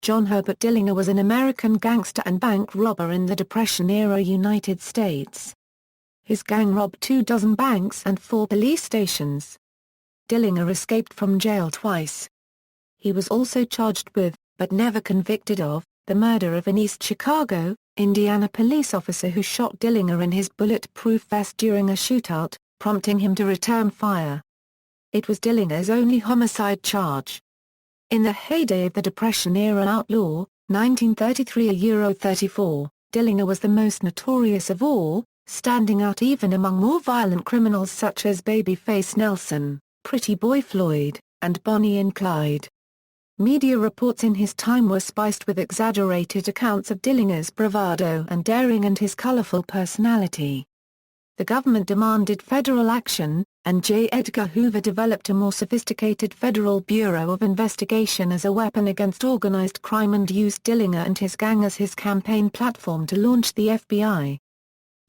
John Herbert Dillinger was an American gangster and bank robber in the Depression-era United States. His gang robbed 24 banks and 4 police stations. Dillinger escaped from jail twice. He was also charged with, but never convicted of, the murder of an East Chicago, Indiana police officer who shot Dillinger in his bulletproof vest during a shootout, prompting him to return fire. It was Dillinger's only homicide charge. In the heyday of the Depression-era outlaw, 1933–34, Dillinger was the most notorious of all, standing out even among more violent criminals such as Babyface Nelson, Pretty Boy Floyd, and Bonnie and Clyde. Media reports in his time were spiced with exaggerated accounts of Dillinger's bravado and daring and his colorful personality. The government demanded federal action, and J. Edgar Hoover developed a more sophisticated Federal Bureau of Investigation as a weapon against organized crime and used Dillinger and his gang as his campaign platform to launch the FBI.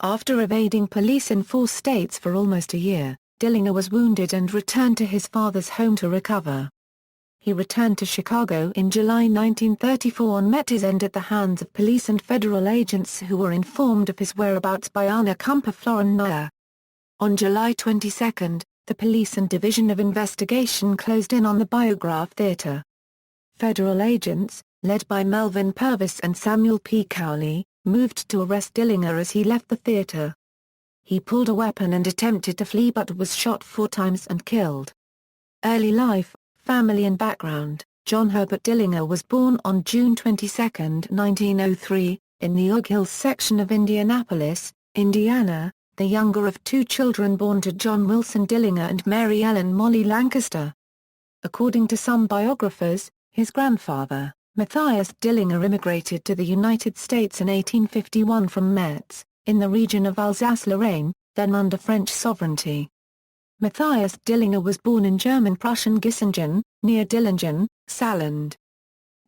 After evading police in 4 states for almost a year, Dillinger was wounded and returned to his father's home to recover. He returned to Chicago in July 1934 and met his end at the hands of police and federal agents who were informed of his whereabouts by Anna Kumper Florenmeier. On July 22, the Police and Division of Investigation closed in on the Biograph Theater. Federal agents, led by Melvin Purvis and Samuel P. Cowley, moved to arrest Dillinger as he left the theater. He pulled a weapon and attempted to flee but was shot 4 times and killed. Early life, family and background. John Herbert Dillinger was born on June 22, 1903, in the Oak Hills section of Indianapolis, Indiana, the younger of 2 children born to John Wilson Dillinger and Mary Ellen Molly Lancaster. According to some biographers, his grandfather, Matthias Dillinger, immigrated to the United States in 1851 from Metz, in the region of Alsace-Lorraine, then under French sovereignty. Matthias Dillinger was born in German-Prussian Gissingen, near Dillingen, Saarland.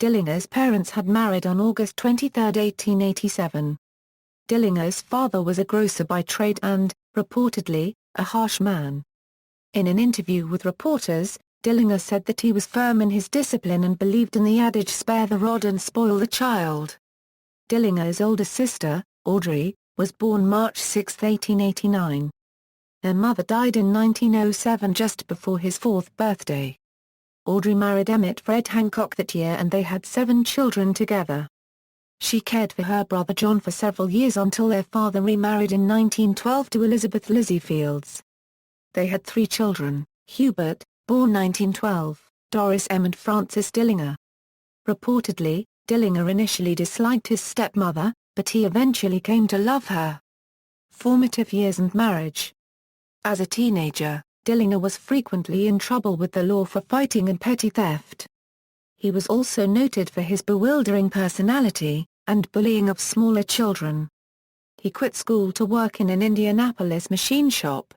Dillinger's parents had married on August 23, 1887. Dillinger's father was a grocer by trade and, reportedly, a harsh man. In an interview with reporters, Dillinger said that he was firm in his discipline and believed in the adage "spare the rod and spoil the child." Dillinger's older sister, Audrey, was born March 6, 1889. Their mother died in 1907 just before his 4th birthday. Audrey married Emmett Fred Hancock that year and they had 7 children together. She cared for her brother John for several years until their father remarried in 1912 to Elizabeth Lizzie Fields. They had 3 children, Hubert, born 1912, Doris M. and Francis Dillinger. Reportedly, Dillinger initially disliked his stepmother, but he eventually came to love her. Formative years and marriage. As a teenager, Dillinger was frequently in trouble with the law for fighting and petty theft. He was also noted for his bewildering personality, and bullying of smaller children. He quit school to work in an Indianapolis machine shop.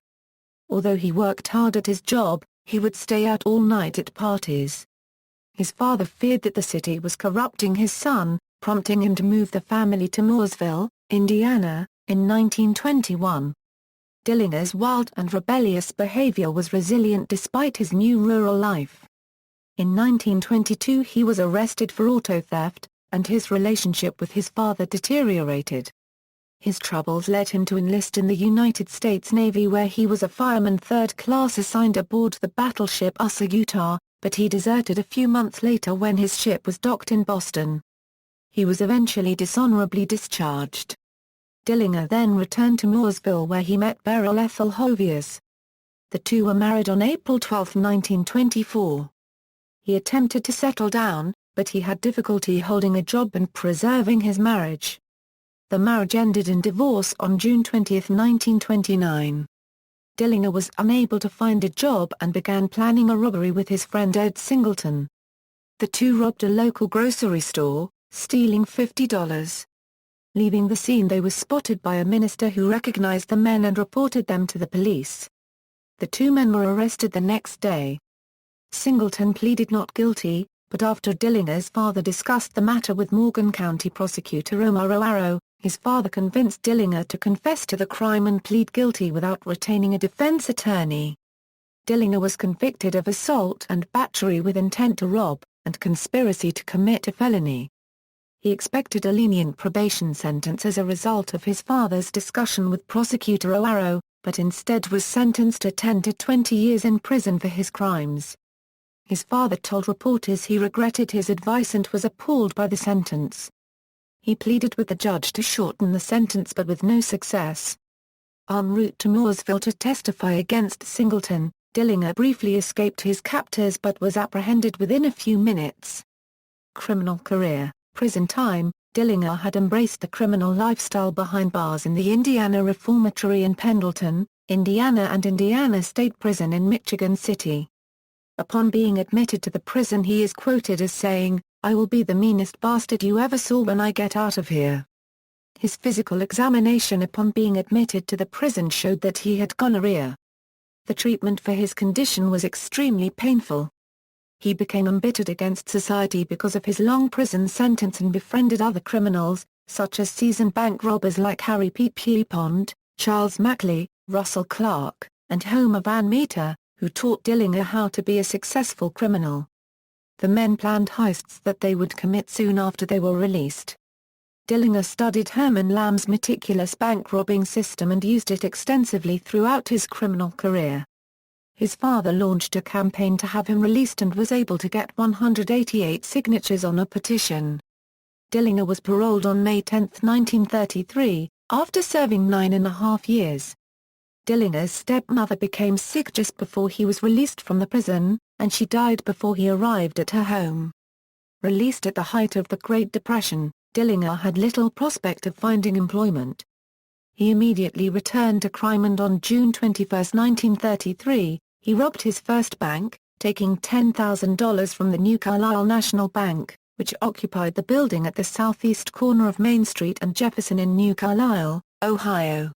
Although he worked hard at his job, he would stay out all night at parties. His father feared that the city was corrupting his son, prompting him to move the family to Mooresville, Indiana, in 1921. Dillinger's wild and rebellious behavior was resilient despite his new rural life. In 1922 he was arrested for auto theft, and his relationship with his father deteriorated. His troubles led him to enlist in the United States Navy where he was a fireman 3rd class assigned aboard the battleship Usa, Utah, but he deserted a few months later when his ship was docked in Boston. He was eventually dishonorably discharged. Dillinger then returned to Mooresville where he met Beryl Ethel Hovius. The two were married on April 12, 1924. He attempted to settle down, but he had difficulty holding a job and preserving his marriage. The marriage ended in divorce on June 20, 1929. Dillinger was unable to find a job and began planning a robbery with his friend Ed Singleton. The two robbed a local grocery store, stealing $50. Leaving the scene they were spotted by a minister who recognized the men and reported them to the police. The 2 men were arrested the next day. Singleton pleaded not guilty, but after Dillinger's father discussed the matter with Morgan County Prosecutor Omar O'Arrow, his father convinced Dillinger to confess to the crime and plead guilty without retaining a defense attorney. Dillinger was convicted of assault and battery with intent to rob, and conspiracy to commit a felony. He expected a lenient probation sentence as a result of his father's discussion with prosecutor O'Hara, but instead was sentenced to 10 to 20 years in prison for his crimes. His father told reporters he regretted his advice and was appalled by the sentence. He pleaded with the judge to shorten the sentence but with no success. En route to Mooresville to testify against Singleton, Dillinger briefly escaped his captors but was apprehended within a few minutes. Criminal career. Prison time. Dillinger had embraced the criminal lifestyle behind bars in the Indiana Reformatory in Pendleton, Indiana and Indiana State Prison in Michigan City. Upon being admitted to the prison he is quoted as saying, "I will be the meanest bastard you ever saw when I get out of here." His physical examination upon being admitted to the prison showed that he had gonorrhea. The treatment for his condition was extremely painful. He became embittered against society because of his long prison sentence and befriended other criminals, such as seasoned bank robbers like Harry Pete Pierpont, Charles Mackley, Russell Clark, and Homer Van Meter, who taught Dillinger how to be a successful criminal. The men planned heists that they would commit soon after they were released. Dillinger studied Herman Lamb's meticulous bank robbing system and used it extensively throughout his criminal career. His father launched a campaign to have him released and was able to get 188 signatures on a petition. Dillinger was paroled on May 10, 1933, after serving 9.5 years. Dillinger's stepmother became sick just before he was released from the prison, and she died before he arrived at her home. Released at the height of the Great Depression, Dillinger had little prospect of finding employment. He immediately returned to crime and on June 21, 1933, he robbed his first bank, taking $10,000 from the New Carlisle National Bank, which occupied the building at the southeast corner of Main Street and Jefferson in New Carlisle, Ohio.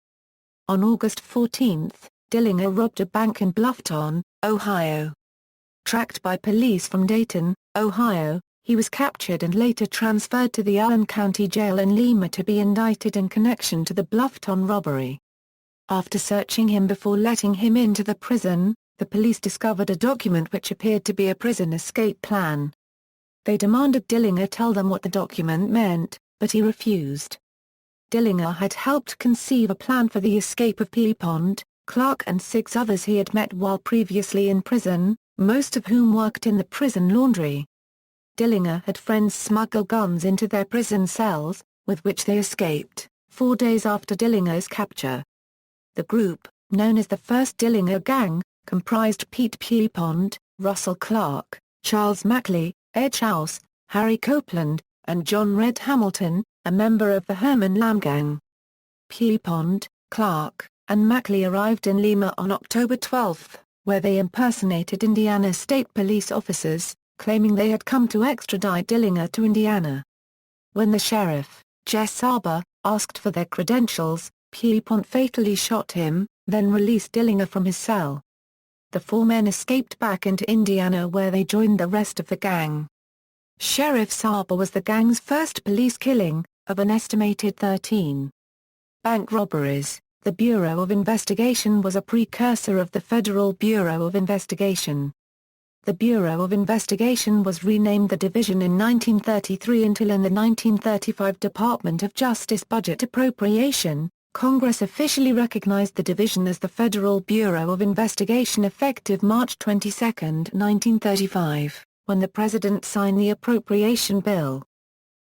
On August 14, Dillinger robbed a bank in Bluffton, Ohio. Tracked by police from Dayton, Ohio, he was captured and later transferred to the Allen County Jail in Lima to be indicted in connection to the Bluffton robbery. After searching him before letting him into the prison, the police discovered a document which appeared to be a prison escape plan. They demanded Dillinger tell them what the document meant, but he refused. Dillinger had helped conceive a plan for the escape of Pierpont, Clark and 6 others he had met while previously in prison, most of whom worked in the prison laundry. Dillinger had friends smuggle guns into their prison cells, with which they escaped, 4 days after Dillinger's capture. The group, known as the First Dillinger Gang, comprised Pete Pierpont, Russell Clark, Charles Mackley, Ed House, Harry Copeland, and John Red Hamilton, a member of the Herman Lamb Gang. Pierpont, Clark, and Mackley arrived in Lima on October 12, where they impersonated Indiana State Police officers, claiming they had come to extradite Dillinger to Indiana. When the sheriff, Jess Saba, asked for their credentials, Pierpont fatally shot him, then released Dillinger from his cell. The 4 men escaped back into Indiana where they joined the rest of the gang. Sheriff Saba was the gang's first police killing, of an estimated 13. Bank robberies. The Bureau of Investigation was a precursor of the Federal Bureau of Investigation. The Bureau of Investigation was renamed the Division in 1933 until in the 1935 Department of Justice budget appropriation, Congress officially recognized the division as the Federal Bureau of Investigation effective March 22, 1935, when the President signed the appropriation bill.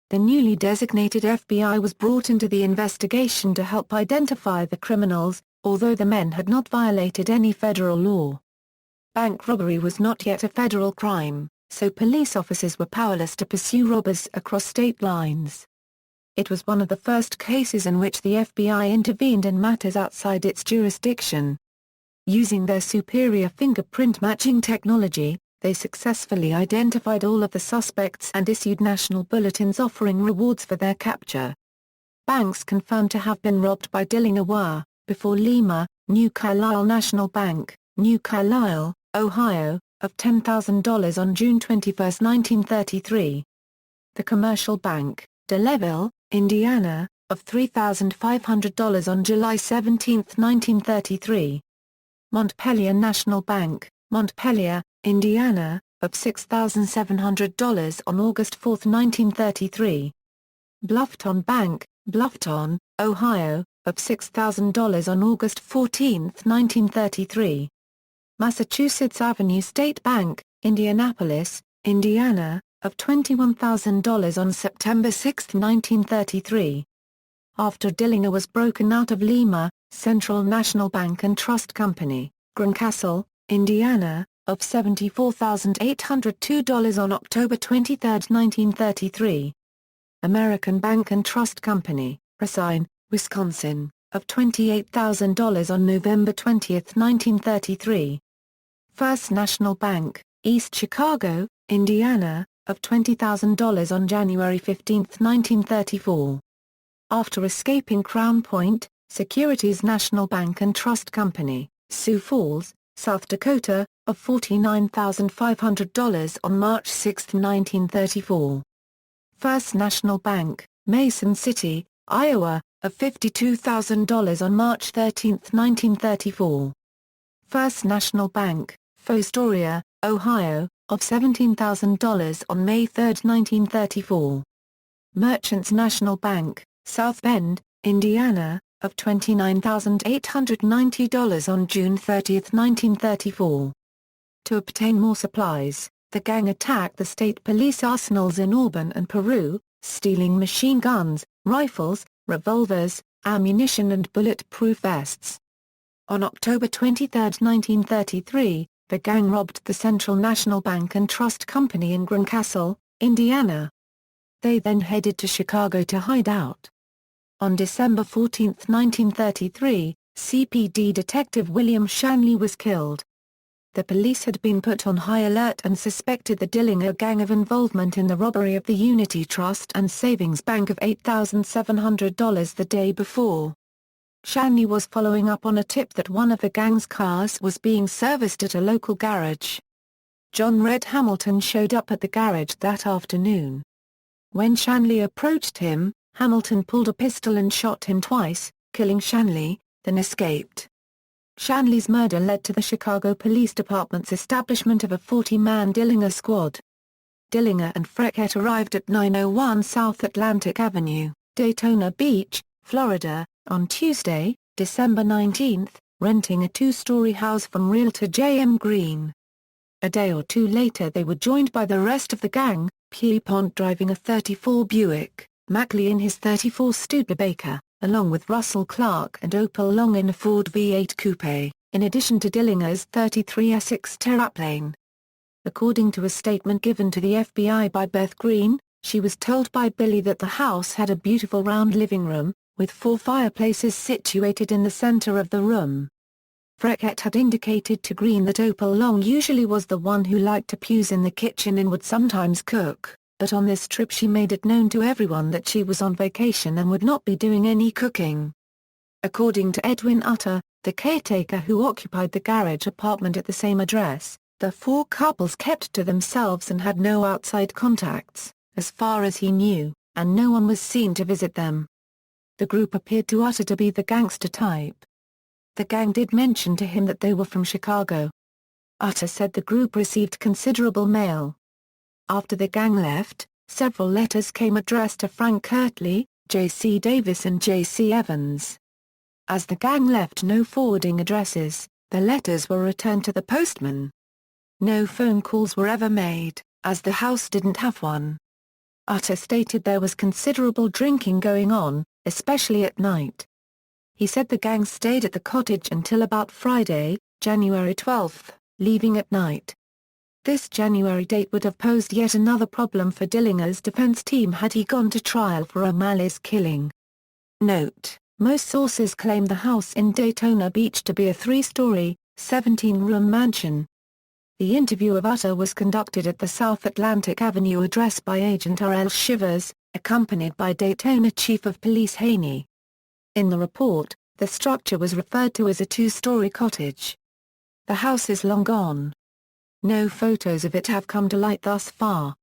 The newly designated FBI was brought into the investigation to help identify the criminals, although the men had not violated any federal law. Bank robbery was not yet a federal crime, so police officers were powerless to pursue robbers across state lines. It was one of the first cases in which the FBI intervened in matters outside its jurisdiction. Using their superior fingerprint matching technology, they successfully identified all of the suspects and issued national bulletins offering rewards for their capture. Banks confirmed to have been robbed by Dillinger were, before Lima, New Carlisle National Bank, New Carlisle, Ohio, of $10,000 on June 21, 1933. The Commercial Bank, DeLeville, Indiana, of $3,500 on July 17, 1933. Montpelier National Bank, Montpelier, Indiana, of $6,700 on August 4, 1933. Bluffton Bank, Bluffton, Ohio, of $6,000 on August 14, 1933. Massachusetts Avenue State Bank, Indianapolis, Indiana, of $21,000 on September 6, 1933. After Dillinger was broken out of Lima, Central National Bank and Trust Company, Greencastle, Indiana, of $74,802 on October 23, 1933. American Bank and Trust Company, Racine, Wisconsin, of $28,000 on November 20, 1933. First National Bank, East Chicago, Indiana, of $20,000 on January 15, 1934. After escaping Crown Point, Securities National Bank and Trust Company, Sioux Falls, South Dakota, of $49,500 on March 6, 1934. First National Bank, Mason City, Iowa, of $52,000 on March 13, 1934. First National Bank, Fostoria, Ohio, of $17,000 on May 3, 1934. Merchants National Bank, South Bend, Indiana, of $29,890 on June 30, 1934. To obtain more supplies, the gang attacked the state police arsenals in Auburn and Peru, stealing machine guns, rifles, revolvers, ammunition and bulletproof vests. On October 23, 1933, the gang robbed the Central National Bank and Trust Company in Greencastle, Indiana. They then headed to Chicago to hide out. On December 14, 1933, CPD Detective William Shanley was killed. The police had been put on high alert and suspected the Dillinger gang of involvement in the robbery of the Unity Trust and Savings Bank of $8,700 the day before. Shanley was following up on a tip that one of the gang's cars was being serviced at a local garage. John Red Hamilton showed up at the garage that afternoon. When Shanley approached him, Hamilton pulled a pistol and shot him twice, killing Shanley, then escaped. Shanley's murder led to the Chicago Police Department's establishment of a 40-man Dillinger squad. Dillinger and Freckett arrived at 901 South Atlantic Avenue, Daytona Beach, Florida, on Tuesday, December 19, renting a two-story house from realtor J.M. Green. A day or two later they were joined by the rest of the gang, Pierpont driving a 34 Buick, Mackley in his 34 Studebaker, along with Russell Clark and Opal Long in a Ford V8 Coupe, in addition to Dillinger's 33 Essex Terraplane. According to a statement given to the FBI by Beth Green, she was told by Billy that the house had a beautiful round living room, with 4 fireplaces situated in the center of the room. Freckett had indicated to Green that Opal Long usually was the one who liked to puze in the kitchen and would sometimes cook, but on this trip she made it known to everyone that she was on vacation and would not be doing any cooking. According to Edwin Utter, the caretaker who occupied the garage apartment at the same address, the 4 couples kept to themselves and had no outside contacts, as far as he knew, and no one was seen to visit them. The group appeared to Utter to be the gangster type. The gang did mention to him that they were from Chicago. Utter said the group received considerable mail. After the gang left, several letters came addressed to Frank Kirtley, J.C. Davis and J.C. Evans. As the gang left no forwarding addresses, the letters were returned to the postman. No phone calls were ever made, as the house didn't have one. Utter stated there was considerable drinking going on, especially at night. He said the gang stayed at the cottage until about Friday, January 12, leaving at night. This January date would have posed yet another problem for Dillinger's defense team had he gone to trial for O'Malley's killing. Note: most sources claim the house in Daytona Beach to be a 3-story, 17-room mansion. The interview of Utter was conducted at the South Atlantic Avenue address by Agent R.L. Shivers, accompanied by Daytona Chief of Police Haney. In the report, the structure was referred to as a 2-story cottage. The house is long gone. No photos of it have come to light thus far.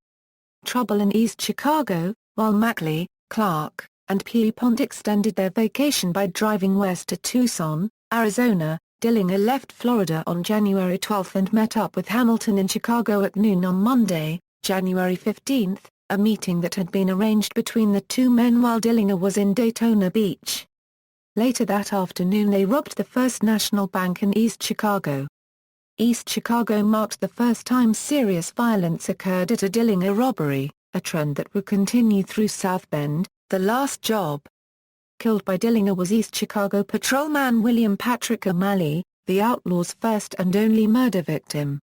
Trouble in East Chicago, while Mackley, Clark, and Pierpont extended their vacation by driving west to Tucson, Arizona, Dillinger left Florida on January 12 and met up with Hamilton in Chicago at noon on Monday, January 15, a meeting that had been arranged between the two men while Dillinger was in Daytona Beach. Later that afternoon they robbed the First National Bank in East Chicago. East Chicago marked the first time serious violence occurred at a Dillinger robbery, a trend that would continue through South Bend, the last job. Killed by Dillinger was East Chicago patrolman William Patrick O'Malley, the outlaw's first and only murder victim.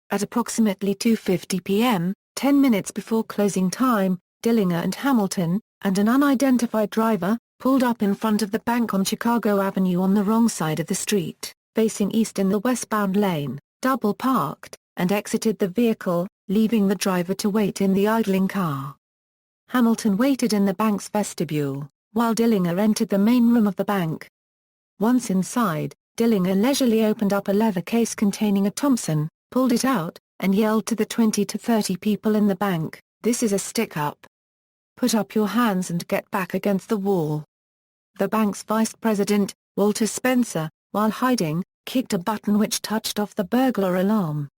At approximately 2:50 p.m., 10 minutes before closing time, Dillinger and Hamilton, and an unidentified driver, pulled up in front of the bank on Chicago Avenue on the wrong side of the street, facing east in the westbound lane, double-parked, and exited the vehicle, leaving the driver to wait in the idling car. Hamilton waited in the bank's vestibule, while Dillinger entered the main room of the bank. Once inside, Dillinger leisurely opened up a leather case containing a Thompson, pulled it out, and yelled to the 20 to 30 people in the bank, "This is a stick-up. Put up your hands and get back against the wall." The bank's vice president, Walter Spencer, while hiding, kicked a button which touched off the burglar alarm.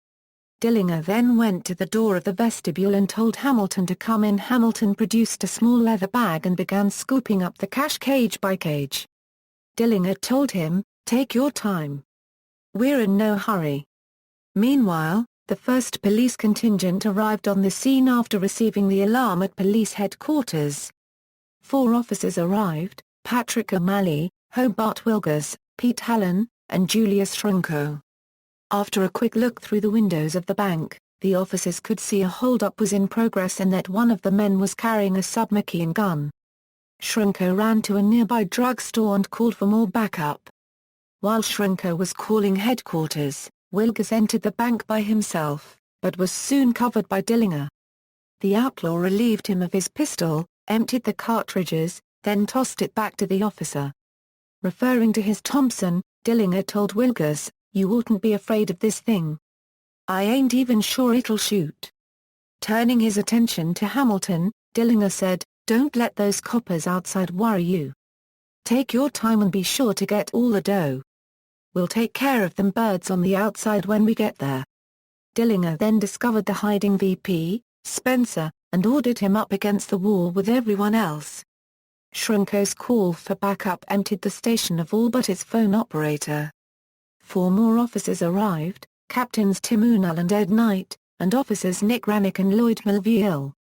Dillinger then went to the door of the vestibule and told Hamilton to come in. Hamilton produced a small leather bag and began scooping up the cash cage by cage. Dillinger told him, "Take your time. We're in no hurry." Meanwhile, the first police contingent arrived on the scene after receiving the alarm at police headquarters. 4 officers arrived: Patrick O'Malley, Hobart Wilgers, Pete Hallen, and Julius Shrunko. After a quick look through the windows of the bank, the officers could see a holdup was in progress and that one of the men was carrying a submachine gun. Shrunko ran to a nearby drugstore and called for more backup. While Shrunko was calling headquarters, Wilgers entered the bank by himself, but was soon covered by Dillinger. The outlaw relieved him of his pistol, emptied the cartridges, then tossed it back to the officer. Referring to his Thompson, Dillinger told Wilgers, "You oughtn't be afraid of this thing. I ain't even sure it'll shoot." Turning his attention to Hamilton, Dillinger said, "Don't let those coppers outside worry you. Take your time and be sure to get all the dough. We'll take care of them birds on the outside when we get there." Dillinger then discovered the hiding VP, Spencer, and ordered him up against the wall with everyone else. Shrunko's call for backup emptied the station of all but its phone operator. 4 more officers arrived, Captains Tim Unal and Ed Knight, and officers Nick Rannick and Lloyd Melville.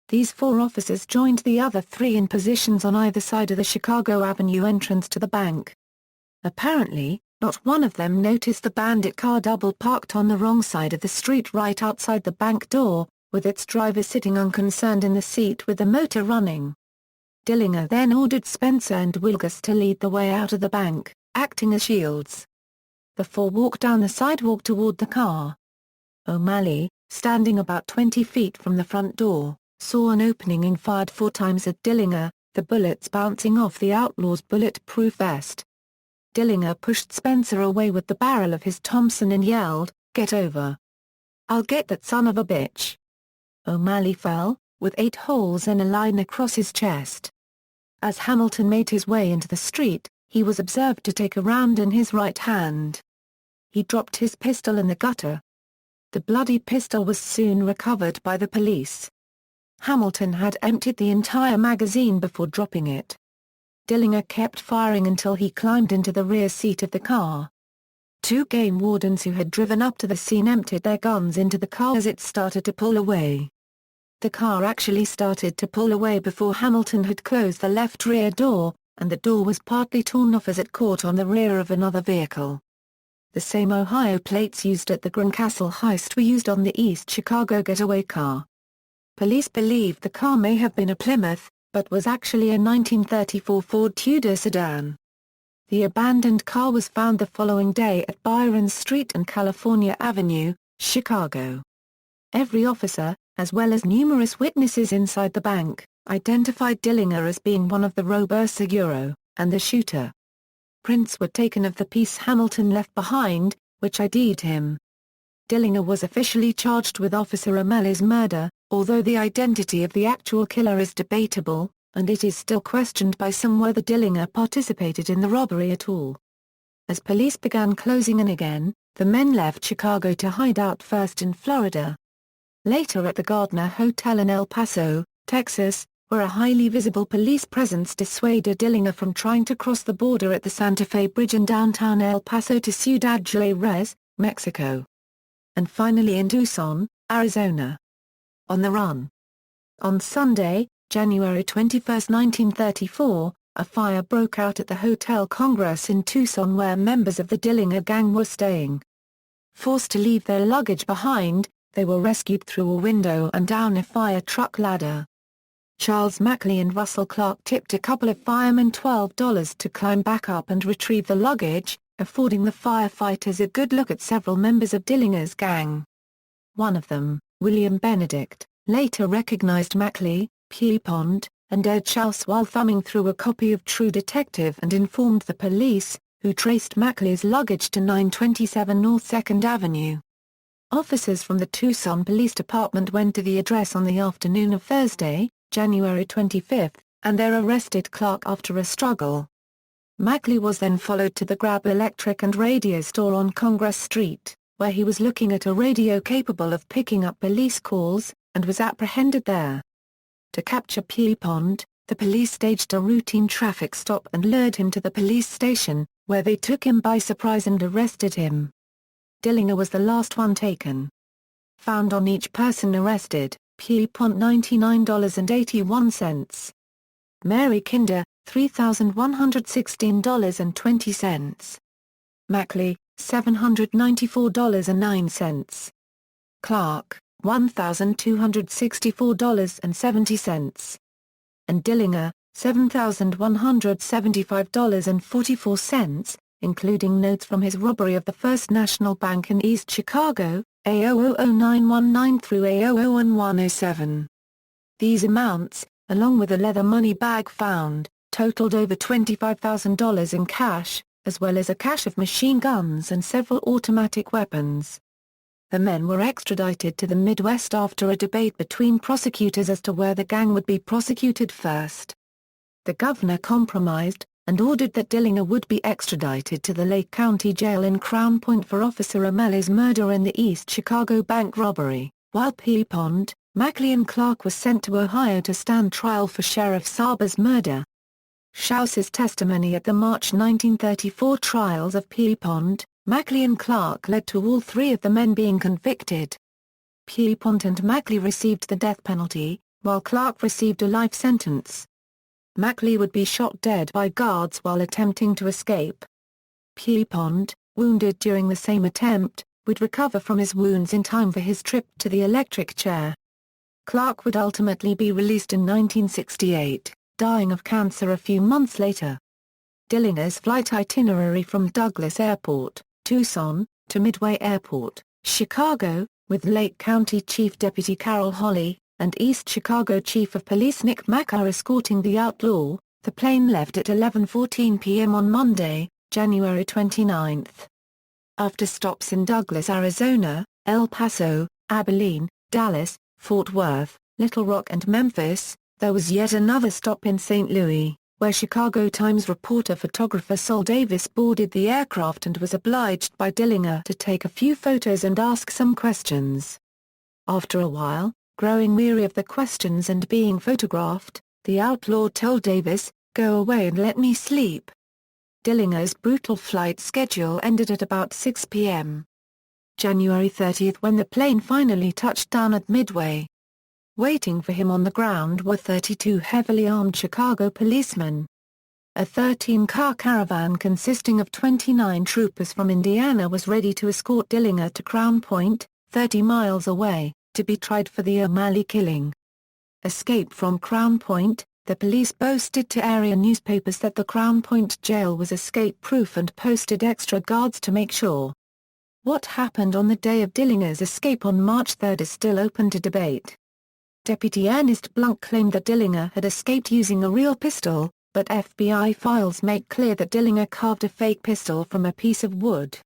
These 4 officers joined the other 3 in positions on either side of the Chicago Avenue entrance to the bank. Apparently, not one of them noticed the bandit car double-parked on the wrong side of the street right outside the bank door, with its driver sitting unconcerned in the seat with the motor running. Dillinger then ordered Spencer and Wilgers to lead the way out of the bank, acting as shields. The 4 walked down the sidewalk toward the car. O'Malley, standing about 20 feet from the front door, saw an opening and fired 4 times at Dillinger, the bullets bouncing off the outlaw's bulletproof vest. Dillinger pushed Spencer away with the barrel of his Thompson and yelled, "Get over. I'll get that son of a bitch." O'Malley fell, with 8 holes in a line across his chest. As Hamilton made his way into the street, he was observed to take a round in his right hand. He dropped his pistol in the gutter. The bloody pistol was soon recovered by the police. Hamilton had emptied the entire magazine before dropping it. Dillinger kept firing until he climbed into the rear seat of the car. 2 game wardens who had driven up to the scene emptied their guns into the car as it started to pull away. The car actually started to pull away before Hamilton had closed the left rear door, and the door was partly torn off as it caught on the rear of another vehicle. The same Ohio plates used at the Greencastle heist were used on the East Chicago getaway car. Police believed the car may have been a Plymouth, but was actually a 1934 Ford Tudor sedan. The abandoned car was found the following day at Byron Street and California Avenue, Chicago. Every officer, as well as numerous witnesses inside the bank, identified Dillinger as being one of the robbers and the shooter. Prints were taken of the piece Hamilton left behind, which ID'd him. Dillinger was officially charged with Officer O'Malley's murder, although the identity of the actual killer is debatable, and it is still questioned by some whether Dillinger participated in the robbery at all. As police began closing in again, the men left Chicago to hide out first in Florida. Later at the Gardner Hotel in El Paso, Texas, where a highly visible police presence dissuaded Dillinger from trying to cross the border at the Santa Fe Bridge in downtown El Paso to Ciudad Juárez, Mexico. And finally in Tucson, Arizona. On the run. On Sunday, January 21, 1934, a fire broke out at the Hotel Congress in Tucson where members of the Dillinger gang were staying. Forced to leave their luggage behind, they were rescued through a window and down a fire truck ladder. Charles Mackley and Russell Clark tipped a couple of firemen $12 to climb back up and retrieve the luggage, affording the firefighters a good look at several members of Dillinger's gang. One of them, William Benedict, later recognized Mackley, Pierpont, and Ed Schaus while thumbing through a copy of True Detective and informed the police, who traced Mackley's luggage to 927 North 2nd Avenue. Officers from the Tucson Police Department went to the address on the afternoon of Thursday, January 25, and there arrested Clark after a struggle. Mackley was then followed to the Grab Electric and Radio store on Congress Street, where he was looking at a radio capable of picking up police calls, and was apprehended there. To capture Pierpont, the police staged a routine traffic stop and lured him to the police station, where they took him by surprise and arrested him. Dillinger was the last one taken. Found on each person arrested, Pierpont $99.81. Mary Kinder, $3,116.20. Mackley, $794.09. Clark, $1,264.70. And Dillinger, $7,175.44, including notes from his robbery of the First National Bank in East Chicago, A000919 through A001107. These amounts, along with a leather money bag found, totaled over $25,000 in cash, as well as a cache of machine guns and several automatic weapons. The men were extradited to the Midwest after a debate between prosecutors as to where the gang would be prosecuted first. The governor compromised, and ordered that Dillinger would be extradited to the Lake County Jail in Crown Point for Officer O'Malley's murder in the East Chicago bank robbery, while Pierpont, Mackley and Clark were sent to Ohio to stand trial for Sheriff Saber's murder. Schaus's testimony at the March 1934 trials of Pierpont, Mackley and Clark led to all three of the men being convicted. Pierpont and Mackley received the death penalty, while Clark received a life sentence. Mackley would be shot dead by guards while attempting to escape. Pierpont, wounded during the same attempt, would recover from his wounds in time for his trip to the electric chair. Clark would ultimately be released in 1968, dying of cancer a few months later. Dillinger's flight itinerary from Douglas Airport, Tucson, to Midway Airport, Chicago, with Lake County Chief Deputy Carol Holley, and East Chicago Chief of Police Nick Macker escorting the outlaw. The plane left at 11:14 p.m. on Monday, January 29. After stops in Douglas, Arizona, El Paso, Abilene, Dallas, Fort Worth, Little Rock and Memphis, there was yet another stop in St. Louis, where Chicago Times reporter-photographer Sol Davis boarded the aircraft and was obliged by Dillinger to take a few photos and ask some questions. After a while, growing weary of the questions and being photographed, the outlaw told Davis, "Go away and let me sleep." Dillinger's brutal flight schedule ended at about 6 p.m. January 30 when the plane finally touched down at Midway. Waiting for him on the ground were 32 heavily armed Chicago policemen. A 13-car caravan consisting of 29 troopers from Indiana was ready to escort Dillinger to Crown Point, 30 miles away, to be tried for the O'Malley killing. Escape from Crown Point, the police boasted to area newspapers that the Crown Point jail was escape-proof and posted extra guards to make sure. What happened on the day of Dillinger's escape on March 3 is still open to debate. Deputy Ernest Blunt claimed that Dillinger had escaped using a real pistol, but FBI files make clear that Dillinger carved a fake pistol from a piece of wood.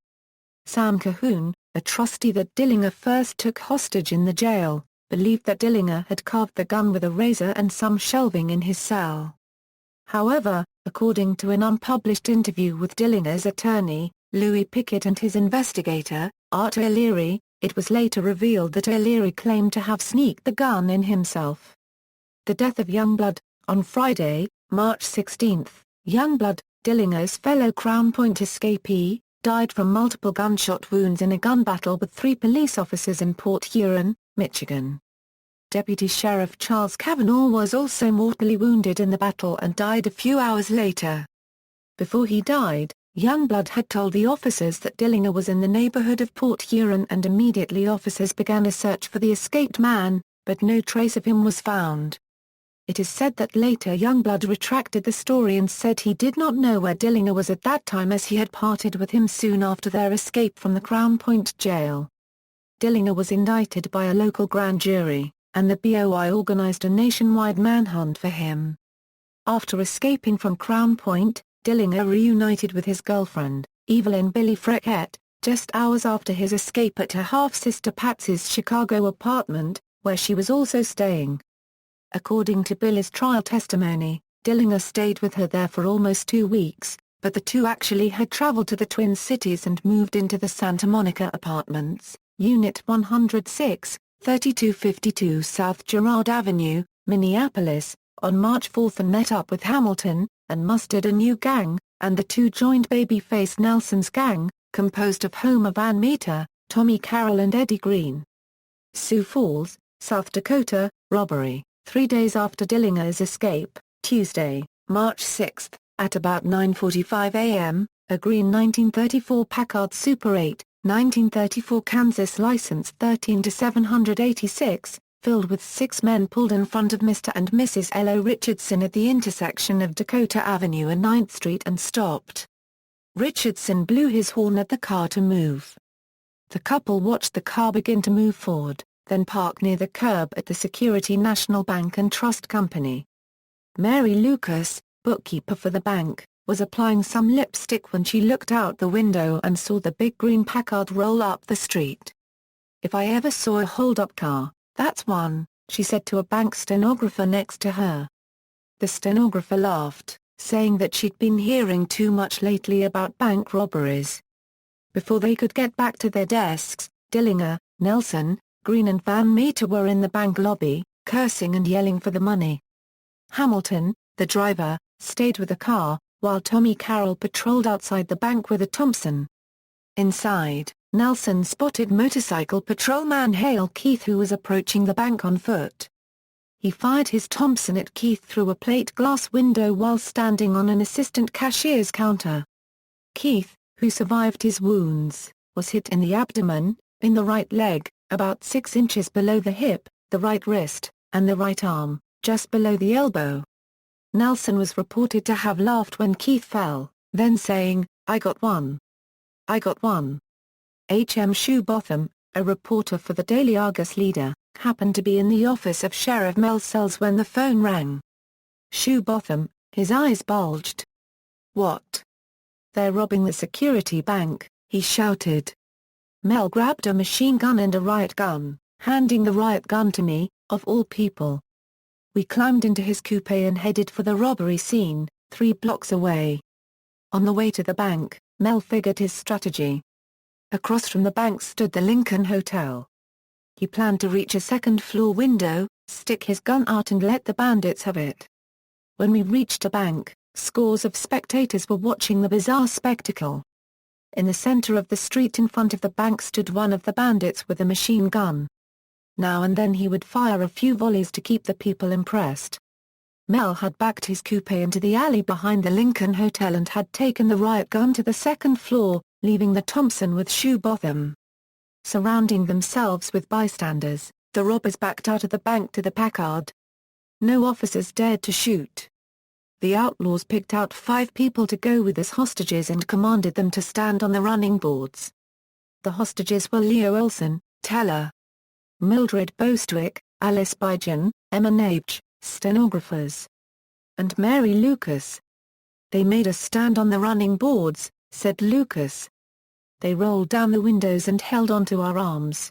Sam Cahoon, a trustee that Dillinger first took hostage in the jail, believed that Dillinger had carved the gun with a razor and some shelving in his cell. However, According to an unpublished interview with Dillinger's attorney, Louis Pickett, and his investigator, Art O'Leary, it was later revealed that O'Leary claimed to have sneaked the gun in himself. The death of Youngblood. On Friday, March 16, Youngblood, Dillinger's fellow Crown Point escapee, died from multiple gunshot wounds in a gun battle with 3 police officers in Port Huron, Michigan. Deputy Sheriff Charles Cavanaugh was also mortally wounded in the battle and died a few hours later. Before he died, Youngblood had told the officers that Dillinger was in the neighborhood of Port Huron, and immediately officers began a search for the escaped man, but no trace of him was found. It is said that later Youngblood retracted the story and said he did not know where Dillinger was at that time, as he had parted with him soon after their escape from the Crown Point jail. Dillinger was indicted by a local grand jury, and the BOI organized a nationwide manhunt for him. After escaping from Crown Point, Dillinger reunited with his girlfriend, Evelyn Billy Freckett, just hours after his escape at her half-sister Patsy's Chicago apartment, where she was also staying. According to Billy's trial testimony, Dillinger stayed with her there for almost 2 weeks, but the two actually had traveled to the Twin Cities and moved into the Santa Monica Apartments, Unit 106, 3252 South Girard Avenue, Minneapolis, on March 4 and met up with Hamilton, and mustered a new gang, and the two joined Babyface Nelson's gang, composed of Homer Van Meter, Tommy Carroll and Eddie Green. Sioux Falls, South Dakota, robbery. 3 days after Dillinger's escape, Tuesday, March 6, at about 9:45 a.m., a green 1934 Packard Super 8, 1934 Kansas license 13-786, filled with 6 men pulled in front of Mr. and Mrs. L.O. Richardson at the intersection of Dakota Avenue and 9th Street and stopped. Richardson blew his horn at the car to move. The couple watched the car begin to move forward, then park near the curb at the Security National Bank and Trust Company. Mary Lucas, bookkeeper for the bank, was applying some lipstick when she looked out the window and saw the big green Packard roll up the street. "If I ever saw a hold-up car, that's one," she said to a bank stenographer next to her. The stenographer laughed, saying that she'd been hearing too much lately about bank robberies. Before they could get back to their desks, Dillinger, Nelson, Green and Van Meter were in the bank lobby, cursing and yelling for the money. Hamilton, the driver, stayed with the car, while Tommy Carroll patrolled outside the bank with a Thompson. Inside, Nelson spotted motorcycle patrolman Hale Keith, who was approaching the bank on foot. He fired his Thompson at Keith through a plate glass window while standing on an assistant cashier's counter. Keith, who survived his wounds, was hit in the abdomen, in the right leg, about 6 inches below the hip, the right wrist, and the right arm, just below the elbow. Nelson was reported to have laughed when Keith fell, then saying, "I got one. I got one." H.M. Shoebotham, a reporter for the Daily Argus-Leader, happened to be in the office of Sheriff Mel Sells when the phone rang. Shoebotham, his eyes bulged. "What?" "They're robbing the Security Bank," he shouted. Mel grabbed a machine gun and a riot gun, handing the riot gun to me, of all people. We climbed into his coupe and headed for the robbery scene, 3 blocks away. On the way to the bank, Mel figured his strategy. Across from the bank stood the Lincoln Hotel. He planned to reach a second-floor window, stick his gun out and let the bandits have it. When we reached the bank, scores of spectators were watching the bizarre spectacle. In the center of the street in front of the bank stood one of the bandits with a machine gun. Now and then he would fire a few volleys to keep the people impressed. Mel had backed his coupe into the alley behind the Lincoln Hotel and had taken the riot gun to the second floor, leaving the Thompson with Shoebotham. Surrounding themselves with bystanders, the robbers backed out of the bank to the Packard. No officers dared to shoot. The outlaws picked out 5 people to go with as hostages and commanded them to stand on the running boards. The hostages were Leo Olson, teller; Mildred Bostwick, Alice Bijan, Emma Nage, stenographers; and Mary Lucas. "They made us stand on the running boards," said Lucas. "They rolled down the windows and held onto our arms."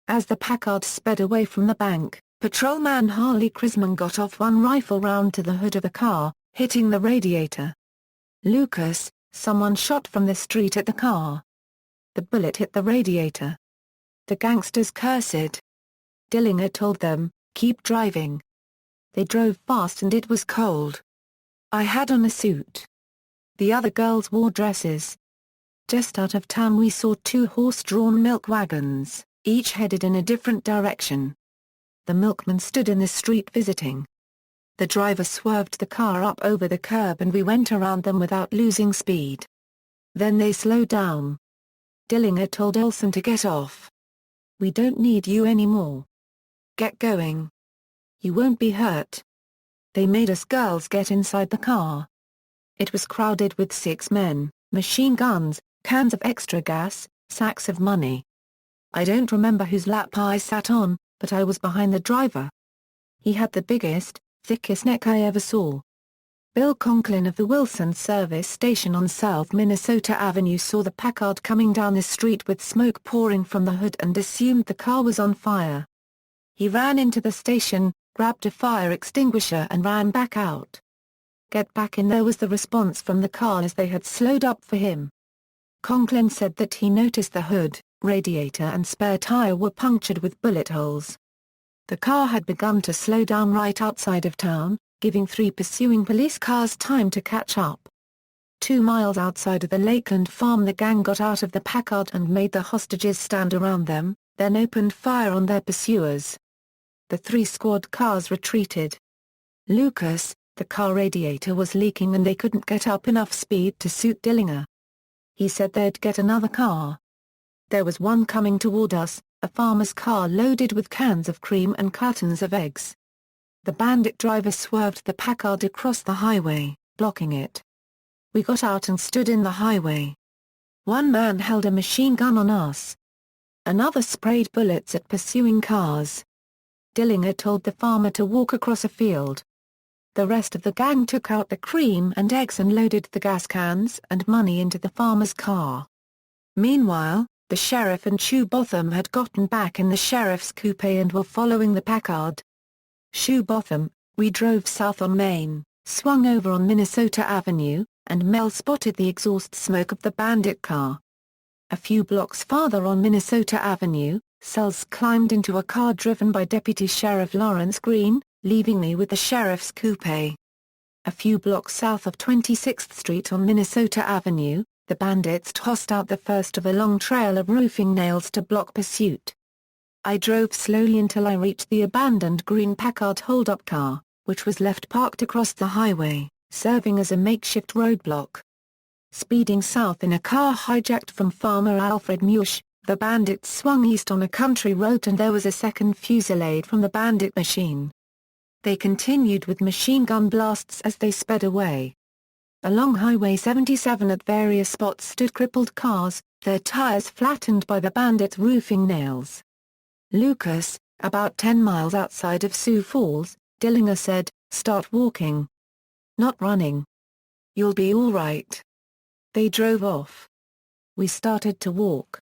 As the Packard sped away from the bank, Patrolman Harley Crisman got off one rifle round to the hood of the car, hitting the radiator. Lucas, someone shot from the street at the car. The bullet hit the radiator. The gangsters cursed. Dillinger told them, keep driving. They drove fast and it was cold. I had on a suit. The other girls wore dresses. Just out of town we saw 2 horse-drawn milk wagons, each headed in a different direction. The milkman stood in the street visiting. The driver swerved the car up over the curb and we went around them without losing speed. Then they slowed down. Dillinger told Olsen to get off. We don't need you anymore. Get going. You won't be hurt. They made us girls get inside the car. It was crowded with 6 men, machine guns, cans of extra gas, sacks of money. I don't remember whose lap I sat on, but I was behind the driver. He had the biggest, thickest neck I ever saw. Bill Conklin of the Wilson service station on South Minnesota Avenue saw the Packard coming down the street with smoke pouring from the hood and assumed the car was on fire. He ran into the station, grabbed a fire extinguisher and ran back out. Get back in there was the response from the car as they had slowed up for him. Conklin said that he noticed the hood, radiator and spare tire were punctured with bullet holes. The car had begun to slow down right outside of town, giving 3 pursuing police cars time to catch up. 2 miles outside of the Lakeland farm the gang got out of the Packard and made the hostages stand around them, then opened fire on their pursuers. The 3 squad cars retreated. Lucas, the car radiator was leaking and they couldn't get up enough speed to suit Dillinger. He said they'd get another car. There was one coming toward us, a farmer's car loaded with cans of cream and cartons of eggs. The bandit driver swerved the Packard across the highway, blocking it. We got out and stood in the highway. One man held a machine gun on us. Another sprayed bullets at pursuing cars. Dillinger told the farmer to walk across a field. The rest of the gang took out the cream and eggs and loaded the gas cans and money into the farmer's car. Meanwhile, the sheriff and Shoe Botham had gotten back in the sheriff's coupe and were following the Packard. Shoe Botham, we drove south on Main, swung over on Minnesota Avenue, and Mel spotted the exhaust smoke of the bandit car. A few blocks farther on Minnesota Avenue, Sells climbed into a car driven by Deputy Sheriff Lawrence Green, leaving me with the sheriff's coupe. A few blocks south of 26th Street on Minnesota Avenue, the bandits tossed out the first of a long trail of roofing nails to block pursuit. I drove slowly until I reached the abandoned green Packard hold-up car, which was left parked across the highway, serving as a makeshift roadblock. Speeding south in a car hijacked from Farmer Alfred Mush, the bandits swung east on a country road and there was a second fusillade from the bandit machine. They continued with machine gun blasts as they sped away. Along Highway 77 at various spots stood crippled cars, their tires flattened by the bandits' roofing nails. Lucas, about 10 miles outside of Sioux Falls, Dillinger said, "Start walking. Not running. You'll be all right." They drove off. We started to walk.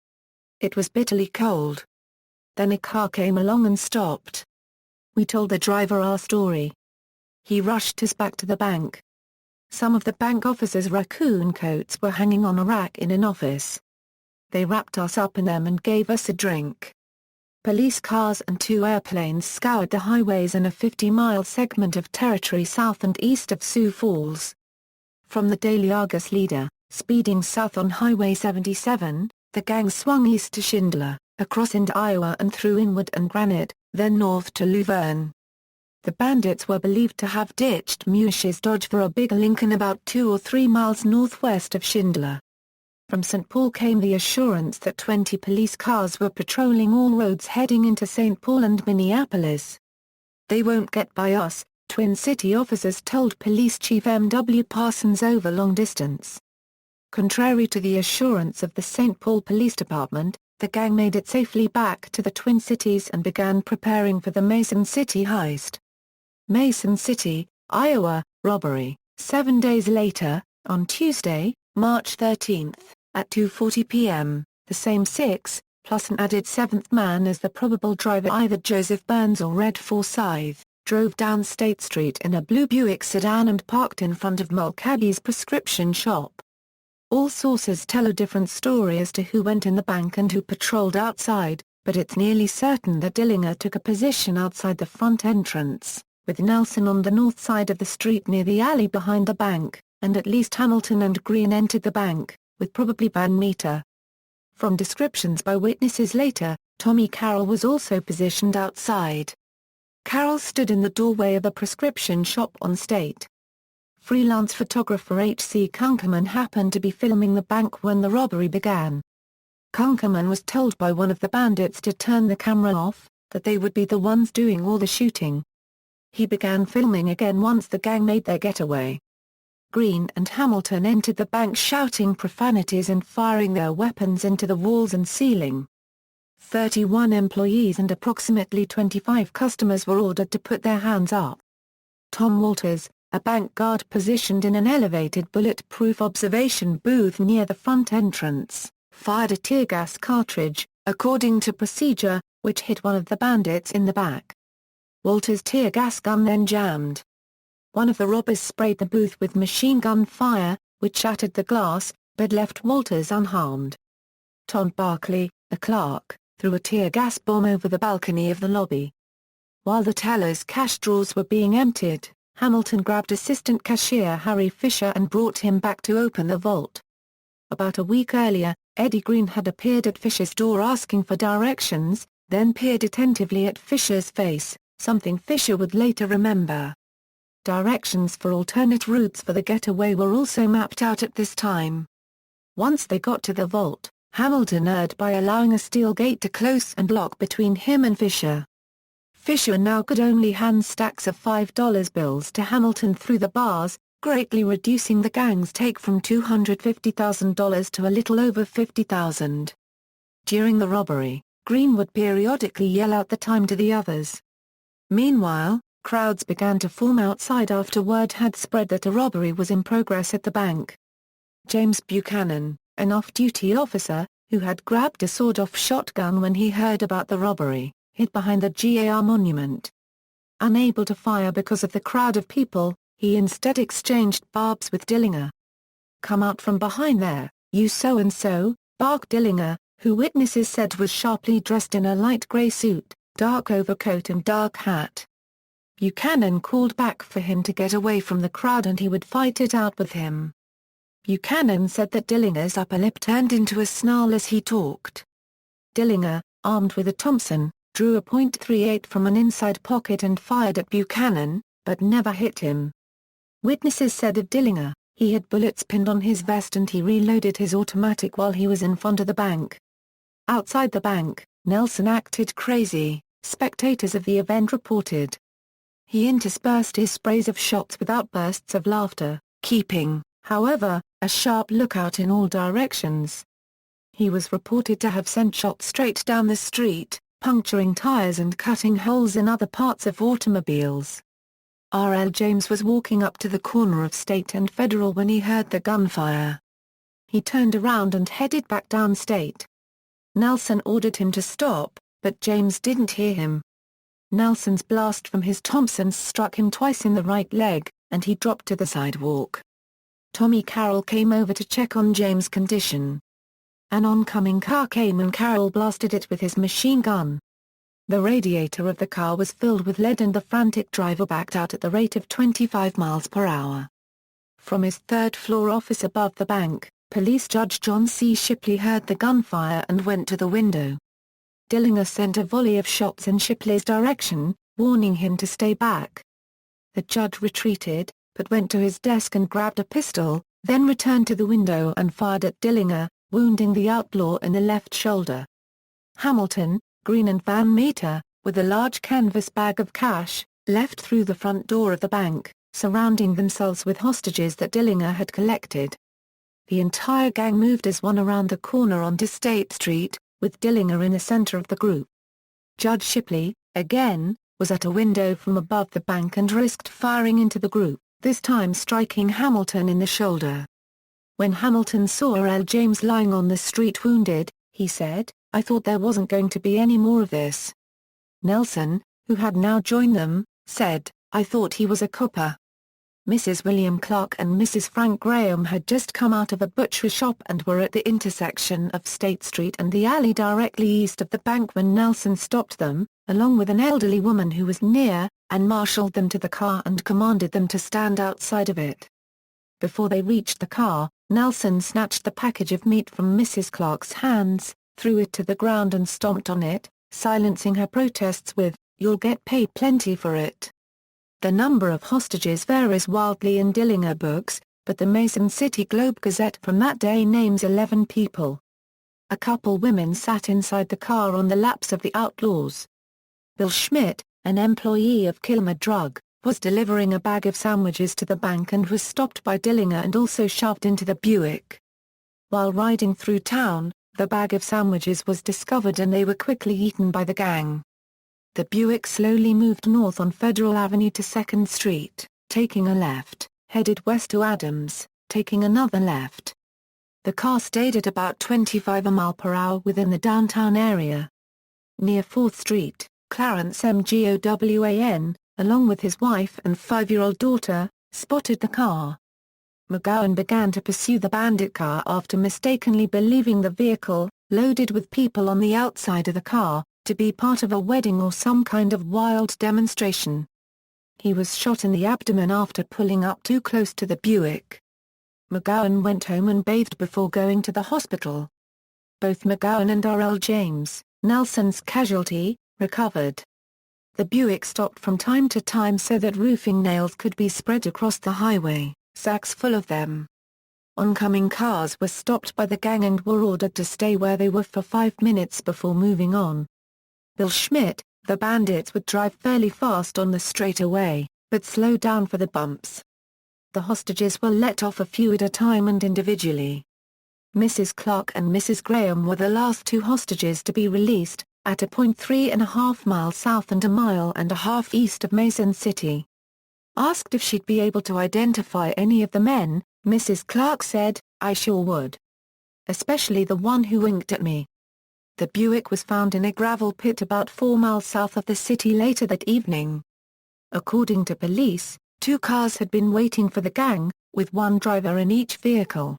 It was bitterly cold. Then a car came along and stopped. We told the driver our story. He rushed us back to the bank. Some of the bank officers' raccoon coats were hanging on a rack in an office. They wrapped us up in them and gave us a drink. Police cars and 2 airplanes scoured the highways in a 50-mile segment of territory south and east of Sioux Falls. From the Daily Argus Leader, speeding south on Highway 77, the gang swung east to Schindler, across into Iowa and through Inwood and Granite, then north to Luverne. The bandits were believed to have ditched Mush's Dodge for a bigger Lincoln about 2 or 3 miles northwest of Schindler. From St. Paul came the assurance that 20 police cars were patrolling all roads heading into St. Paul and Minneapolis. "They won't get by us," Twin City officers told Police Chief M.W. Parsons over long distance. Contrary to the assurance of the St. Paul Police Department, the gang made it safely back to the Twin Cities and began preparing for the Mason City heist. Mason City, Iowa, robbery. 7 days later, on Tuesday, March 13, at 2:40 p.m., the same 6, plus an added 7th man as the probable driver either Joseph Burns or Red Forsyth, drove down State Street in a blue Buick sedan and parked in front of Mulcahy's prescription shop. All sources tell a different story as to who went in the bank and who patrolled outside, but it's nearly certain that Dillinger took a position outside the front entrance, with Nelson on the north side of the street near the alley behind the bank, and at least Hamilton and Green entered the bank, with probably Van Meter. From descriptions by witnesses later, Tommy Carroll was also positioned outside. Carroll stood in the doorway of a prescription shop on State. Freelance photographer H.C. Kunkerman happened to be filming the bank when the robbery began. Kunkerman was told by one of the bandits to turn the camera off, that they would be the ones doing all the shooting. He began filming again once the gang made their getaway. Green and Hamilton entered the bank shouting profanities and firing their weapons into the walls and ceiling. 31 employees and approximately 25 customers were ordered to put their hands up. Tom Walters, a bank guard positioned in an elevated bulletproof observation booth near the front entrance, fired a tear gas cartridge, according to procedure, which hit one of the bandits in the back. Walters' tear gas gun then jammed. One of the robbers sprayed the booth with machine gun fire, which shattered the glass, but left Walters unharmed. Tom Barkley, a clerk, threw a tear gas bomb over the balcony of the lobby. While the teller's cash drawers were being emptied, Hamilton grabbed assistant cashier Harry Fisher and brought him back to open the vault. About a week earlier, Eddie Green had appeared at Fisher's door asking for directions, then peered attentively at Fisher's face, something Fisher would later remember. Directions for alternate routes for the getaway were also mapped out at this time. Once they got to the vault, Hamilton erred by allowing a steel gate to close and lock between him and Fisher. Fisher now could only hand stacks of $5 bills to Hamilton through the bars, greatly reducing the gang's take from $250,000 to a little over $50,000. During the robbery, Green would periodically yell out the time to the others. Meanwhile, crowds began to form outside after word had spread that a robbery was in progress at the bank. James Buchanan, an off-duty officer, who had grabbed a sawed-off shotgun when he heard about the robbery, hid behind the GAR monument. Unable to fire because of the crowd of people, he instead exchanged barbs with Dillinger. "Come out from behind there, you so-and-so," barked Dillinger, who witnesses said was sharply dressed in a light gray suit, dark overcoat and dark hat. Buchanan called back for him to get away from the crowd and he would fight it out with him. Buchanan said that Dillinger's upper lip turned into a snarl as he talked. Dillinger, armed with a Thompson, drew a .38 from an inside pocket and fired at Buchanan, but never hit him. Witnesses said of Dillinger, he had bullets pinned on his vest and he reloaded his automatic while he was in front of the bank. Outside the bank, Nelson acted crazy, spectators of the event reported. He interspersed his sprays of shots with outbursts of laughter, keeping, however, a sharp lookout in all directions. He was reported to have sent shots straight down the street, puncturing tires and cutting holes in other parts of automobiles. R.L. James was walking up to the corner of State and Federal when he heard the gunfire. He turned around and headed back down State. Nelson ordered him to stop, but James didn't hear him. Nelson's blast from his Thompson struck him twice in the right leg, and he dropped to the sidewalk. Tommy Carroll came over to check on James' condition. An oncoming car came and Carroll blasted it with his machine gun. The radiator of the car was filled with lead and the frantic driver backed out at the rate of 25 miles per hour. From his third-floor office above the bank, Police Judge John C. Shipley heard the gunfire and went to the window. Dillinger sent a volley of shots in Shipley's direction, warning him to stay back. The judge retreated, but went to his desk and grabbed a pistol, then returned to the window and fired at Dillinger, wounding the outlaw in the left shoulder. Hamilton, Green and Van Meter, with a large canvas bag of cash, left through the front door of the bank, surrounding themselves with hostages that Dillinger had collected. The entire gang moved as one around the corner onto State Street, with Dillinger in the center of the group. Judge Shipley, again, was at a window from above the bank and risked firing into the group, this time striking Hamilton in the shoulder. When Hamilton saw R.L. James lying on the street wounded, he said, "I thought there wasn't going to be any more of this." Nelson, who had now joined them, said, "I thought he was a copper." Mrs. William Clark and Mrs. Frank Graham had just come out of a butcher's shop and were at the intersection of State Street and the alley directly east of the bank when Nelson stopped them, along with an elderly woman who was near, and marshaled them to the car and commanded them to stand outside of it. Before they reached the car, Nelson snatched the package of meat from Mrs. Clark's hands, threw it to the ground and stomped on it, silencing her protests with, "You'll get paid plenty for it." The number of hostages varies wildly in Dillinger books, but the Mason City Globe-Gazette from that day names 11 people. A couple women sat inside the car on the laps of the outlaws. Bill Schmidt, an employee of Kilmer Drug, was delivering a bag of sandwiches to the bank and was stopped by Dillinger and also shoved into the Buick. While riding through town, the bag of sandwiches was discovered and they were quickly eaten by the gang. The Buick slowly moved north on Federal Avenue to 2nd Street, taking a left, headed west to Adams, taking another left. The car stayed at about 25 mph within the downtown area. Near 4th Street, Clarence MGOWAN, along with his wife and 5-year-old daughter, spotted the car. McGowan began to pursue the bandit car after mistakenly believing the vehicle, loaded with people on the outside of the car, to be part of a wedding or some kind of wild demonstration. He was shot in the abdomen after pulling up too close to the Buick. McGowan went home and bathed before going to the hospital. Both McGowan and R.L. James, Nelson's casualty, recovered. The Buick stopped from time to time so that roofing nails could be spread across the highway, sacks full of them. Oncoming cars were stopped by the gang and were ordered to stay where they were for 5 minutes before moving on. Bill Schmidt, the bandits would drive fairly fast on the straightaway, but slow down for the bumps. The hostages were let off a few at a time and individually. Mrs. Clark and Mrs. Graham were the last 2 hostages to be released, at a point 3.5 miles south and 1.5 miles east of Mason City. Asked if she'd be able to identify any of the men, Mrs. Clark said, "I sure would. Especially the one who winked at me." The Buick was found in a gravel pit about 4 miles south of the city later that evening. According to police, 2 cars had been waiting for the gang, with 1 driver in each vehicle.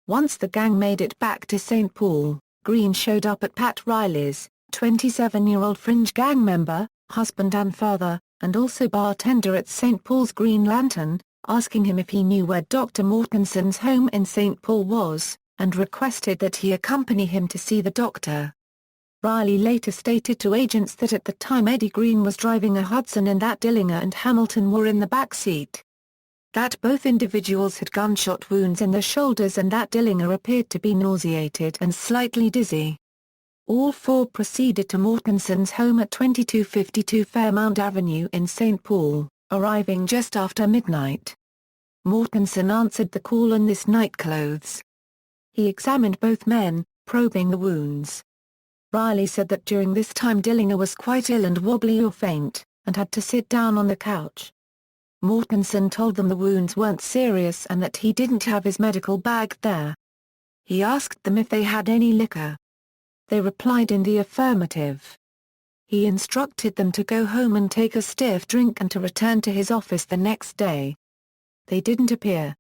Once the gang made it back to St. Paul, Green showed up at Pat Riley's, 27-year-old fringe gang member, husband and father, and also bartender at St. Paul's Green Lantern, asking him if he knew where Dr. Mortenson's home in St. Paul was, and requested that he accompany him to see the doctor. Riley later stated to agents that at the time Eddie Green was driving a Hudson and that Dillinger and Hamilton were in the back seat. That both individuals had gunshot wounds in their shoulders and that Dillinger appeared to be nauseated and slightly dizzy. All 4 proceeded to Mortenson's home at 2252 Fairmount Avenue in St. Paul, arriving just after midnight. Mortenson answered the call in this nightclothes. He examined both men, probing the wounds. Riley said that during this time Dillinger was quite ill and wobbly or faint, and had to sit down on the couch. Mortenson told them the wounds weren't serious and that he didn't have his medical bag there. He asked them if they had any liquor. They replied in the affirmative. He instructed them to go home and take a stiff drink and to return to his office the next day. They didn't appear.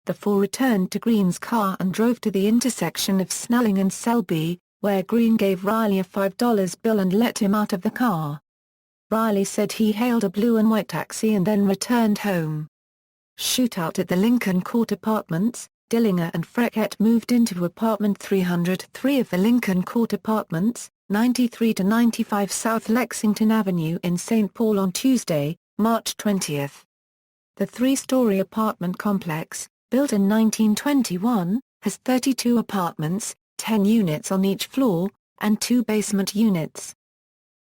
The 4 returned to Green's car and drove to the intersection of Snelling and Selby, where Green gave Riley a $5 bill and let him out of the car. Riley said he hailed a blue and white taxi and then returned home. Shootout at the Lincoln Court Apartments. Dillinger and Freckett moved into apartment 303 of the Lincoln Court Apartments, 93 to 95 South Lexington Avenue in St. Paul on Tuesday, March 20. The 3-story apartment complex, built in 1921, has 32 apartments, 10 units on each floor, and 2 basement units.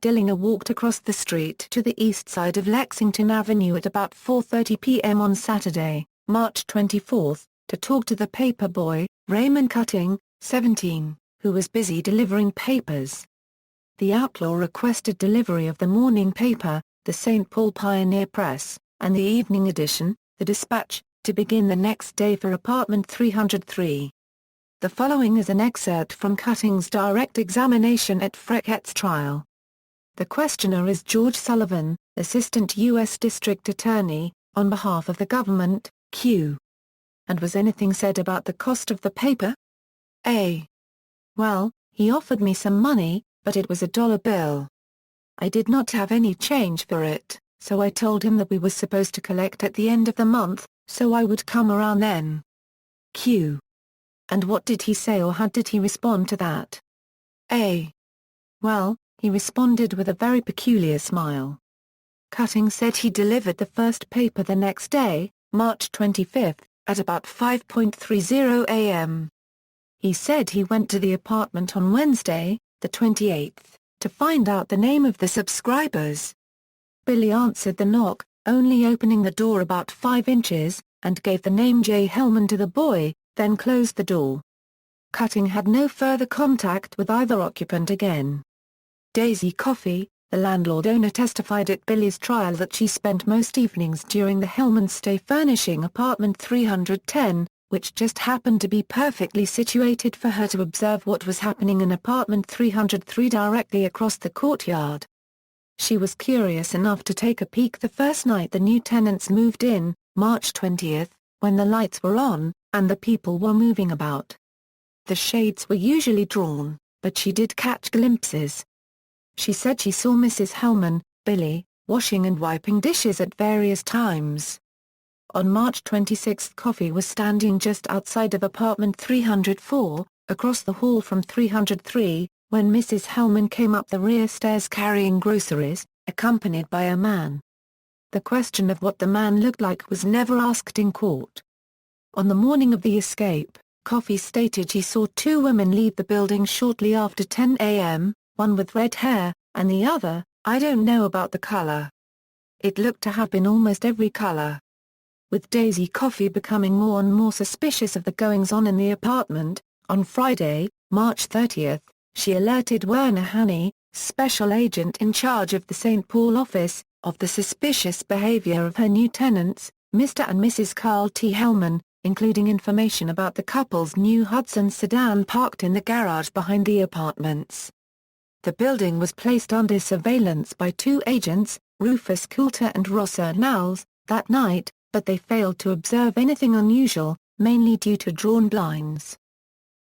Dillinger walked across the street to the east side of Lexington Avenue at about 4:30 p.m. on Saturday, March 24, to talk to the paper boy, Raymond Cutting, 17, who was busy delivering papers. The outlaw requested delivery of the morning paper, the St. Paul Pioneer Press, and the evening edition, the Dispatch, to begin the next day for apartment 303. The following is an excerpt from Cutting's direct examination at Freckett's trial. The questioner is George Sullivan, Assistant U.S. District Attorney, on behalf of the government, Q. And was anything said about the cost of the paper? A. Well, he offered me some money, but it was a dollar bill. I did not have any change for it, so I told him that we were supposed to collect at the end of the month, so I would come around then. Q. And what did he say or how did he respond to that? A. Well, he responded with a very peculiar smile. Cutting said he delivered the first paper the next day, March 25, at about 5:30 a.m. He said he went to the apartment on Wednesday, the 28th, to find out the name of the subscribers. Billy answered the knock, only opening the door about 5 inches, and gave the name J. Hellman to the boy, then closed the door. Cutting had no further contact with either occupant again. Daisy Coffey, the landlord-owner, testified at Billy's trial that she spent most evenings during the Hellman stay furnishing apartment 310, which just happened to be perfectly situated for her to observe what was happening in apartment 303 directly across the courtyard. She was curious enough to take a peek the first night the new tenants moved in, March 20, when the lights were on, and the people were moving about. The shades were usually drawn, but she did catch glimpses. She said she saw Mrs. Hellman, Billy, washing and wiping dishes at various times. On March 26 Coffey was standing just outside of apartment 304, across the hall from 303, when Mrs. Hellman came up the rear stairs carrying groceries, accompanied by a man. The question of what the man looked like was never asked in court. On the morning of the escape, Coffey stated she saw 2 women leave the building shortly after 10 a.m., one with red hair, and the other, I don't know about the color. It looked to have been almost every color. With Daisy Coffey becoming more and more suspicious of the goings-on in the apartment, on Friday, March 30, she alerted Werner Haney, special agent in charge of the St. Paul office, of the suspicious behavior of her new tenants, Mr. and Mrs. Carl T. Hellman, including information about the couple's new Hudson sedan parked in the garage behind the apartments. The building was placed under surveillance by 2 agents, Rufus Coulter and Rosser Knowles, that night, but they failed to observe anything unusual, mainly due to drawn blinds.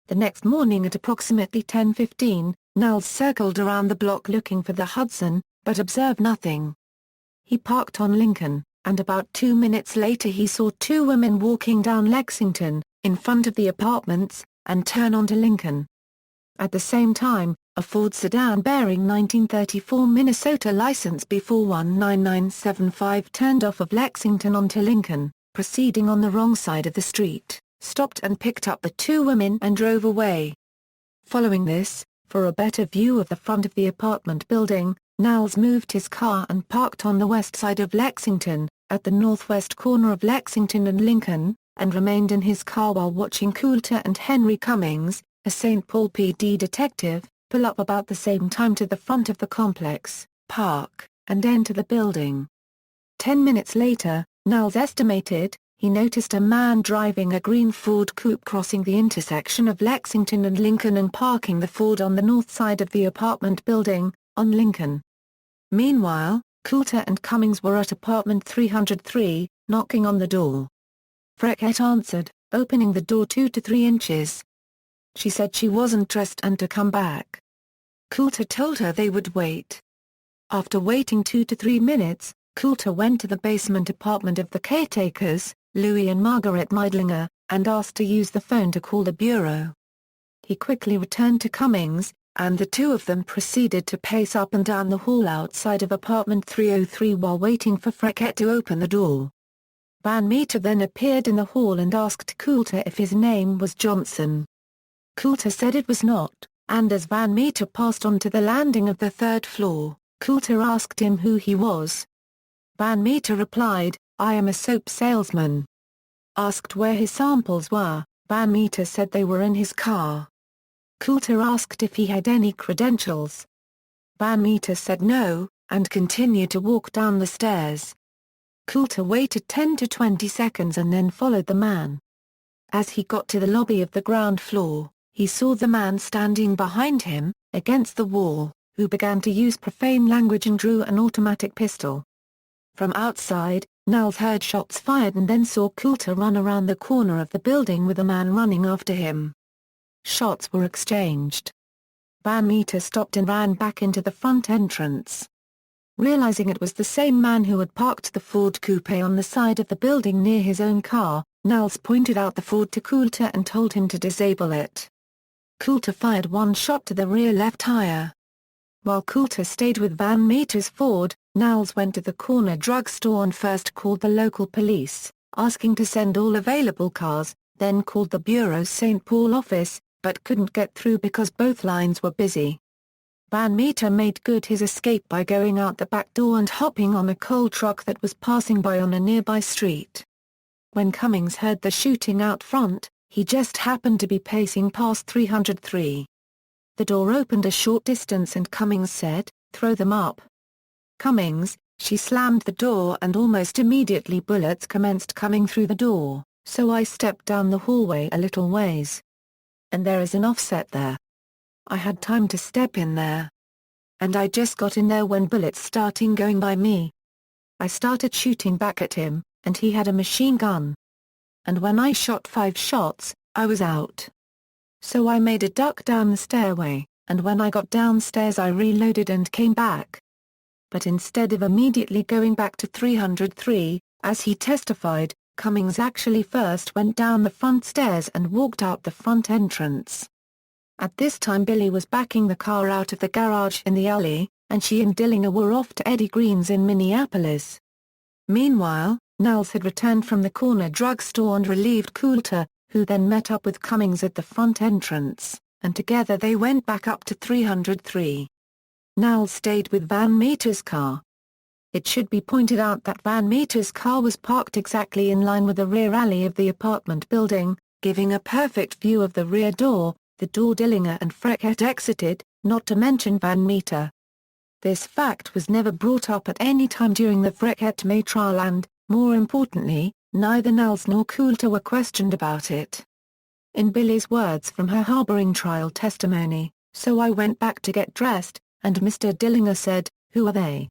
The next morning at approximately 10:15, Knowles circled around the block looking for the Hudson, but observed nothing. He parked on Lincoln, and about 2 minutes later he saw 2 women walking down Lexington, in front of the apartments, and turn onto Lincoln. At the same time, a Ford sedan bearing 1934 Minnesota license B4199975 turned off of Lexington onto Lincoln, proceeding on the wrong side of the street, stopped and picked up the 2 women and drove away. Following this, for a better view of the front of the apartment building, Knowles moved his car and parked on the west side of Lexington, at the northwest corner of Lexington and Lincoln, and remained in his car while watching Coulter and Henry Cummings, a St. Paul PD detective, pull up about the same time to the front of the complex, park, and enter the building. 10 minutes later, Knowles estimated, he noticed a man driving a green Ford coupe crossing the intersection of Lexington and Lincoln and parking the Ford on the north side of the apartment building, on Lincoln. Meanwhile, Coulter and Cummings were at apartment 303, knocking on the door. Freckett answered, opening the door 2 to 3 inches. She said she wasn't dressed and to come back. Coulter told her they would wait. After waiting 2 to 3 minutes, Coulter went to the basement apartment of the caretakers, Louis and Margaret Meidlinger, and asked to use the phone to call the bureau. He quickly returned to Cummings, and the 2 of them proceeded to pace up and down the hall outside of apartment 303 while waiting for Freckett to open the door. Van Meter then appeared in the hall and asked Coulter if his name was Johnson. Coulter said it was not, and as Van Meter passed on to the landing of the 3rd floor, Coulter asked him who he was. Van Meter replied, "I am a soap salesman." Asked where his samples were, Van Meter said they were in his car. Coulter asked if he had any credentials. Van Meter said no, and continued to walk down the stairs. Coulter waited 10 to 20 seconds and then followed the man. As he got to the lobby of the ground floor, he saw the man standing behind him, against the wall, who began to use profane language and drew an automatic pistol. From outside, Knowles heard shots fired and then saw Coulter run around the corner of the building with a man running after him. Shots were exchanged. Van Meter stopped and ran back into the front entrance. Realizing it was the same man who had parked the Ford coupe on the side of the building near his own car, Knowles pointed out the Ford to Coulter and told him to disable it. Coulter fired one shot to the rear left tire. While Coulter stayed with Van Meter's Ford, Knowles went to the corner drugstore and first called the local police, asking to send all available cars, then called the Bureau's St. Paul office, but couldn't get through because both lines were busy. Van Meter made good his escape by going out the back door and hopping on a coal truck that was passing by on a nearby street. When Cummings heard the shooting out front, he just happened to be pacing past 303. The door opened a short distance and Cummings said, "Throw them up." Cummings, she slammed the door and almost immediately bullets commenced coming through the door, so I stepped down the hallway a little ways. And there is an offset there. I had time to step in there. And I just got in there when bullets started going by me. I started shooting back at him, and he had a machine gun. And when I shot 5 shots, I was out. So I made a duck down the stairway, and when I got downstairs I reloaded and came back. But instead of immediately going back to 303, as he testified, Cummings actually first went down the front stairs and walked out the front entrance. At this time Billy was backing the car out of the garage in the alley, and she and Dillinger were off to Eddie Green's in Minneapolis. Meanwhile, Knowles had returned from the corner drugstore and relieved Coulter, who then met up with Cummings at the front entrance, and together they went back up to 303. Knowles stayed with Van Meter's car. It should be pointed out that Van Meter's car was parked exactly in line with the rear alley of the apartment building, giving a perfect view of the rear door, the door Dillinger and Freckett exited, not to mention Van Meter. This fact was never brought up at any time during the Freckett-May trial and, more importantly, neither Knowles nor Coulter were questioned about it. In Billy's words from her harboring trial testimony, "So I went back to get dressed, and Mr. Dillinger said, 'Who are they?'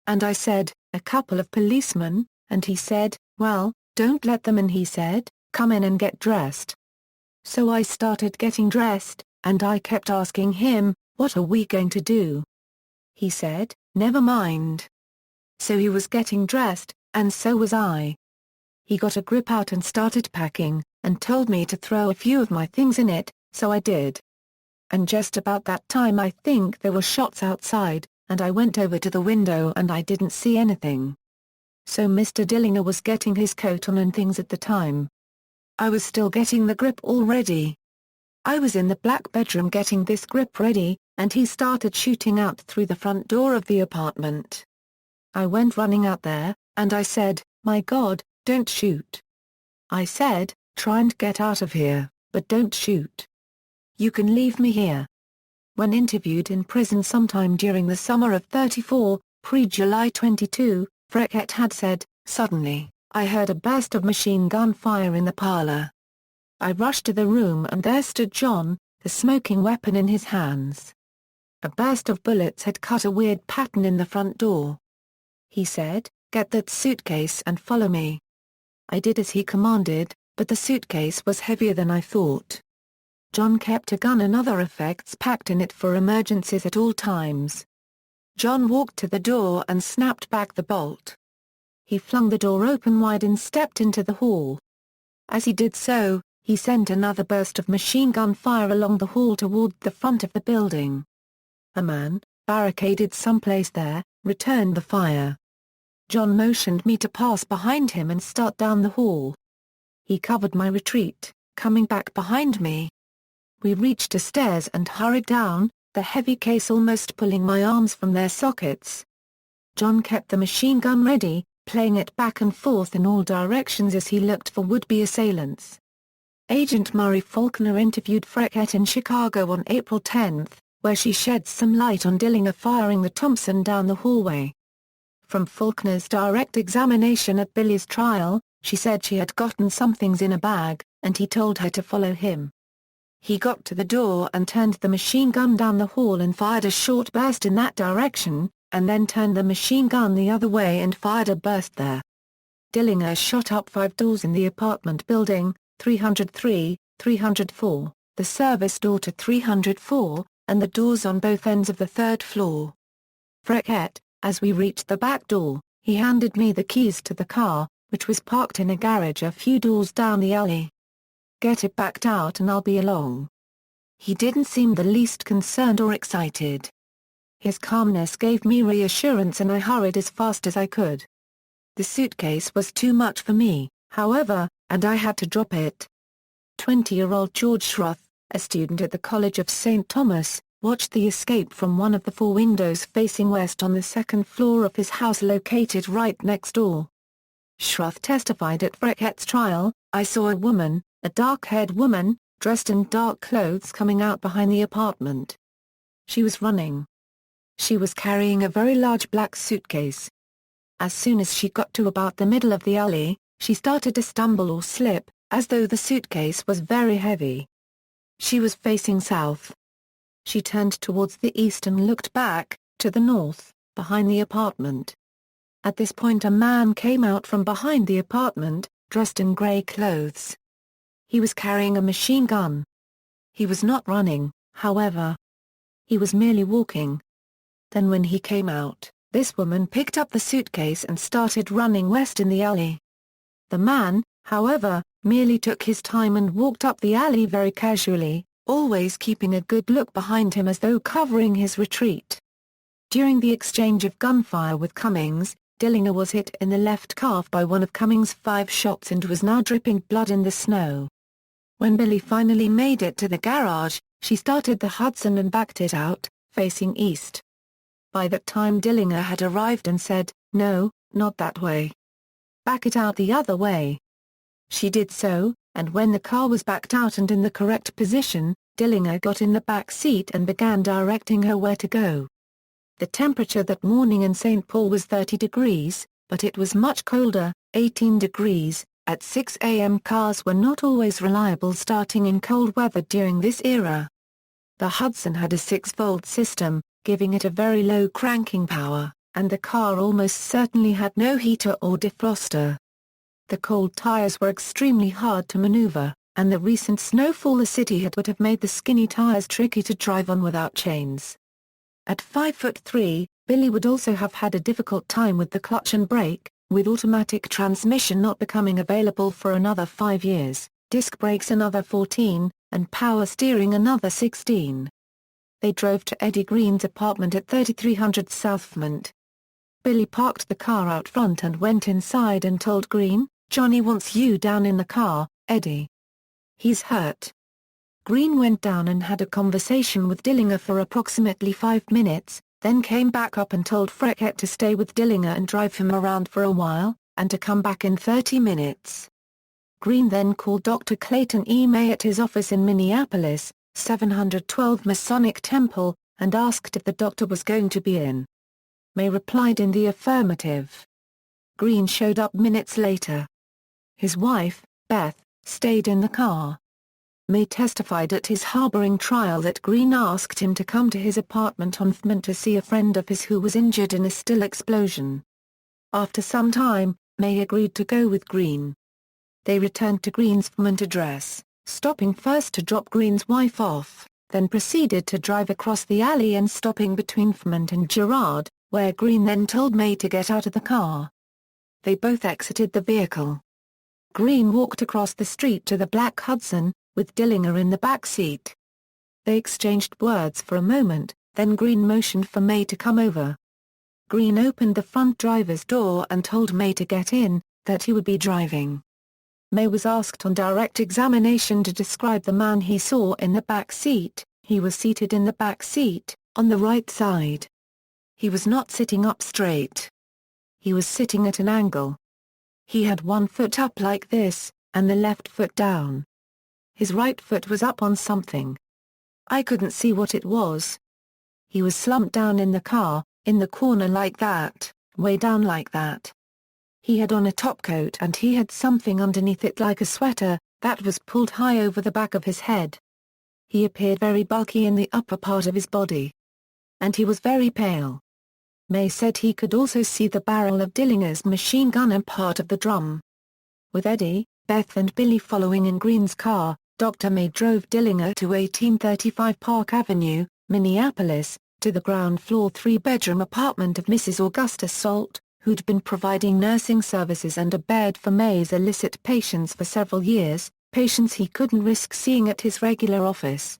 And I said, 'A couple of policemen,' and he said, 'Well, don't let them in,' he said, 'Come in and get dressed.' So I started getting dressed, and I kept asking him, 'What are we going to do?' He said, 'Never mind.' So he was getting dressed, and so was I. He got a grip out and started packing, and told me to throw a few of my things in it, so I did. And just about that time I think there were shots outside, and I went over to the window and I didn't see anything. So Mr. Dillinger was getting his coat on and things at the time. I was still getting the grip all ready. I was in the black bedroom getting this grip ready, and he started shooting out through the front door of the apartment. I went running out there, and I said, 'My God, don't shoot.' I said, 'Try and get out of here, but don't shoot. You can leave me here.' When interviewed in prison sometime during the summer of '34, pre-July 22, Freckett had said, 'Suddenly, I heard a burst of machine gun fire in the parlor. I rushed to the room and there stood John, the smoking weapon in his hands. A burst of bullets had cut a weird pattern in the front door. He said, 'Get that suitcase and follow me.' I did as he commanded, but the suitcase was heavier than I thought. John kept a gun and other effects packed in it for emergencies at all times. John walked to the door and snapped back the bolt. He flung the door open wide and stepped into the hall. As he did so, he sent another burst of machine gun fire along the hall toward the front of the building. A man, barricaded someplace there, returned the fire. John motioned me to pass behind him and start down the hall. He covered my retreat, coming back behind me. We reached the stairs and hurried down, the heavy case almost pulling my arms from their sockets. John kept the machine gun ready, playing it back and forth in all directions as he looked for would-be assailants. Agent Murray Faulkner interviewed Freckett in Chicago on April 10, where she sheds some light on Dillinger firing the Thompson down the hallway. From Faulkner's direct examination at Billy's trial, she said she had gotten some things in a bag, and he told her to follow him. He got to the door and turned the machine gun down the hall and fired a short burst in that direction, and then turned the machine gun the other way and fired a burst there. Dillinger shot up 5 doors in the apartment building, 303, 304, the service door to 304, and the doors on both ends of the 3rd floor. Freckett, as we reached the back door, he handed me the keys to the car, which was parked in a garage a few doors down the alley. "Get it backed out and I'll be along." He didn't seem the least concerned or excited. His calmness gave me reassurance and I hurried as fast as I could. The suitcase was too much for me, however, and I had to drop it. 20-year-old George Schroth, a student at the College of St. Thomas, watched the escape from one of the 4 windows facing west on the 2nd floor of his house located right next door. Schroth testified at Freckett's trial, "I saw a woman, a dark-haired woman, dressed in dark clothes coming out behind the apartment. She was running. She was carrying a very large black suitcase. As soon as she got to about the middle of the alley, she started to stumble or slip, as though the suitcase was very heavy. She was facing south. She turned towards the east and looked back, to the north, behind the apartment. At this point a man came out from behind the apartment, dressed in grey clothes. He was carrying a machine gun. He was not running, however. He was merely walking. Then when he came out, this woman picked up the suitcase and started running west in the alley. The man, however, merely took his time and walked up the alley very casually, always keeping a good look behind him as though covering his retreat. During the exchange of gunfire with Cummings, Dillinger was hit in the left calf by one of Cummings' 5 shots and was now dripping blood in the snow. When Billy finally made it to the garage, she started the Hudson and backed it out, facing east. By that time Dillinger had arrived and said, "No, not that way. Back it out the other way." She did so, and when the car was backed out and in the correct position, Dillinger got in the back seat and began directing her where to go. The temperature that morning in St. Paul was 30 degrees, but it was much colder, 18 degrees. At 6 a.m. cars were not always reliable starting in cold weather during this era. The Hudson had a 6-volt system, giving it a very low cranking power, and the car almost certainly had no heater or defroster. The cold tires were extremely hard to maneuver, and the recent snowfall the city had would have made the skinny tires tricky to drive on without chains. At 5'3", Billy would also have had a difficult time with the clutch and brake, with automatic transmission not becoming available for another 5 years, disc brakes another 14, and power steering another 16. They drove to Eddie Green's apartment at 3300 Southmont. Billy parked the car out front and went inside and told Green, "Johnny wants you down in the car, Eddie. He's hurt." Green went down and had a conversation with Dillinger for approximately 5 minutes, then came back up and told Freckett to stay with Dillinger and drive him around for a while, and to come back in 30 minutes. Green then called Dr. Clayton E. May at his office in Minneapolis, 712 Masonic Temple, and asked if the doctor was going to be in. May replied in the affirmative. Green showed up minutes later. His wife, Beth, stayed in the car. May testified at his harboring trial that Green asked him to come to his apartment on Fmont to see a friend of his who was injured in a still explosion. After some time, May agreed to go with Green. They returned to Green's Fmont address, stopping first to drop Green's wife off, then proceeded to drive across the alley and stopping between Fmont and Girard, where Green then told May to get out of the car. They both exited the vehicle. Green walked across the street to the black Hudson, with Dillinger in the back seat. They exchanged words for a moment, then Green motioned for May to come over. Green opened the front driver's door and told May to get in, that he would be driving. May was asked on direct examination to describe the man he saw in the back seat. He was seated in the back seat, on the right side. He was not sitting up straight. He was sitting at an angle. He had one foot up like this, and the left foot down. His right foot was up on something. I couldn't see what it was. He was slumped down in the car, in the corner like that, way down like that. He had on a topcoat and he had something underneath it like a sweater, that was pulled high over the back of his head. He appeared very bulky in the upper part of his body. And he was very pale. May said he could also see the barrel of Dillinger's machine gun and part of the drum. With Eddie, Beth and Billy following in Green's car, Dr. May drove Dillinger to 1835 Park Avenue, Minneapolis, to the ground-floor three-bedroom apartment of Mrs. Augusta Salt, who'd been providing nursing services and a bed for May's illicit patients for several years, patients he couldn't risk seeing at his regular office.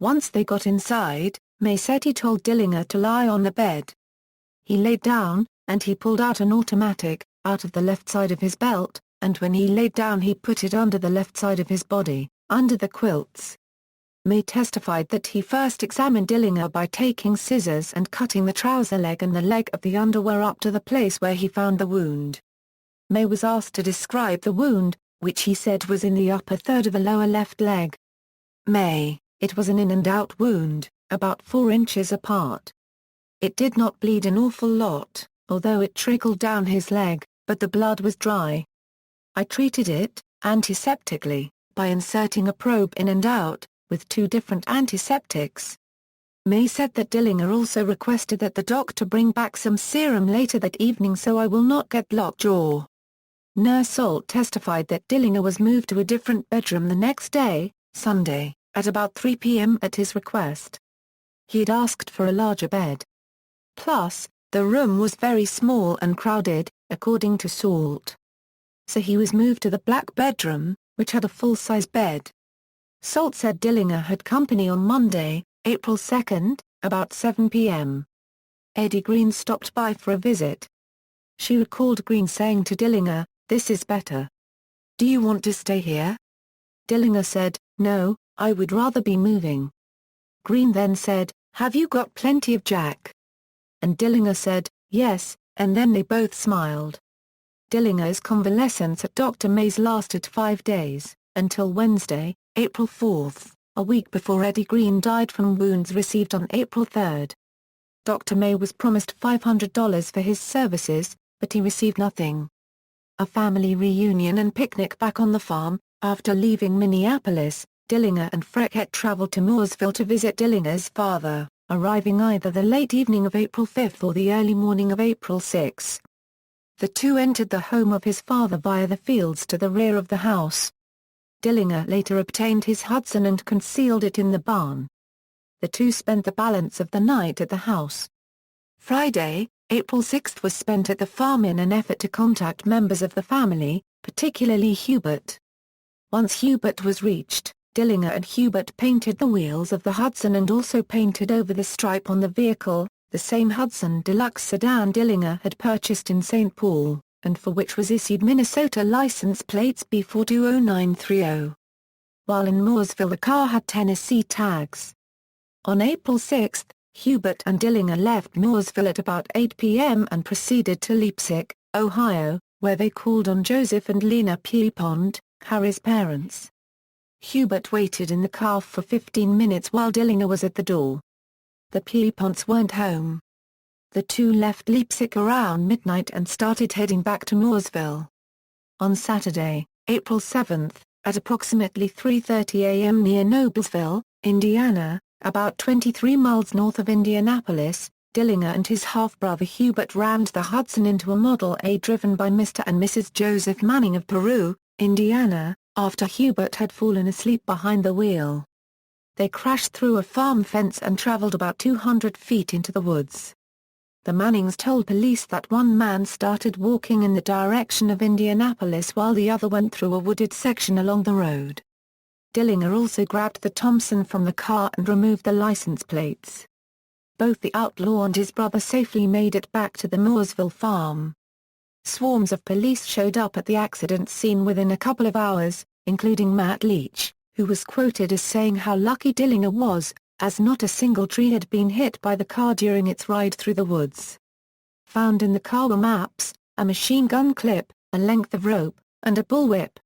Once they got inside, May said he told Dillinger to lie on the bed. He laid down, and he pulled out an automatic, out of the left side of his belt, and when he laid down he put it under the left side of his body, under the quilts. May testified that he first examined Dillinger by taking scissors and cutting the trouser leg and the leg of the underwear up to the place where he found the wound. May was asked to describe the wound, which he said was in the upper third of the lower left leg. May, it was an in and out wound, about 4 inches apart. It did not bleed an awful lot, although it trickled down his leg, but the blood was dry. I treated it, antiseptically, by inserting a probe in and out, with 2 different antiseptics. May said that Dillinger also requested that the doctor bring back some serum later that evening so I will not get lockjaw. Nurse Salt testified that Dillinger was moved to a different bedroom the next day, Sunday, at about 3 p.m. at his request. He had asked for a larger bed. Plus, the room was very small and crowded, according to Salt. So he was moved to the black bedroom, which had a full-size bed. Salt said Dillinger had company on Monday, April 2, about 7 p.m. Eddie Green stopped by for a visit. She recalled Green saying to Dillinger, "This is better. Do you want to stay here?" Dillinger said, "No, I would rather be moving." Green then said, "Have you got plenty of Jack?" And Dillinger said, "Yes," and then they both smiled. Dillinger's convalescence at Dr. May's lasted 5 days, until Wednesday, April 4, a week before Eddie Green died from wounds received on April 3. Dr. May was promised $500 for his services, but he received nothing. A family reunion and picnic back on the farm. After leaving Minneapolis, Dillinger and Freckett traveled to Mooresville to visit Dillinger's father, arriving either the late evening of April 5 or the early morning of April 6. The two entered the home of his father via the fields to the rear of the house. Dillinger later obtained his Hudson and concealed it in the barn. The two spent the balance of the night at the house. Friday, April 6 was spent at the farm in an effort to contact members of the family, particularly Hubert. Once Hubert was reached, Dillinger and Hubert painted the wheels of the Hudson and also painted over the stripe on the vehicle, the same Hudson Deluxe sedan Dillinger had purchased in St. Paul, and for which was issued Minnesota license plates B420930. While in Mooresville the car had Tennessee tags. On April 6, Hubert and Dillinger left Mooresville at about 8 p.m. and proceeded to Leipsic, Ohio, where they called on Joseph and Lena Pierpont, Harry's parents. Hubert waited in the car for 15 minutes while Dillinger was at the door. The Pierponts weren't home. The two left Leipsic around midnight and started heading back to Mooresville. On Saturday, April 7, at approximately 3:30 a.m. near Noblesville, Indiana, about 23 miles north of Indianapolis, Dillinger and his half-brother Hubert rammed the Hudson into a Model A driven by Mr. and Mrs. Joseph Manning of Peru, Indiana, after Hubert had fallen asleep behind the wheel. They crashed through a farm fence and traveled about 200 feet into the woods. The Mannings told police that one man started walking in the direction of Indianapolis while the other went through a wooded section along the road. Dillinger also grabbed the Thompson from the car and removed the license plates. Both the outlaw and his brother safely made it back to the Mooresville farm. Swarms of police showed up at the accident scene within a couple of hours, including Matt Leach, who was quoted as saying how lucky Dillinger was, as not a single tree had been hit by the car during its ride through the woods. Found in the car were maps, a machine gun clip, a length of rope, and a bullwhip.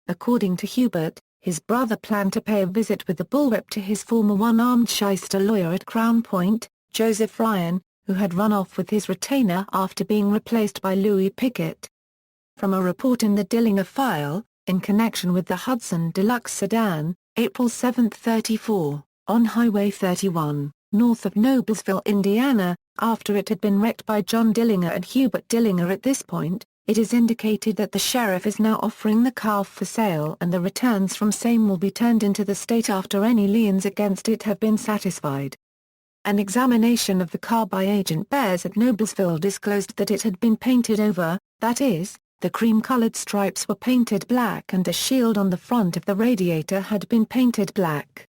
According to Hubert, his brother planned to pay a visit with the bullwhip to his former one-armed shyster lawyer at Crown Point, Joseph Ryan, who had run off with his retainer after being replaced by Louis Pickett. From a report in the Dillinger file, in connection with the Hudson Deluxe sedan, April 7, 34, on Highway 31, north of Noblesville, Indiana, After it had been wrecked by John Dillinger and Herbert Dillinger at this point, it is indicated that the sheriff is now offering the car for sale and the returns from same will be turned into the state after any liens against it have been satisfied. An examination of the car by Agent Bears at Noblesville disclosed that it had been painted over, that is, the cream-colored stripes were painted black and a shield on the front of the radiator had been painted black.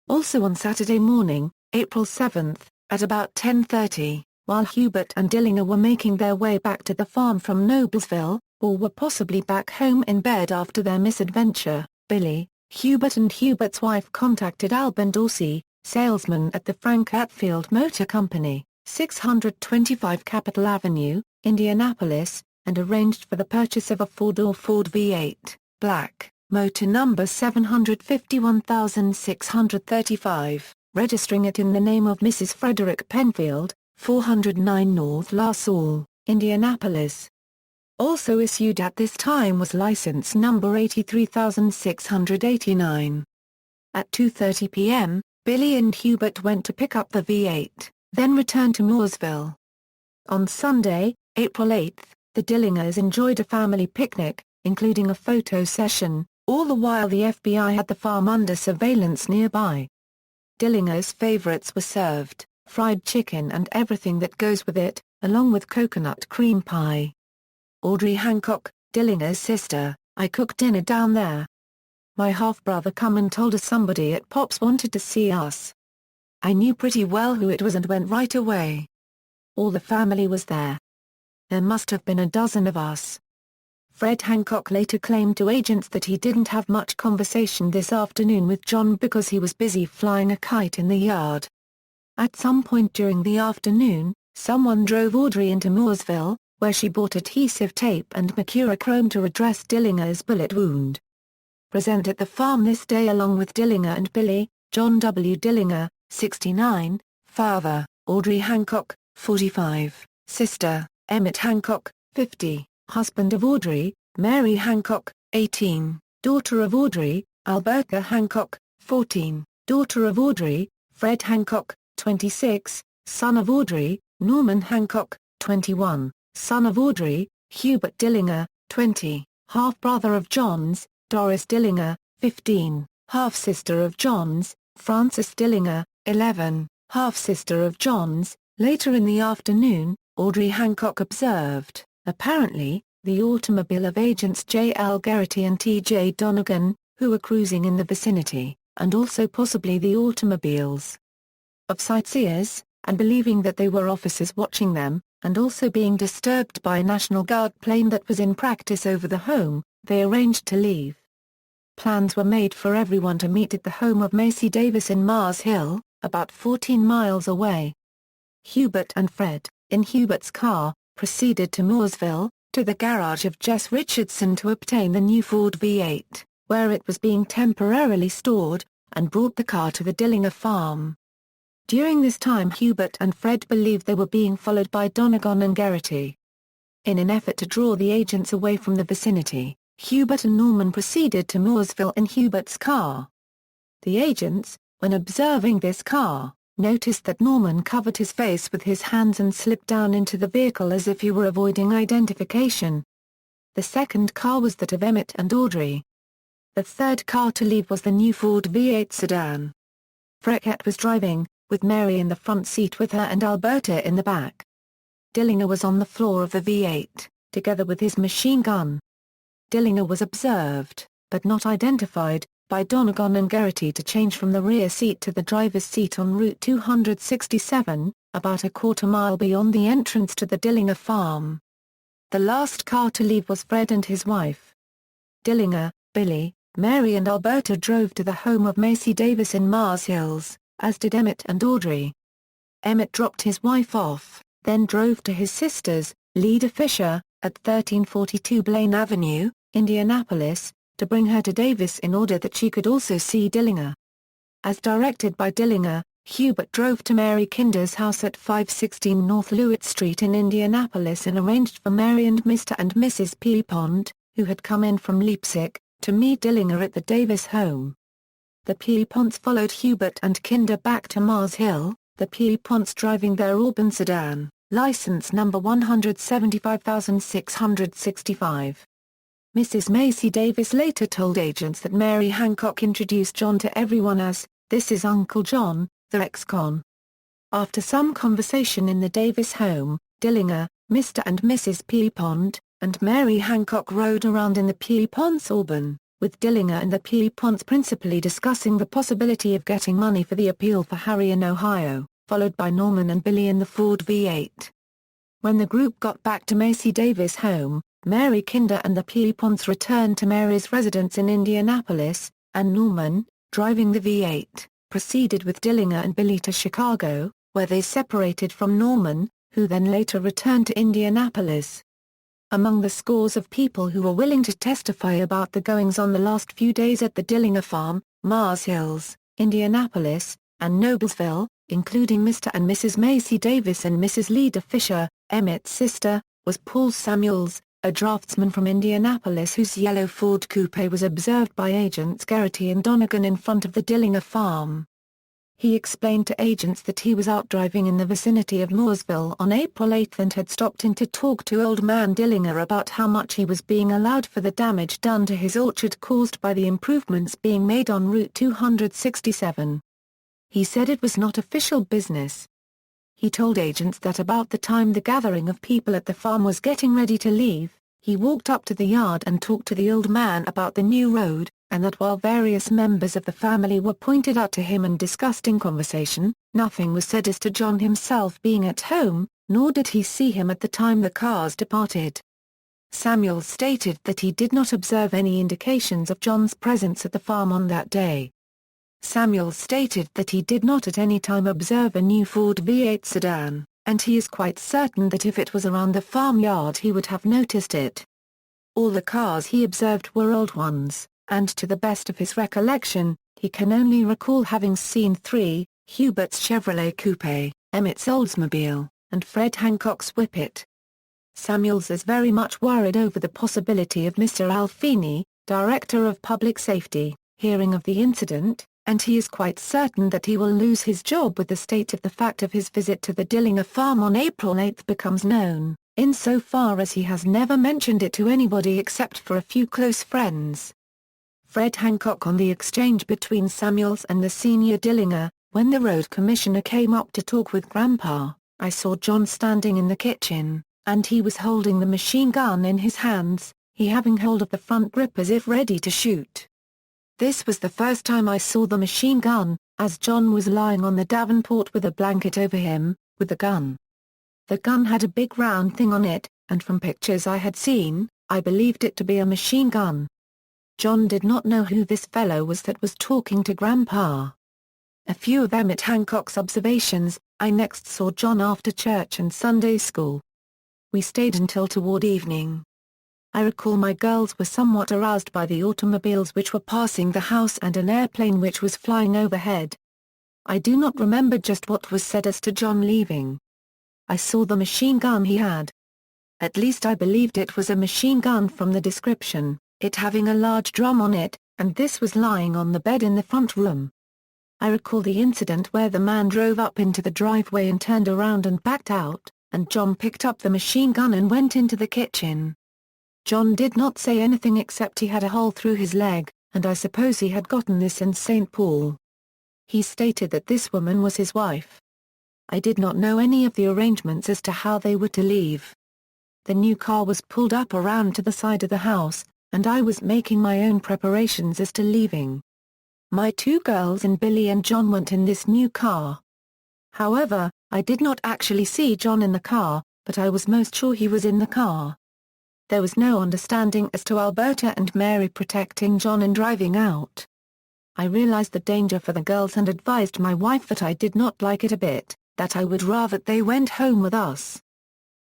Also on Saturday morning, April 7, at about 10:30, while Herbert and Dillinger were making their way back to the farm from Noblesville, or were possibly back home in bed after their misadventure, Billy, Herbert and Herbert's wife contacted Alban Dorsey, salesman at the Frank Hatfield Motor Company, 625 Capitol Avenue, Indianapolis, and arranged for the purchase of a four-door Ford V8, black, motor number 751,635, registering it in the name of Mrs. Frederick Penfield, 409 North La Salle, Indianapolis. Also issued at this time was license number 83689. At 2:30 p.m., Billy and Herbert went to pick up the V8, then returned to Mooresville. On Sunday, April 8, the Dillingers enjoyed a family picnic, including a photo session, all the while the FBI had the farm under surveillance nearby. Dillinger's favorites were served, fried chicken and everything that goes with it, along with coconut cream pie. Audrey Hancock, Dillinger's sister, "I cooked dinner down there. My half-brother come and told us somebody at Pop's wanted to see us. I knew pretty well who it was and went right away. All the family was there. There must have been a dozen of us." Fred Hancock later claimed to agents that he didn't have much conversation this afternoon with John because he was busy flying a kite in the yard. At some point during the afternoon, someone drove Audrey into Mooresville, where she bought adhesive tape and mercurochrome to redress Dillinger's bullet wound. Present at the farm this day along with Dillinger and Billy, John W. Dillinger, 69, father, Audrey Hancock, 45, sister, Emmett Hancock, 50, husband of Audrey, Mary Hancock, 18, daughter of Audrey, Alberta Hancock, 14, daughter of Audrey, Fred Hancock, 26, son of Audrey, Norman Hancock, 21, son of Audrey, Herbert Dillinger, 20, half-brother of John's, Doris Dillinger, 15, half-sister of John's, Frances Dillinger, 11, half-sister of John's. Later in the afternoon, Audrey Hancock observed, apparently, the automobile of agents J. L. Garrity and T. J. Donegan, who were cruising in the vicinity, and also possibly the automobiles of sightseers, and believing that they were officers watching them, and also being disturbed by a National Guard plane that was in practice over the home, they arranged to leave. Plans were made for everyone to meet at the home of Macy Davis in Mars Hill, about 14 miles away. Herbert and Fred, in Herbert's car, proceeded to Mooresville, to the garage of Jess Richardson to obtain the new Ford V8, where it was being temporarily stored, and brought the car to the Dillinger farm. During this time Herbert and Fred believed they were being followed by Donegan and Garrity. In an effort to draw the agents away from the vicinity, Herbert and Norman proceeded to Mooresville in Herbert's car. The agents, when observing this car, noticed that Norman covered his face with his hands and slipped down into the vehicle as if he were avoiding identification. The second car was that of Emmett and Audrey. The third car to leave was the new Ford V8 sedan. Freckett was driving, with Mary in the front seat with her and Alberta in the back. Dillinger was on the floor of the V8, together with his machine gun. Dillinger was observed, but not identified, by Donegan and Garrity to change from the rear seat to the driver's seat on Route 267, about a quarter-mile beyond the entrance to the Dillinger farm. The last car to leave was Fred and his wife. Dillinger, Billy, Mary and Alberta drove to the home of Macy Davis in Mars Hills, as did Emmett and Audrey. Emmett dropped his wife off, then drove to his sister's, Leda Fisher, at 1342 Blaine Avenue, Indianapolis, to bring her to Davis in order that she could also see Dillinger. As directed by Dillinger, Herbert drove to Mary Kinder's house at 516 North Lewitt Street in Indianapolis and arranged for Mary and Mr. and Mrs. Pierpont, who had come in from Leipzig, to meet Dillinger at the Davis home. The Pierponts followed Herbert and Kinder back to Mars Hill, the Pierponts driving their Auburn sedan, license number 175665. Mrs. Macy Davis later told agents that Mary Hancock introduced John to everyone as, "This is Uncle John, the ex-con." After some conversation in the Davis home, Dillinger, Mr. and Mrs. Pierpont, and Mary Hancock rode around in the Pierponts' Auburn, with Dillinger and the Pierponts principally discussing the possibility of getting money for the appeal for Harry in Ohio, followed by Norman and Billy in the Ford V8. When the group got back to Macy Davis' home, Mary Kinder and the Pierponts returned to Mary's residence in Indianapolis, and Norman, driving the V8, proceeded with Dillinger and Billy to Chicago, where they separated from Norman, who then later returned to Indianapolis. Among the scores of people who were willing to testify about the goings-on the last few days at the Dillinger farm, Mars Hills, Indianapolis, and Noblesville, including Mr. and Mrs. Macy Davis and Mrs. Leda Fisher, Emmett's sister, was Paul Samuels, a draftsman from Indianapolis whose yellow Ford coupe was observed by agents Garrity and Donegan in front of the Dillinger farm. He explained to agents that he was out driving in the vicinity of Mooresville on April 8 and had stopped in to talk to Old Man Dillinger about how much he was being allowed for the damage done to his orchard caused by the improvements being made on Route 267. He said it was not official business. He told agents that about the time the gathering of people at the farm was getting ready to leave, he walked up to the yard and talked to the old man about the new road, and that while various members of the family were pointed out to him and discussed in conversation, nothing was said as to John himself being at home, nor did he see him at the time the cars departed. Samuels stated that he did not observe any indications of John's presence at the farm on that day. Samuels stated that he did not at any time observe a new Ford V8 sedan, and he is quite certain that if it was around the farmyard he would have noticed it. All the cars he observed were old ones, and to the best of his recollection, he can only recall having seen 3, Hubert's Chevrolet Coupe, Emmett's Oldsmobile, and Fred Hancock's Whippet. Samuels is very much worried over the possibility of Mr. Alfini, Director of Public Safety, hearing of the incident, and he is quite certain that he will lose his job with the state if the fact of his visit to the Dillinger farm on April 8 becomes known, insofar as he has never mentioned it to anybody except for a few close friends. Fred Hancock on the exchange between Samuels and the senior Dillinger, when the road commissioner came up to talk with Grandpa, "I saw John standing in the kitchen, and he was holding the machine gun in his hands, he having hold of the front grip as if ready to shoot. This was the first time I saw the machine gun, as John was lying on the davenport with a blanket over him, with the gun. The gun had a big round thing on it, and from pictures I had seen, I believed it to be a machine gun." John did not know who this fellow was that was talking to Grandpa. A few of Emmett Hancock's observations: "I next saw John after church and Sunday school. We stayed until toward evening. I recall my girls were somewhat aroused by the automobiles which were passing the house and an airplane which was flying overhead. I do not remember just what was said as to John leaving. I saw the machine gun he had. At least I believed it was a machine gun from the description, it having a large drum on it, and this was lying on the bed in the front room. I recall the incident where the man drove up into the driveway and turned around and backed out, and John picked up the machine gun and went into the kitchen. John did not say anything except he had a hole through his leg, and I suppose he had gotten this in St. Paul. He stated that this woman was his wife. I did not know any of the arrangements as to how they were to leave. The new car was pulled up around to the side of the house, and I was making my own preparations as to leaving. My 2 girls and Billy and John went in this new car. However, I did not actually see John in the car, but I was most sure he was in the car. There was no understanding as to Alberta and Mary protecting John and driving out. I realized the danger for the girls and advised my wife that I did not like it a bit, that I would rather they went home with us.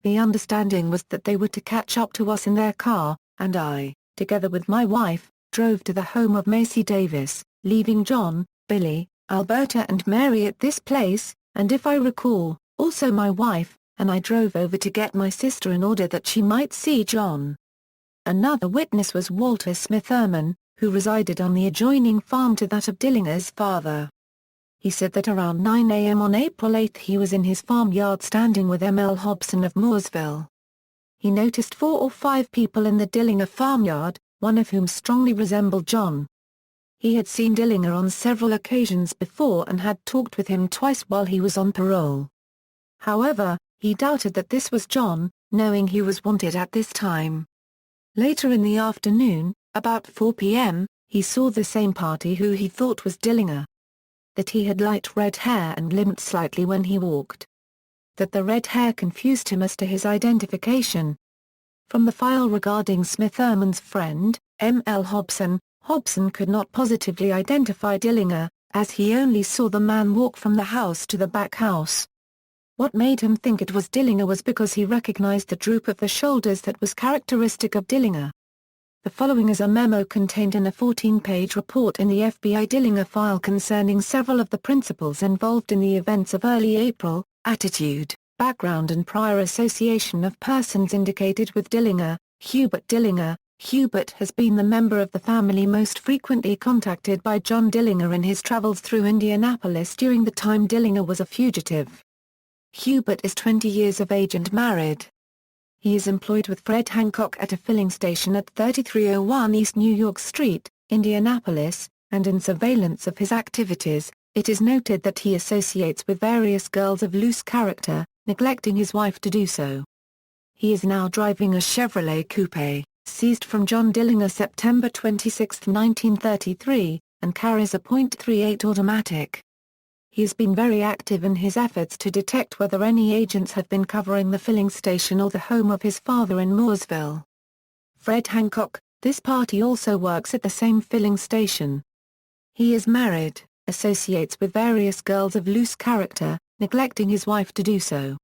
The understanding was that they were to catch up to us in their car, and I, together with my wife, drove to the home of Macy Davis, leaving John, Billy, Alberta and Mary at this place, and if I recall, also my wife, and I drove over to get my sister in order that she might see John. Another witness was Walter Smith Thurman, who resided on the adjoining farm to that of Dillinger's father. He said that around 9 a.m. on April 8 he was in his farmyard standing with M.L. Hobson of Mooresville. He noticed 4 or 5 people in the Dillinger farmyard, one of whom strongly resembled John. He had seen Dillinger on several occasions before and had talked with him twice while he was on parole. However, he doubted that this was John, knowing he was wanted at this time. Later in the afternoon, about 4 p.m., he saw the same party who he thought was Dillinger. That he had light red hair and limped slightly when he walked. That the red hair confused him as to his identification. From the file regarding Smith Erman's friend, M.L. Hobson, Hobson could not positively identify Dillinger, as he only saw the man walk from the house to the back house. What made him think it was Dillinger was because he recognized the droop of the shoulders that was characteristic of Dillinger. The following is a memo contained in a 14-page report in the FBI Dillinger file concerning several of the principals involved in the events of early April: attitude, background and prior association of persons indicated with Dillinger. Herbert Dillinger. Herbert has been the member of the family most frequently contacted by John Dillinger in his travels through Indianapolis during the time Dillinger was a fugitive. Herbert is 20 years of age and married. He is employed with Fred Hancock at a filling station at 3301 East New York Street, Indianapolis, and in surveillance of his activities, it is noted that he associates with various girls of loose character, neglecting his wife to do so. He is now driving a Chevrolet Coupe, seized from John Dillinger September 26, 1933, and carries a .38 automatic. He has been very active in his efforts to detect whether any agents have been covering the filling station or the home of his father in Mooresville. Fred Hancock. This party also works at the same filling station. He is married, associates with various girls of loose character, neglecting his wife to do so.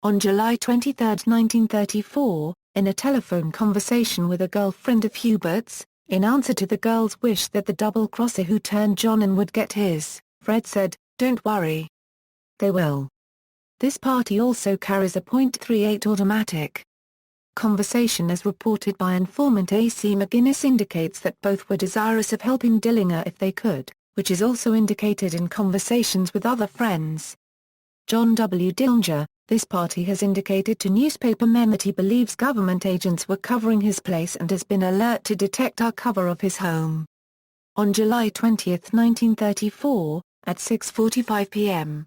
On July 23, 1934, in a telephone conversation with a girlfriend of Herbert's, in answer to the girl's wish that the double-crosser who turned John in would get his, Fred said, "Don't worry. They will." This party also carries a .38 automatic. Conversation as reported by informant A.C. McGinnis indicates that both were desirous of helping Dillinger if they could, which is also indicated in conversations with other friends. John W. Dillinger. This party has indicated to newspapermen that he believes government agents were covering his place and has been alert to detect our cover of his home. On July 20, 1934, at 6:45 p.m.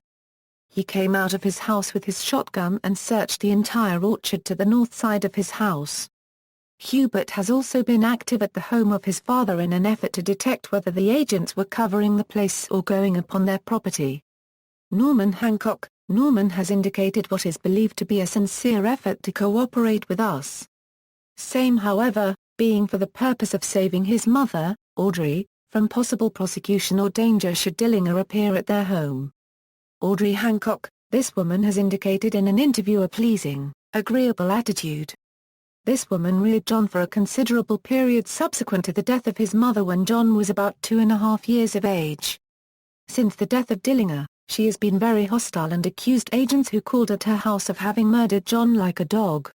he came out of his house with his shotgun and searched the entire orchard to the north side of his house. Herbert has also been active at the home of his father in an effort to detect whether the agents were covering the place or going upon their property. Norman Hancock. Norman has indicated what is believed to be a sincere effort to cooperate with us. Same, however, being for the purpose of saving his mother, Audrey, from possible prosecution or danger should Dillinger appear at their home. Audrey Hancock. This woman has indicated in an interview a pleasing, agreeable attitude. This woman reared John for a considerable period subsequent to the death of his mother when John was about 2.5 years of age. Since the death of Dillinger, she has been very hostile and accused agents who called at her house of having murdered John like a dog.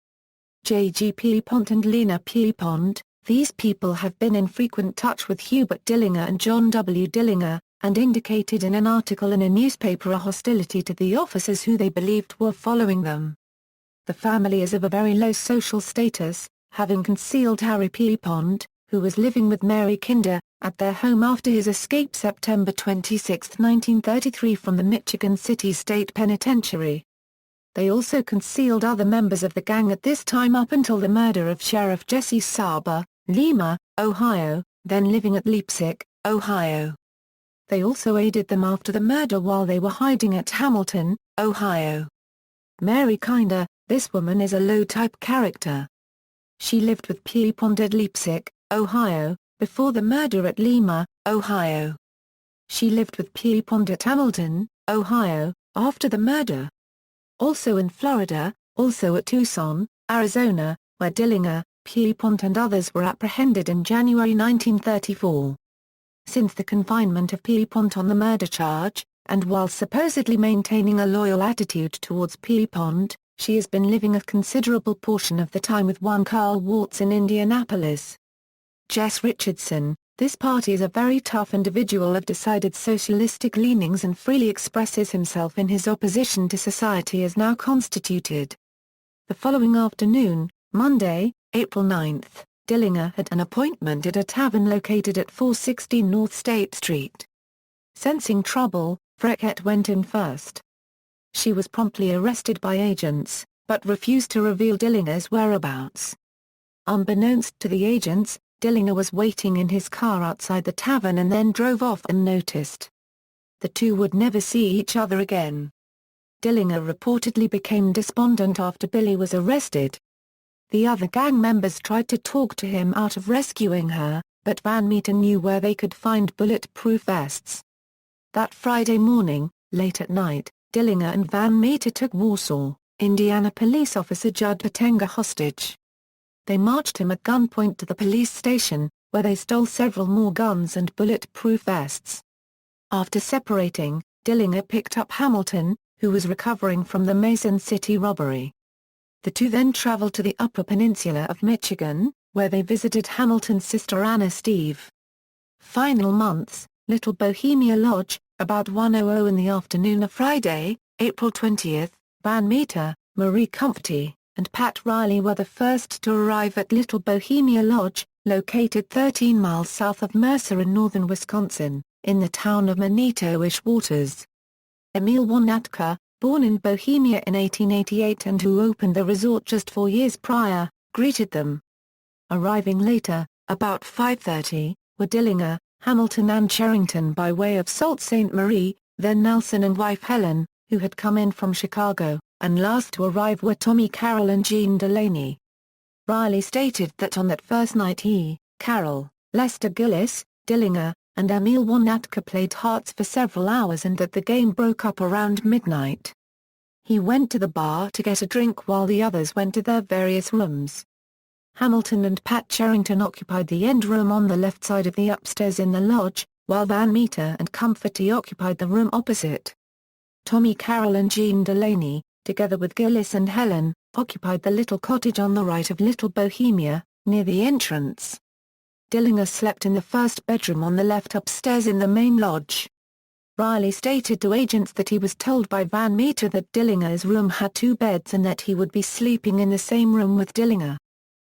J.G. Pierpont and Lena Pierpont. These people have been in frequent touch with Herbert Dillinger and John W. Dillinger, and indicated in an article in a newspaper a hostility to the officers who they believed were following them. The family is of a very low social status, having concealed Harry Pierpont, who was living with Mary Kinder, at their home after his escape September 26, 1933 from the Michigan City State Penitentiary. They also concealed other members of the gang at this time up until the murder of Sheriff Jesse Saba, Lima, Ohio, then living at Leipsic, Ohio. They also aided them after the murder while they were hiding at Hamilton, Ohio. Mary Kinder. This woman is a low-type character. She lived with Pierpont at Leipsic, Ohio, before the murder at Lima, Ohio. She lived with Pierpont at Hamilton, Ohio, after the murder. Also in Florida, also at Tucson, Arizona, where Dillinger, Pierpont and others were apprehended in January 1934. Since the confinement of Pierpont on the murder charge, and while supposedly maintaining a loyal attitude towards Pierpont, she has been living a considerable portion of the time with one Carl Waltz in Indianapolis. Jess Richardson. This party is a very tough individual of decided socialistic leanings and freely expresses himself in his opposition to society as now constituted. The following afternoon, Monday, April 9, Dillinger had an appointment at a tavern located at 416 North State Street. Sensing trouble, Freckett went in first. She was promptly arrested by agents, but refused to reveal Dillinger's whereabouts. Unbeknownst to the agents, Dillinger was waiting in his car outside the tavern and then drove off unnoticed. The two would never see each other again. Dillinger reportedly became despondent after Billy was arrested. The other gang members tried to talk to him out of rescuing her, but Van Meter knew where they could find bulletproof vests. That Friday morning, late at night, Dillinger and Van Meter took Warsaw, Indiana police officer Judd Patenga hostage. They marched him at gunpoint to the police station, where they stole several more guns and bulletproof vests. After separating, Dillinger picked up Hamilton, who was recovering from the Mason City robbery. The two then traveled to the Upper Peninsula of Michigan, where they visited Hamilton's sister Anna Steve. Final months, Little Bohemia Lodge, about 1:00 in the afternoon of Friday, April 20, Van Meter, Marie Comfty, and Pat Riley were the first to arrive at Little Bohemia Lodge, located 13 miles south of Mercer in northern Wisconsin, in the town of Manitowish Waters. Emil Wanatka, born in Bohemia in 1888 and who opened the resort just 4 years prior, greeted them. Arriving later, about 5:30, were Dillinger, Hamilton and Cherrington by way of Sault Ste. Marie, then Nelson and wife Helen, who had come in from Chicago, and last to arrive were Tommy Carroll and Jean Delaney. Riley stated that on that first night he, Carroll, Lester Gillis, Dillinger, and Emil Wanatka played hearts for several hours and that the game broke up around midnight. He went to the bar to get a drink while the others went to their various rooms. Hamilton and Pat Cherrington occupied the end room on the left side of the upstairs in the lodge, while Van Meter and Comforty occupied the room opposite. Tommy Carroll and Jean Delaney, together with Gillis and Helen, occupied the little cottage on the right of Little Bohemia, near the entrance. Dillinger slept in the first bedroom on the left upstairs in the main lodge. Riley stated to agents that he was told by Van Meter that Dillinger's room had 2 beds and that he would be sleeping in the same room with Dillinger.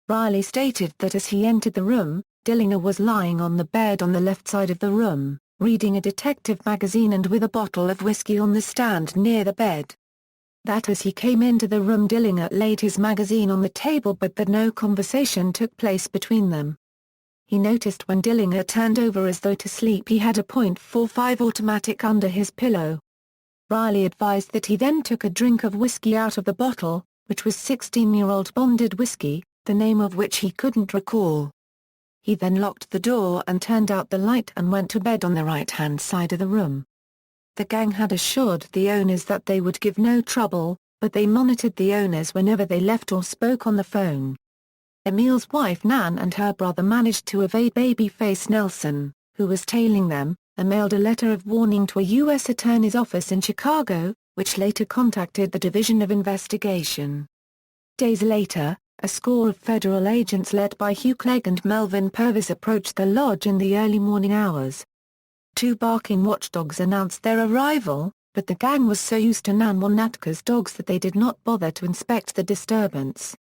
Riley stated that as he entered the room, Dillinger was lying on the bed on the left side of the room, reading a detective magazine and with a bottle of whiskey on the stand near the bed. That as he came into the room Dillinger laid his magazine on the table but that no conversation took place between them. He noticed when Dillinger turned over as though to sleep he had a .45 automatic under his pillow. Riley advised that he then took a drink of whiskey out of the bottle, which was 16-year-old bonded whiskey, the name of which he couldn't recall. He then locked the door and turned out the light and went to bed on the right-hand side of the room. The gang had assured the owners that they would give no trouble, but they monitored the owners whenever they left or spoke on the phone. Emil's wife Nan and her brother managed to evade Babyface Nelson, who was tailing them, and mailed a letter of warning to a U.S. Attorney's office in Chicago, which later contacted the Division of Investigation. Days later, a score of federal agents led by Hugh Clegg and Melvin Purvis approached the lodge in the early morning hours. 2 barking watchdogs announced their arrival, but the gang was so used to Nan Wanatka's dogs that they did not bother to inspect the disturbance.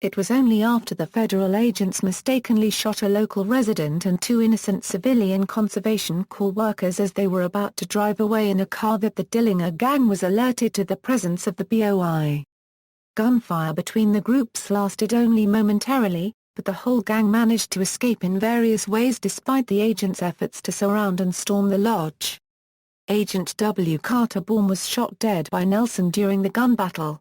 It was only after the federal agents mistakenly shot a local resident and 2 innocent civilian Conservation Corps workers as they were about to drive away in a car that the Dillinger gang was alerted to the presence of the BOI. Gunfire between the groups lasted only momentarily, but the whole gang managed to escape in various ways despite the agents' efforts to surround and storm the lodge. Agent W. Carter Baum was shot dead by Nelson during the gun battle.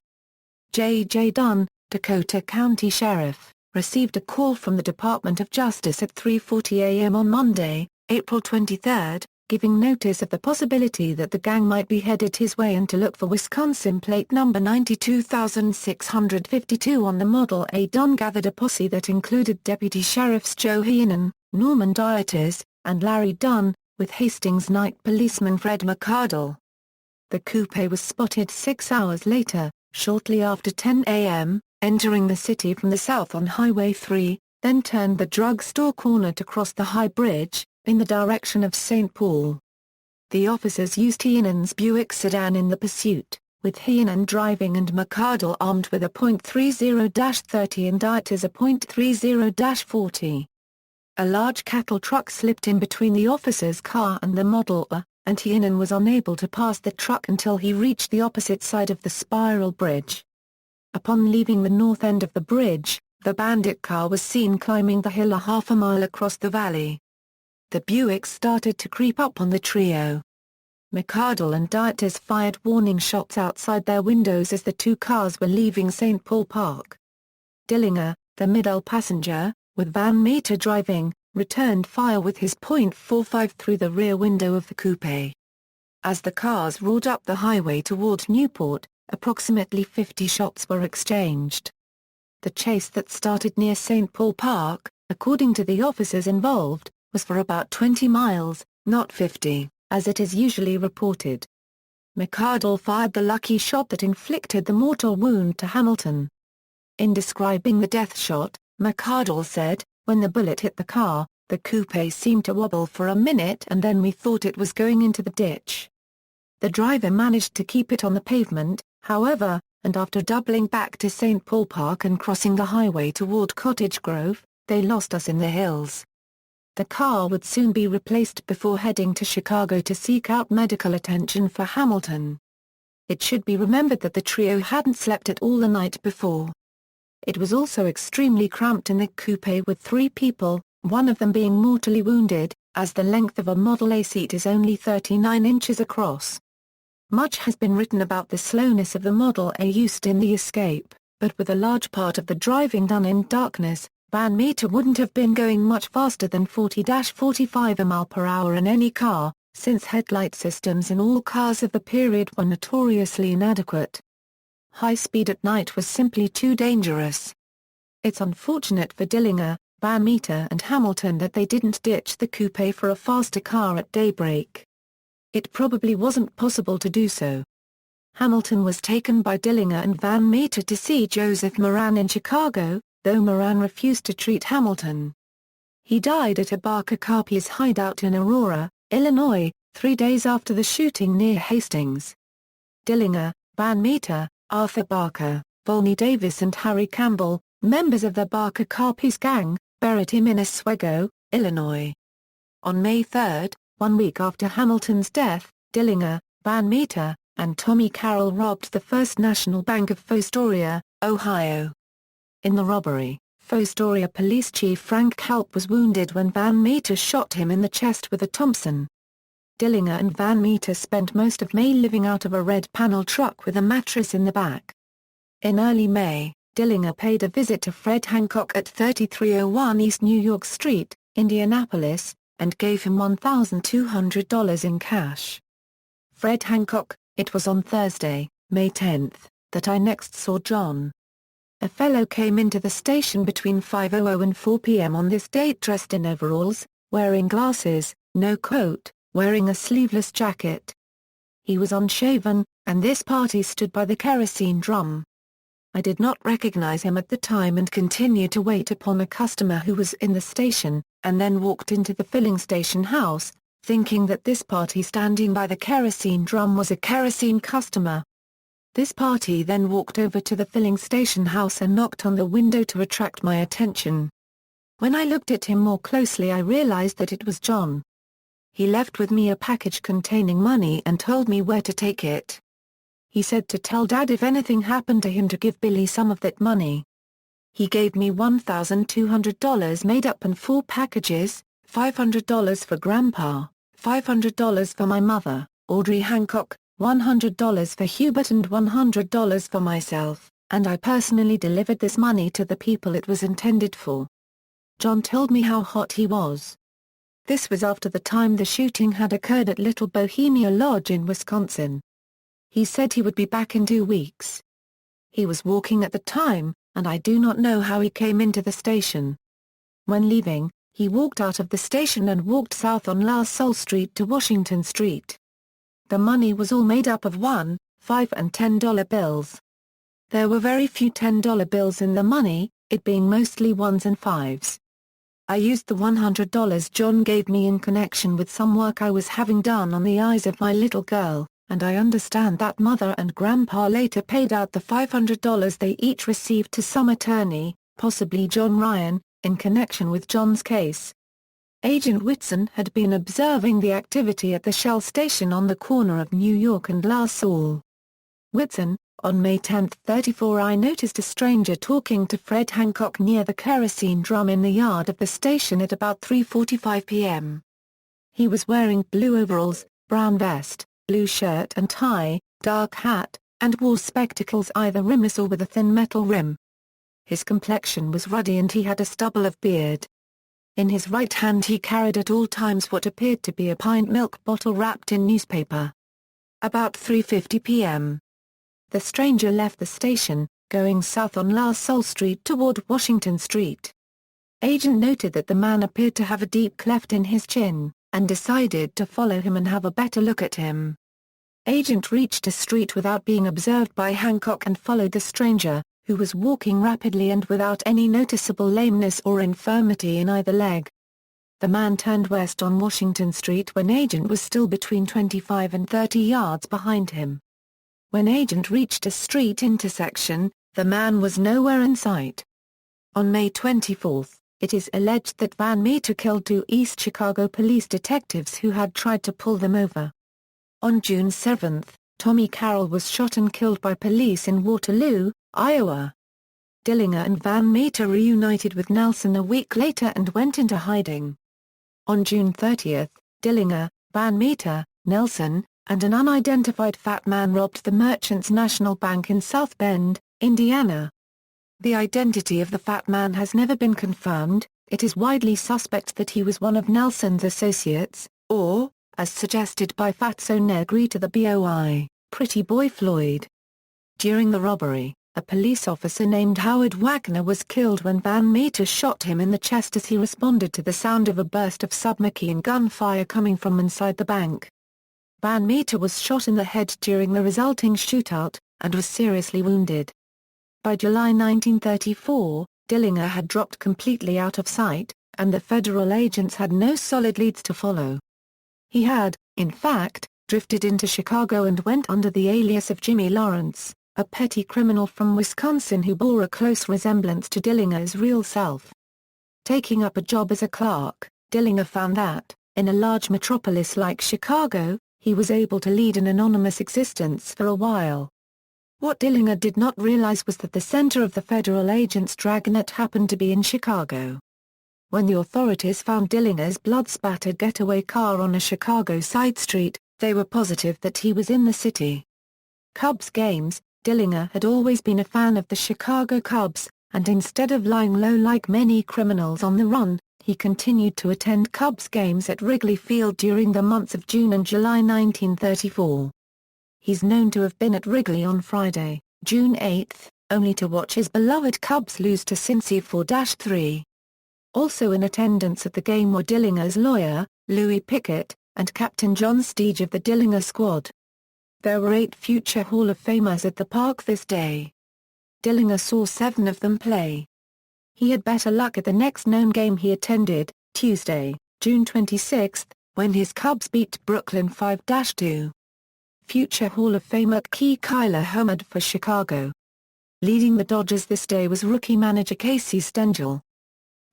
J. Dunn, Dakota County Sheriff, received a call from the Department of Justice at 3:40 a.m. on Monday, April 23, giving notice of the possibility that the gang might be headed his way and to look for Wisconsin plate number 92652 on the Model A. Dunn gathered a posse that included Deputy Sheriffs Joe Heenan, Norman Dieter's, and Larry Dunn, with Hastings night policeman Fred McCardle. The coupe was spotted 6 hours later, shortly after 10 a.m., entering the city from the south on Highway 3, then turned the drugstore corner to cross the High Bridge, in the direction of St. Paul. The officers used Heenan's Buick sedan in the pursuit, with Heenan driving and McArdle armed with a .30-30 and Dieters a .30-40. A large cattle truck slipped in between the officer's car and the Model A, and Heenan was unable to pass the truck until he reached the opposite side of the spiral bridge. Upon leaving the north end of the bridge, the bandit car was seen climbing the hill a half a mile across the valley. The Buick started to creep up on the trio. McArdle and Dieters fired warning shots outside their windows as the two cars were leaving St. Paul Park. Dillinger, the middle passenger, with Van Meter driving, returned fire with his .45 through the rear window of the coupe. As the cars roared up the highway toward Newport, approximately 50 shots were exchanged. The chase that started near St. Paul Park, according to the officers involved, was for about 20 miles, not 50, as it is usually reported. McArdle fired the lucky shot that inflicted the mortal wound to Hamilton. In describing the death shot, McArdle said, "When the bullet hit the car, the coupe seemed to wobble for a minute and then we thought it was going into the ditch. The driver managed to keep it on the pavement, however, and after doubling back to St. Paul Park and crossing the highway toward Cottage Grove, they lost us in the hills." The car would soon be replaced before heading to Chicago to seek out medical attention for Hamilton. It should be remembered that the trio hadn't slept at all the night before. It was also extremely cramped in the coupe with 3 people, one of them being mortally wounded, as the length of a Model A seat is only 39 inches across. Much has been written about the slowness of the Model A used in the escape, but with a large part of the driving done in darkness, Van Meter wouldn't have been going much faster than 40-45 mph in any car, since headlight systems in all cars of the period were notoriously inadequate. High speed at night was simply too dangerous. It's unfortunate for Dillinger, Van Meter and Hamilton that they didn't ditch the coupe for a faster car at daybreak. It probably wasn't possible to do so. Hamilton was taken by Dillinger and Van Meter to see Joseph Moran in Chicago, though Moran refused to treat Hamilton. He died at a Barker Carpy's hideout in Aurora, Illinois, 3 days after the shooting near Hastings. Dillinger, Van Meter, Arthur Barker, Volney Davis and Harry Campbell, members of the Barker Carpy's gang, buried him in Oswego, Illinois. On May 3, 1 week after Hamilton's death, Dillinger, Van Meter, and Tommy Carroll robbed the First National Bank of Fostoria, Ohio. In the robbery, Fostoria Police Chief Frank Kalp was wounded when Van Meter shot him in the chest with a Thompson. Dillinger and Van Meter spent most of May living out of a red panel truck with a mattress in the back. In early May, Dillinger paid a visit to Fred Hancock at 3301 East New York Street, Indianapolis, and gave him $1,200 in cash. Fred Hancock, "It was on Thursday, May 10, that I next saw John. A fellow came into the station between 5:00 and 4 p.m. on this date dressed in overalls, wearing glasses, no coat, wearing a sleeveless jacket. He was unshaven, and this party stood by the kerosene drum. I did not recognize him at the time and continued to wait upon a customer who was in the station, and then walked into the filling station house, thinking that this party standing by the kerosene drum was a kerosene customer. This party then walked over to the filling station house and knocked on the window to attract my attention. When I looked at him more closely I realized that it was John. He left with me a package containing money and told me where to take it. He said to tell Dad if anything happened to him to give Billy some of that money. He gave me $1,200 made up in 4 packages, $500 for Grandpa, $500 for my mother, Audrey Hancock, $100 for Hubert and $100 for myself, and I personally delivered this money to the people it was intended for. John told me how hot he was. This was after the time the shooting had occurred at Little Bohemia Lodge in Wisconsin. He said he would be back in 2 weeks. He was walking at the time, and I do not know how he came into the station. When leaving, he walked out of the station and walked south on La Salle Street to Washington Street. The money was all made up of $1, $5 and $10 bills. There were very few $10 bills in the money, it being mostly ones and fives. I used the $100 John gave me in connection with some work I was having done on the eyes of my little girl, and I understand that Mother and Grandpa later paid out the $500 they each received to some attorney, possibly John Ryan, in connection with John's case. Agent Whitson had been observing the activity at the Shell station on the corner of New York and La Salle. Whitson, on May 10, 34, I noticed a stranger talking to Fred Hancock near the kerosene drum in the yard of the station at about 3:45 p.m. He was wearing blue overalls, brown vest, blue shirt and tie, dark hat, and wore spectacles either rimless or with a thin metal rim. His complexion was ruddy and he had a stubble of beard. In his right hand he carried at all times what appeared to be a pint milk bottle wrapped in newspaper. About 3:50 p.m. the stranger left the station, going south on La Salle Street toward Washington Street. Agent noted that the man appeared to have a deep cleft in his chin, and decided to follow him and have a better look at him. Agent reached a street without being observed by Hancock and followed the stranger, who was walking rapidly and without any noticeable lameness or infirmity in either leg. The man turned west on Washington Street when Agent was still between 25 and 30 yards behind him. When Agent reached a street intersection, the man was nowhere in sight. On May 24, it is alleged that Van Meter killed two East Chicago police detectives who had tried to pull them over. On June 7, Tommy Carroll was shot and killed by police in Waterloo, Iowa. Dillinger and Van Meter reunited with Nelson a week later and went into hiding. On June 30, Dillinger, Van Meter, Nelson, and an unidentified fat man robbed the Merchants National Bank in South Bend, Indiana. The identity of the fat man has never been confirmed. It is widely suspect that he was one of Nelson's associates, or, as suggested by Fatso Negri to the BOI, Pretty Boy Floyd. During the robbery, a police officer named Howard Wagner was killed when Van Meter shot him in the chest as he responded to the sound of a burst of submachine gunfire coming from inside the bank. Van Meter was shot in the head during the resulting shootout, and was seriously wounded. By July 1934, Dillinger had dropped completely out of sight, and the federal agents had no solid leads to follow. He had, in fact, drifted into Chicago and went under the alias of Jimmy Lawrence, a petty criminal from Wisconsin who bore a close resemblance to Dillinger's real self. Taking up a job as a clerk, Dillinger found that, in a large metropolis like Chicago, he was able to lead an anonymous existence for a while. What Dillinger did not realize was that the center of the federal agents' dragnet happened to be in Chicago. When the authorities found Dillinger's blood-spattered getaway car on a Chicago side street, they were positive that he was in the city. Cubs games. Dillinger had always been a fan of the Chicago Cubs, and instead of lying low like many criminals on the run, he continued to attend Cubs games at Wrigley Field during the months of June and July 1934. He's known to have been at Wrigley on Friday, June 8, only to watch his beloved Cubs lose to Cincy 4-3. Also in attendance at the game were Dillinger's lawyer, Louis Pickett, and Captain John Steege of the Dillinger squad. There were 8 future Hall of Famers at the park this day. Dillinger saw 7 of them play. He had better luck at the next known game he attended, Tuesday, June 26, when his Cubs beat Brooklyn 5-2. Future Hall of Famer Key Kyler homered for Chicago. Leading the Dodgers this day was rookie manager Casey Stengel.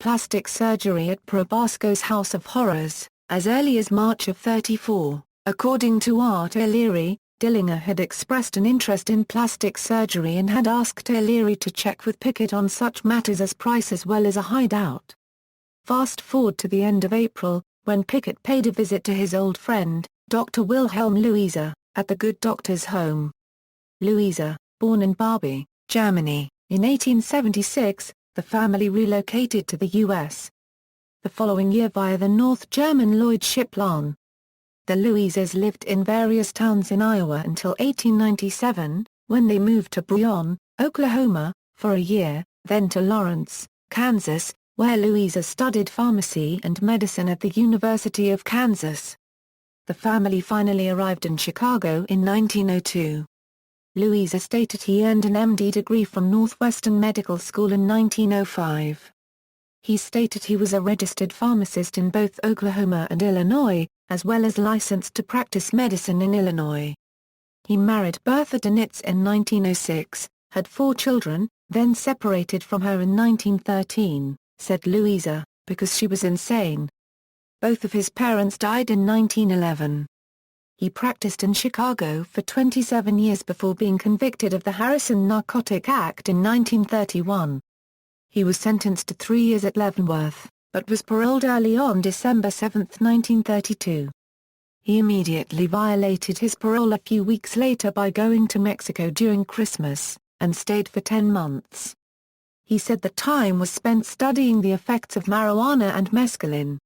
Plastic surgery at Probasco's House of Horrors, as early as March of '34, according to Art O'Leary. Dillinger had expressed an interest in plastic surgery and had asked O'Leary to check with Pickett on such matters as price as well as a hideout. Fast forward to the end of April, when Pickett paid a visit to his old friend, Dr. Wilhelm Louisa, at the Good Doctor's home. Louisa, born in Barbie, Germany, in 1876, the family relocated to the U.S. the following year via the North German Lloyd Ship Line. The Louisas lived in various towns in Iowa until 1897, when they moved to Breon, Oklahoma, for a year, then to Lawrence, Kansas, where Louisa studied pharmacy and medicine at the University of Kansas. The family finally arrived in Chicago in 1902. Louisa stated he earned an MD degree from Northwestern Medical School in 1905. He stated he was a registered pharmacist in both Oklahoma and Illinois, as well as licensed to practice medicine in Illinois. He married Bertha Dinitz in 1906, had 4 children, then separated from her in 1913, said Louisa, because she was insane. Both of his parents died in 1911. He practiced in Chicago for 27 years before being convicted of the Harrison Narcotic Act in 1931. He was sentenced to 3 years at Leavenworth, but was paroled early on December 7, 1932. He immediately violated his parole a few weeks later by going to Mexico during Christmas, and stayed for 10 months. He said the time was spent studying the effects of marijuana and mescaline.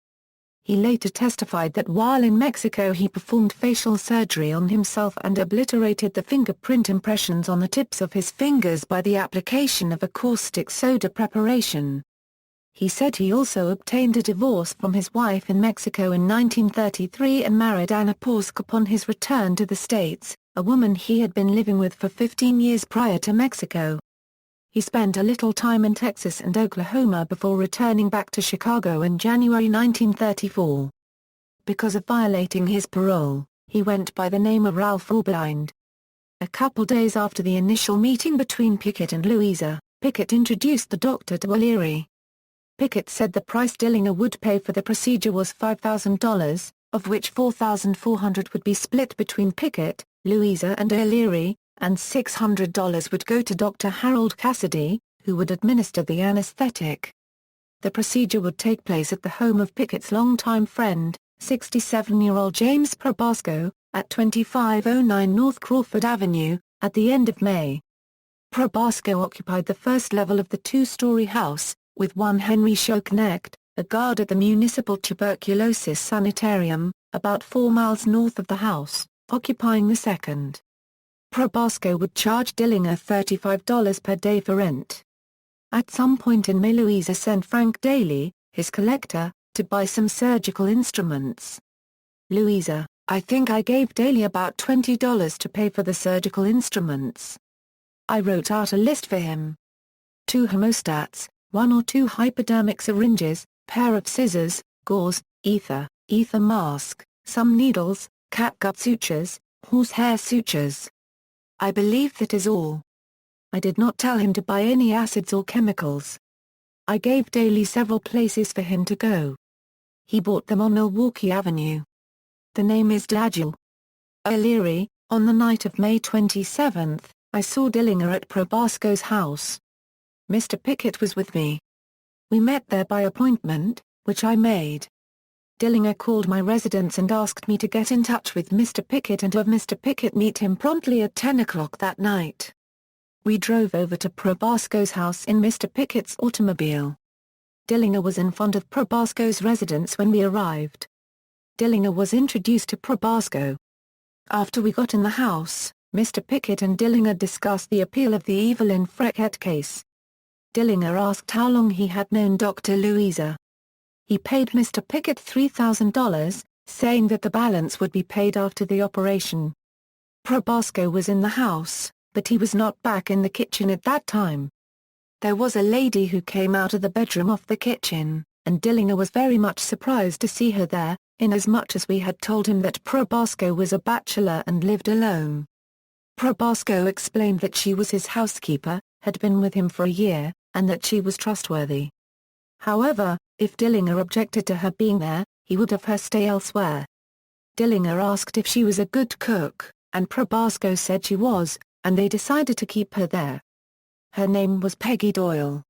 He later testified that while in Mexico he performed facial surgery on himself and obliterated the fingerprint impressions on the tips of his fingers by the application of a caustic soda preparation. He said he also obtained a divorce from his wife in Mexico in 1933 and married Anna Porsk upon his return to the States, a woman he had been living with for 15 years prior to Mexico. He spent a little time in Texas and Oklahoma before returning back to Chicago in January 1934. Because of violating his parole, he went by the name of Ralph Orbind. A couple days after the initial meeting between Pickett and Louisa, Pickett introduced the doctor to O'Leary. Pickett said the price Dillinger would pay for the procedure was $5,000, of which $4,400 would be split between Pickett, Louisa and O'Leary, and $600 would go to Dr. Harold Cassidy, who would administer the anesthetic. The procedure would take place at the home of Pickett's longtime friend, 67-year-old James Probasco, at 2509 North Crawford Avenue, at the end of May. Probasco occupied the first level of the 2-story house, with one Henry Shoknecht, a guard at the Municipal Tuberculosis Sanitarium, about 4 miles north of the house, occupying the second. Probasco would charge Dillinger $35 per day for rent. At some point in May, Louisa sent Frank Daly, his collector, to buy some surgical instruments. Louisa: I think I gave Daly about $20 to pay for the surgical instruments. I wrote out a list for him. 2 hemostats, 1 or 2 hypodermic syringes, pair of scissors, gauze, ether mask, some needles, catgut sutures, horsehair sutures. I believe that is all. I did not tell him to buy any acids or chemicals. I gave Daly several places for him to go. He bought them on Milwaukee Avenue. The name is Dagil. O'Leary: on the night of May 27, I saw Dillinger at Probasco's house. Mr. Pickett was with me. We met there by appointment, which I made. Dillinger called my residence and asked me to get in touch with Mr. Pickett and to have Mr. Pickett meet him promptly at 10 o'clock that night. We drove over to Probasco's house in Mr. Pickett's automobile. Dillinger was in front of Probasco's residence when we arrived. Dillinger was introduced to Probasco. After we got in the house, Mr. Pickett and Dillinger discussed the appeal of the Evelyn Freckett case. Dillinger asked how long he had known Dr. Louisa. He paid Mr. Pickett $3,000, saying that the balance would be paid after the operation. Probasco was in the house, but he was not back in the kitchen at that time. There was a lady who came out of the bedroom off the kitchen, and Dillinger was very much surprised to see her there, inasmuch as we had told him that Probasco was a bachelor and lived alone. Probasco explained that she was his housekeeper, had been with him for a year, and that she was trustworthy. However, if Dillinger objected to her being there, he would have her stay elsewhere. Dillinger asked if she was a good cook, and Probasco said she was, and they decided to keep her there. Her name was Peggy Doyle.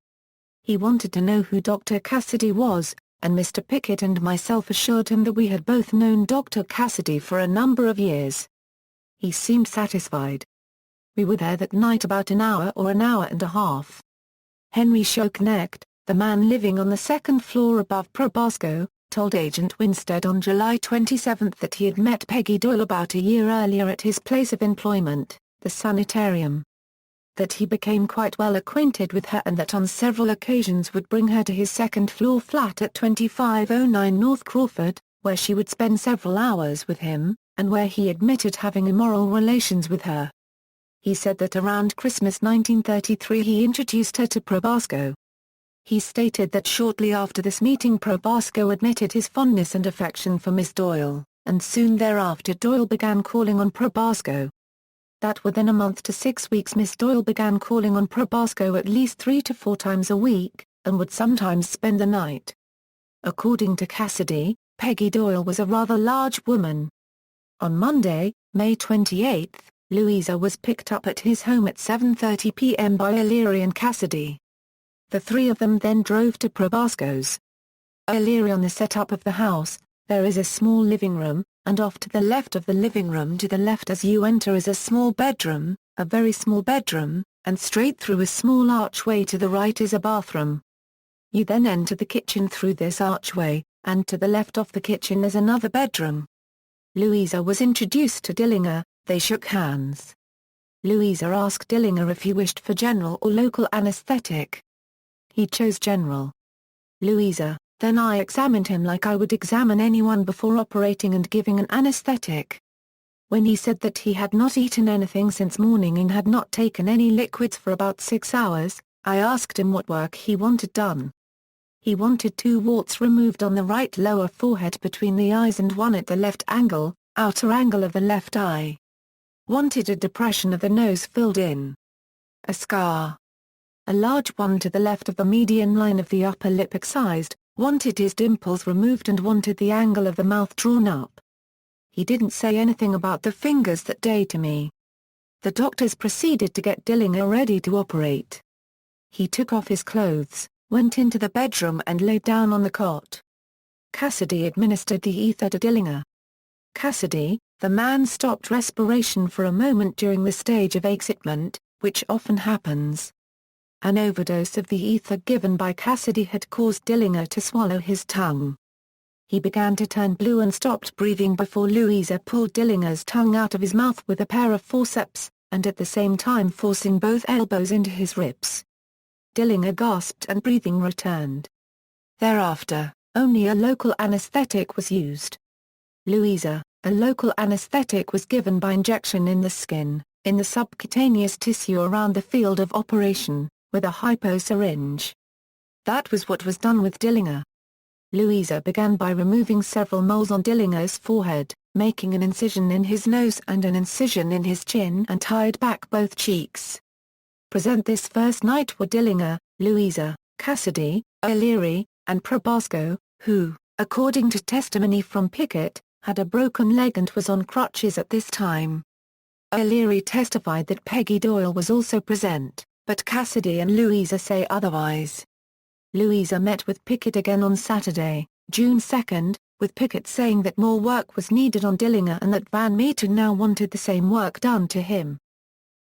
He wanted to know who Dr. Cassidy was, and Mr. Pickett and myself assured him that we had both known Dr. Cassidy for a number of years. He seemed satisfied. We were there that night about an hour or an hour and a half. Henry Shoknecht, the man living on the second floor above Probasco, told Agent Winstead on July 27 that he had met Peggy Doyle about a year earlier at his place of employment, the sanitarium. That he became quite well acquainted with her and that on several occasions would bring her to his second-floor flat at 2509 North Crawford, where she would spend several hours with him, and where he admitted having immoral relations with her. He said that around Christmas 1933 he introduced her to Probasco. He stated that shortly after this meeting Probasco admitted his fondness and affection for Miss Doyle, and soon thereafter Doyle began calling on Probasco. That within a month to 6 weeks Miss Doyle began calling on Probasco at least 3 to 4 times a week, and would sometimes spend the night. According to Cassidy, Peggy Doyle was a rather large woman. On Monday, May 28, Louisa was picked up at his home at 7:30 p.m. by O'Leary and Cassidy. The three of them then drove to Probasco's. O'Leary on the setup of the house, there is a small living room, and off to the left of the living room to the left as you enter is a small bedroom, a very small bedroom, and straight through a small archway to the right is a bathroom. You then enter the kitchen through this archway, and to the left of the kitchen is another bedroom. Louisa was introduced to Dillinger, they shook hands. Louisa asked Dillinger if he wished for general or local anesthetic. He chose general. Louisa, then I examined him like I would examine anyone before operating and giving an anesthetic. When he said that he had not eaten anything since morning and had not taken any liquids for about 6 hours, I asked him what work he wanted done. He wanted 2 warts removed on the right lower forehead between the eyes and 1 at the left angle, outer angle of the left eye. Wanted a depression of the nose filled in. A scar. A large one to the left of the median line of the upper lip excised, wanted his dimples removed and wanted the angle of the mouth drawn up. He didn't say anything about the fingers that day to me. The doctors proceeded to get Dillinger ready to operate. He took off his clothes, went into the bedroom and laid down on the cot. Cassidy administered the ether to Dillinger. Cassidy, the man stopped respiration for a moment during the stage of excitement, which often happens. An overdose of the ether given by Cassidy had caused Dillinger to swallow his tongue. He began to turn blue and stopped breathing before Louisa pulled Dillinger's tongue out of his mouth with a pair of forceps, and at the same time forcing both elbows into his ribs. Dillinger gasped and breathing returned. Thereafter, only a local anesthetic was used. Louisa, a local anesthetic was given by injection in the skin, in the subcutaneous tissue around the field of operation, with a hyposyringe. That was what was done with Dillinger. Louisa began by removing several moles on Dillinger's forehead, making an incision in his nose and an incision in his chin and tied back both cheeks. Present this first night were Dillinger, Louisa, Cassidy, O'Leary, and Probasco, who, according to testimony from Pickett, had a broken leg and was on crutches at this time. O'Leary testified that Peggy Doyle was also present, but Cassidy and Louisa say otherwise. Louisa met with Pickett again on Saturday, June 2, with Pickett saying that more work was needed on Dillinger and that Van Meter now wanted the same work done to him.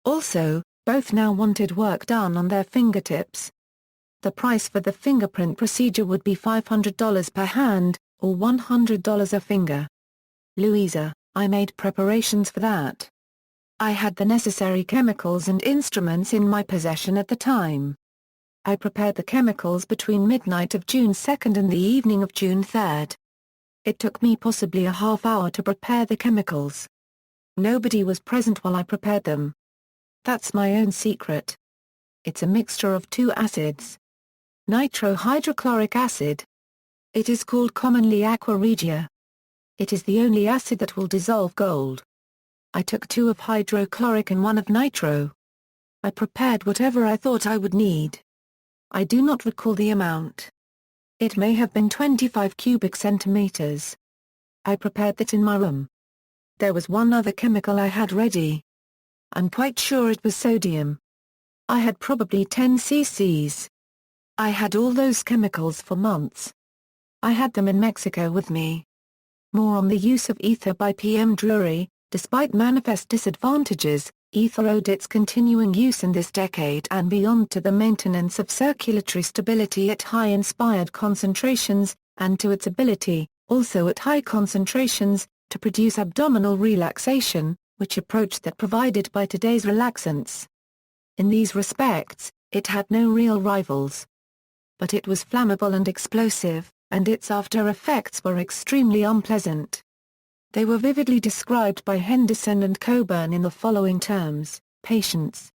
Also, both now wanted work done on their fingertips. The price for the fingerprint procedure would be $500 per hand, or $100 a finger. Louisa, I made preparations for that. I had the necessary chemicals and instruments in my possession at the time. I prepared the chemicals between midnight of June 2 and the evening of June 3. It took me possibly a half hour to prepare the chemicals. Nobody was present while I prepared them. That's my own secret. It's a mixture of 2 acids. Nitrohydrochloric acid. It is called commonly aqua regia. It is the only acid that will dissolve gold. I took 2 of hydrochloric and 1 of nitro. I prepared whatever I thought I would need. I do not recall the amount. It may have been 25 cubic centimeters. I prepared that in my room. There was one other chemical I had ready. I'm quite sure it was sodium. I had probably 10 cc's. I had all those chemicals for months. I had them in Mexico with me. More on the use of ether by P.M. Drury. Despite manifest disadvantages, ether owed its continuing use in this decade and beyond to the maintenance of circulatory stability at high inspired concentrations, and to its ability, also at high concentrations, to produce abdominal relaxation, which approach that provided by today's relaxants. In these respects, it had no real rivals. But it was flammable and explosive, and its after effects were extremely unpleasant. They were vividly described by Henderson and Coburn in the following terms: Patients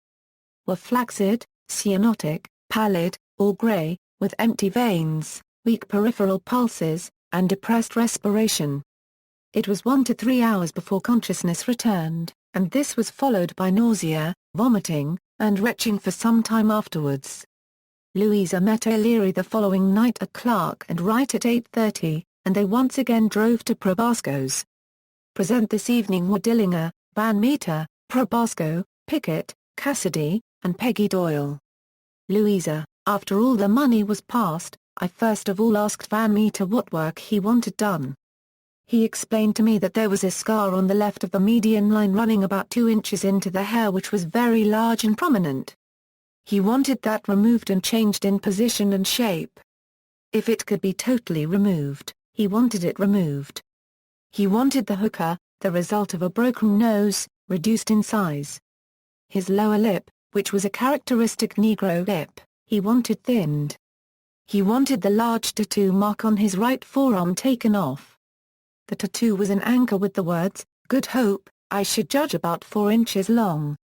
were flaccid, cyanotic, pallid, or gray, with empty veins, weak peripheral pulses, and depressed respiration. It was 1 to 3 hours before consciousness returned, and this was followed by nausea, vomiting, and retching for some time afterwards. Louisa met O'Leary the following night at Clark and Wright at 8:30, and they once again drove to Probasco's. Present this evening were Dillinger, Van Meter, Probasco, Pickett, Cassidy, and Peggy Doyle. Louisa: after all the money was passed, I first of all asked Van Meter what work he wanted done. He explained to me that there was a scar on the left of the median line running about 2 inches into the hair, which was very large and prominent. He wanted that removed and changed in position and shape. If it could be totally removed, he wanted it removed. He wanted the hooker, the result of a broken nose, reduced in size. His lower lip, which was a characteristic Negro lip, he wanted thinned. He wanted the large tattoo mark on his right forearm taken off. The tattoo was an anchor with the words, "Good Hope," I should judge about 4 inches long.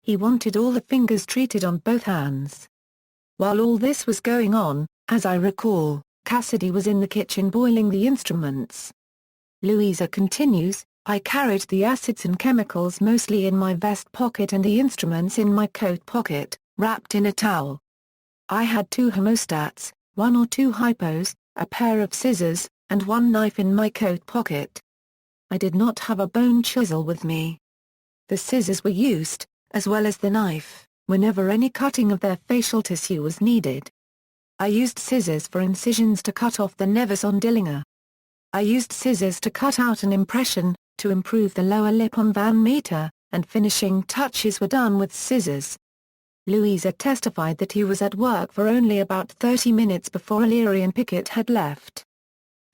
He wanted all the fingers treated on both hands. While all this was going on, as I recall, Cassidy was in the kitchen boiling the instruments. Louisa continues, I carried the acids and chemicals mostly in my vest pocket and the instruments in my coat pocket, wrapped in a towel. I had 2 hemostats, 1 or 2 hypos, a pair of scissors, and 1 knife in my coat pocket. I did not have a bone chisel with me. The scissors were used, as well as the knife, whenever any cutting of their facial tissue was needed. I used scissors for incisions to cut off the nevus on Dillinger. I used scissors to cut out an impression, to improve the lower lip on Van Meter, and finishing touches were done with scissors. Louisa testified that he was at work for only about 30 minutes before O'Leary and Pickett had left.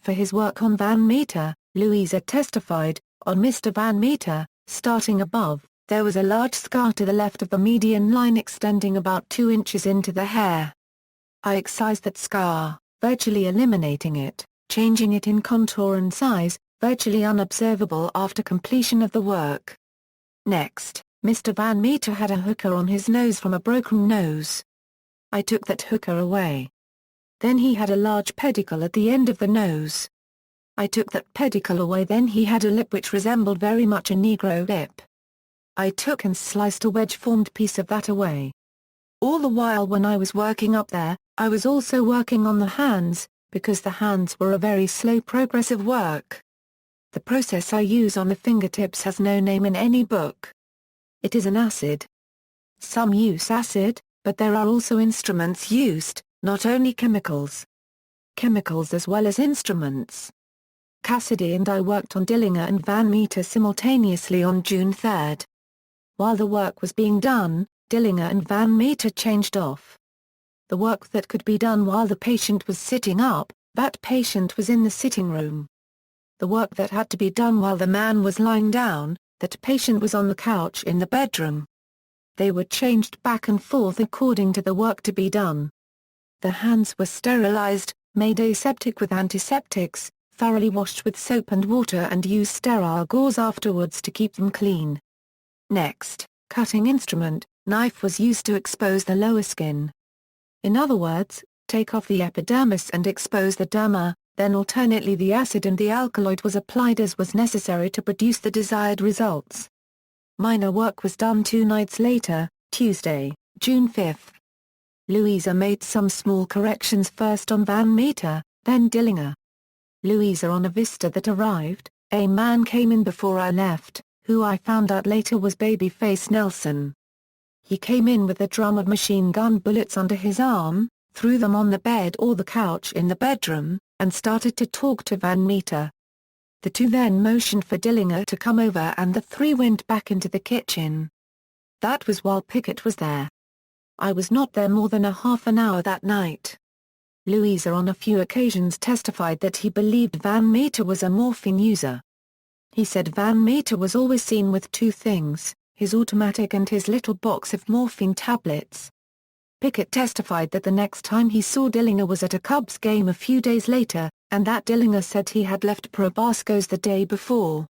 For his work on Van Meter, Louisa testified, on Mr. Van Meter, starting above, there was a large scar to the left of the median line extending about 2 inches into the hair. I excised that scar, virtually eliminating it, changing it in contour and size, virtually unobservable after completion of the work. Next, Mr. Van Meter had a hooker on his nose from a broken nose. I took that hooker away. Then he had a large pedicle at the end of the nose. I took that pedicle away. Then he had a lip which resembled very much a Negro lip. I took and sliced a wedge-formed piece of that away. All the while when I was working up there, I was also working on the hands, because the hands were a very slow progressive work. The process I use on the fingertips has no name in any book. It is an acid. Some use acid, but there are also instruments used, not only chemicals. Chemicals as well as instruments. Cassidy and I worked on Dillinger and Van Meter simultaneously on June 3. While the work was being done, Dillinger and Van Meter changed off. The work that could be done while the patient was sitting up, that patient was in the sitting room. The work that had to be done while the man was lying down, that patient was on the couch in the bedroom. They were changed back and forth according to the work to be done. The hands were sterilized, made aseptic with antiseptics, thoroughly washed with soap and water and used sterile gauze afterwards to keep them clean. Next, cutting instrument, knife was used to expose the lower skin. In other words, take off the epidermis and expose the derma, then alternately the acid and the alkaloid was applied as was necessary to produce the desired results. Minor work was done 2 nights later, Tuesday, June 5. Louisa made some small corrections first on Van Meter, then Dillinger. Louisa on a vista that arrived, a man came in before I left, who I found out later was Babyface Nelson. He came in with a drum of machine gun bullets under his arm, threw them on the bed or the couch in the bedroom, and started to talk to Van Meter. The 2 then motioned for Dillinger to come over and the 3 went back into the kitchen. That was while Pickett was there. I was not there more than a half an hour that night. Louisa on a few occasions testified that he believed Van Meter was a morphine user. He said Van Meter was always seen with 2 things, his automatic and his little box of morphine tablets. Pickett testified that the next time he saw Dillinger was at a Cubs game a few days later, and that Dillinger said he had left Probasco's the day before.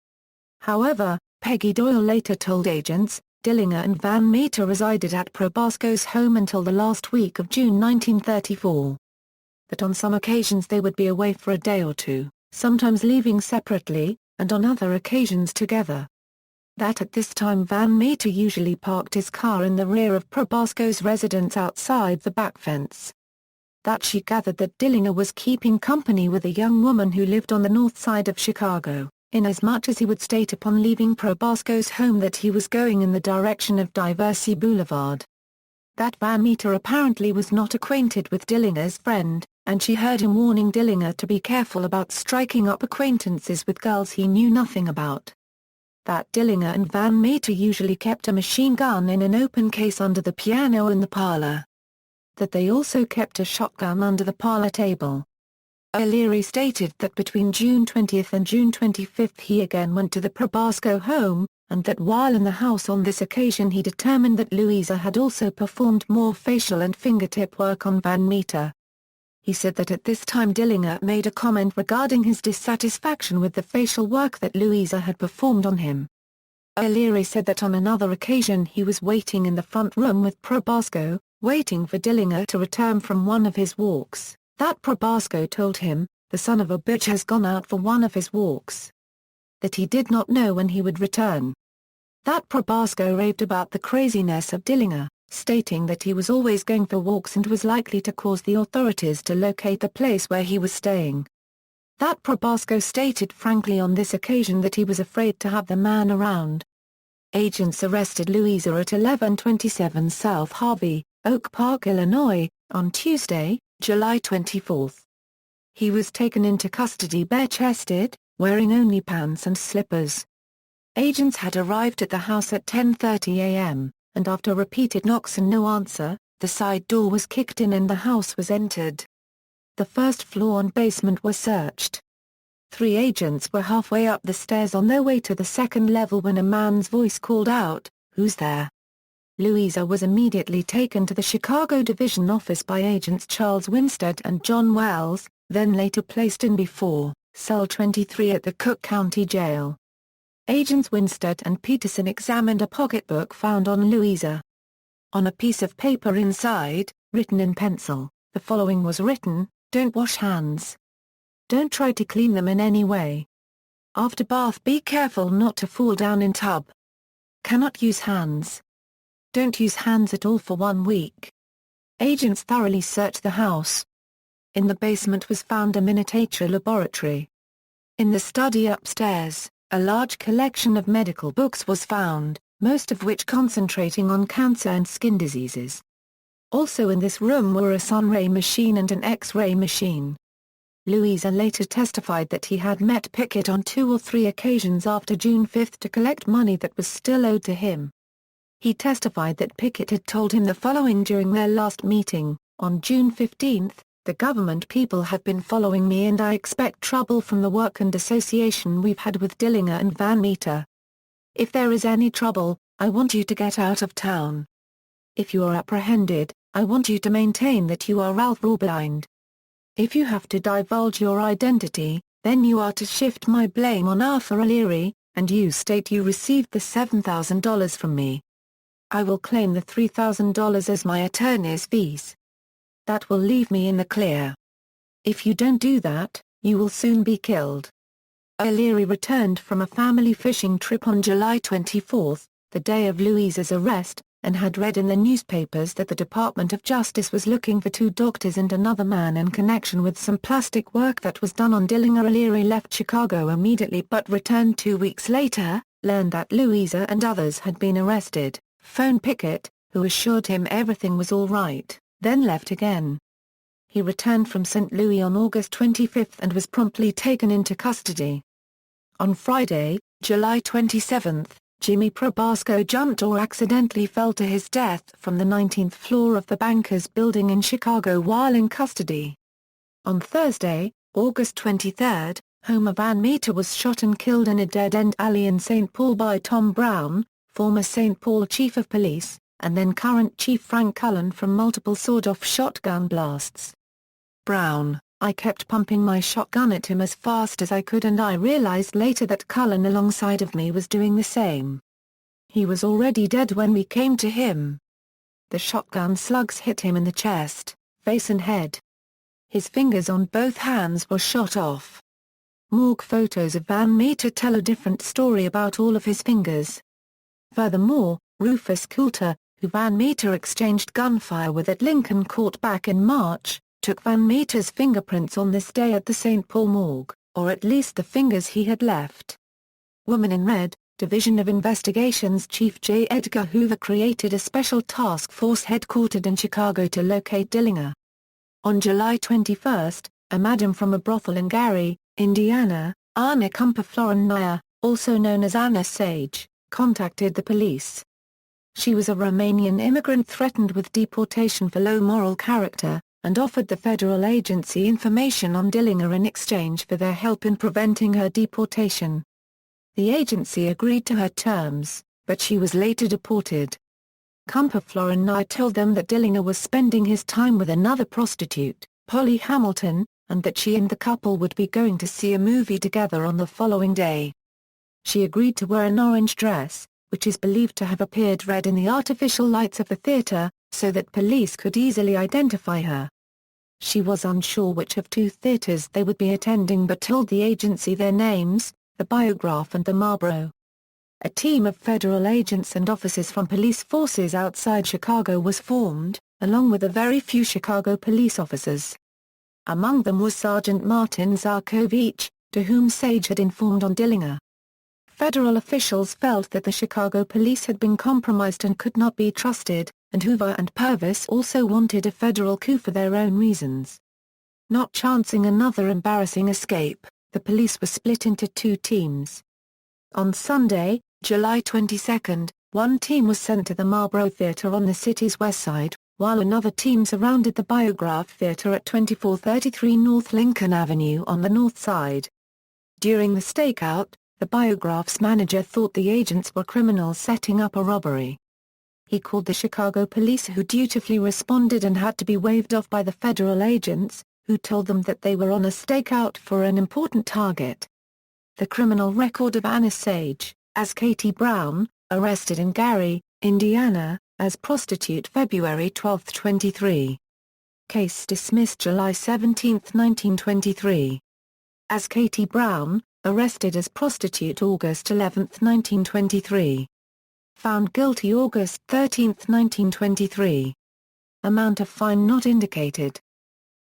However, Peggy Doyle later told agents, Dillinger and Van Meter resided at Probasco's home until the last week of June 1934. That on some occasions they would be away for a day or two, sometimes leaving separately, and on other occasions together. That at this time Van Meter usually parked his car in the rear of Probasco's residence outside the back fence. That she gathered that Dillinger was keeping company with a young woman who lived on the north side of Chicago, inasmuch as he would state upon leaving Probasco's home that he was going in the direction of Diversey Boulevard. That Van Meter apparently was not acquainted with Dillinger's friend, and she heard him warning Dillinger to be careful about striking up acquaintances with girls he knew nothing about. That Dillinger and Van Meter usually kept a machine gun in an open case under the piano in the parlor. That they also kept a shotgun under the parlor table. O'Leary stated that between June 20 and June 25 he again went to the Probasco home, and that while in the house on this occasion he determined that Louisa had also performed more facial and fingertip work on Van Meter. He said that at this time Dillinger made a comment regarding his dissatisfaction with the facial work that Louisa had performed on him. O'Leary said that on another occasion he was waiting in the front room with Probasco, waiting for Dillinger to return from one of his walks. That Probasco told him, "The son of a bitch has gone out for one of his walks." That he did not know when he would return. That Probasco raved about the craziness of Dillinger, stating that he was always going for walks and was likely to cause the authorities to locate the place where he was staying. That Probasco stated frankly on this occasion that he was afraid to have the man around. Agents arrested Louisa at 1127 South Harvey, Oak Park, Illinois, on Tuesday, July 24. He was taken into custody bare-chested, wearing only pants and slippers. Agents had arrived at the house at 10:30 a.m., and after repeated knocks and no answer, the side door was kicked in and the house was entered. The first floor and basement were searched. 3 agents were halfway up the stairs on their way to the second level when a man's voice called out, "Who's there?" Louisa was immediately taken to the Chicago Division office by agents Charles Winstead and John Wells, then later placed in B4, Cell 23 at the Cook County Jail. Agents Winstead and Peterson examined a pocketbook found on Louisa. On a piece of paper inside, written in pencil, the following was written: "Don't wash hands. Don't try to clean them in any way. After bath be careful not to fall down in tub. Cannot use hands. Don't use hands at all for 1 week." Agents thoroughly searched the house. In the basement was found a miniature laboratory. In the study upstairs, a large collection of medical books was found, most of which concentrating on cancer and skin diseases. Also in this room were a sun-ray machine and an X-ray machine. Louisa later testified that he had met Pickett on 2 or 3 occasions after June 5 to collect money that was still owed to him. He testified that Pickett had told him the following during their last meeting: "On June 15, the government people have been following me and I expect trouble from the work and association we've had with Dillinger and Van Meter. If there is any trouble, I want you to get out of town. If you are apprehended, I want you to maintain that you are Ralph Rawblind. If you have to divulge your identity, then you are to shift my blame on Arthur O'Leary, and you state you received the $7,000 from me. I will claim the $3,000 as my attorney's fees. That will leave me in the clear. If you don't do that, you will soon be killed." O'Leary returned from a family fishing trip on July 24, the day of Louisa's arrest, and had read in the newspapers that the Department of Justice was looking for 2 doctors and another man in connection with some plastic work that was done on Dillinger. O'Leary left Chicago immediately but returned 2 weeks later, learned that Louisa and others had been arrested, phoned Pickett, who assured him everything was all right, then left again. He returned from St. Louis on August 25 and was promptly taken into custody. On Friday, July 27, Jimmy Probasco jumped or accidentally fell to his death from the 19th floor of the Bankers Building in Chicago while in custody. On Thursday, August 23, Homer Van Meter was shot and killed in a dead-end alley in St. Paul by Tom Brown, former St. Paul Chief of Police, and then current Chief Frank Cullen from multiple sawed-off shotgun blasts. Brown: "I kept pumping my shotgun at him as fast as I could and I realized later that Cullen alongside of me was doing the same. He was already dead when we came to him. The shotgun slugs hit him in the chest, face and head. His fingers on both hands were shot off. Morgue photos of Van Meter tell a different story about all of his fingers. Furthermore, Rufus Coulter, who Van Meter exchanged gunfire with at Lincoln Court back in March, took Van Meter's fingerprints on this day at the St. Paul morgue, or at least the fingers he had left. Woman in Red, Division of Investigations Chief J. Edgar Hoover created a special task force headquartered in Chicago to locate Dillinger. On July 21, a madam from a brothel in Gary, Indiana, Anna Kumper-Florennaya, also known as Anna Sage, contacted the police. She was a Romanian immigrant threatened with deportation for low moral character, and offered the federal agency information on Dillinger in exchange for their help in preventing her deportation. The agency agreed to her terms, but she was later deported. Kumper-Florennaya told them that Dillinger was spending his time with another prostitute, Polly Hamilton, and that she and the couple would be going to see a movie together on the following day. She agreed to wear an orange dress, which is believed to have appeared red in the artificial lights of the theater, so that police could easily identify her. She was unsure which of two theaters they would be attending but told the agency their names, the Biograph and the Marlboro. A team of federal agents and officers from police forces outside Chicago was formed, along with a very few Chicago police officers. Among them was Sergeant Martin Zarkovich, to whom Sage had informed on Dillinger. Federal officials felt that the Chicago police had been compromised and could not be trusted, and Hoover and Purvis also wanted a federal coup for their own reasons. Not chancing another embarrassing escape, the police were split into two teams. On Sunday, July 22, one team was sent to the Marlboro Theater on the city's west side, while another team surrounded the Biograph Theater at 2433 North Lincoln Avenue on the north side. During the stakeout, the Biograph's manager thought the agents were criminals setting up a robbery. He called the Chicago police, who dutifully responded and had to be waved off by the federal agents, who told them that they were on a stakeout for an important target. The criminal record of Anna Sage, as Katie Brown, arrested in Gary, Indiana, as prostitute February 12, 23. Case dismissed July 17, 1923. As Katie Brown, arrested as prostitute August 11, 1923. Found guilty August 13, 1923. Amount of fine not indicated.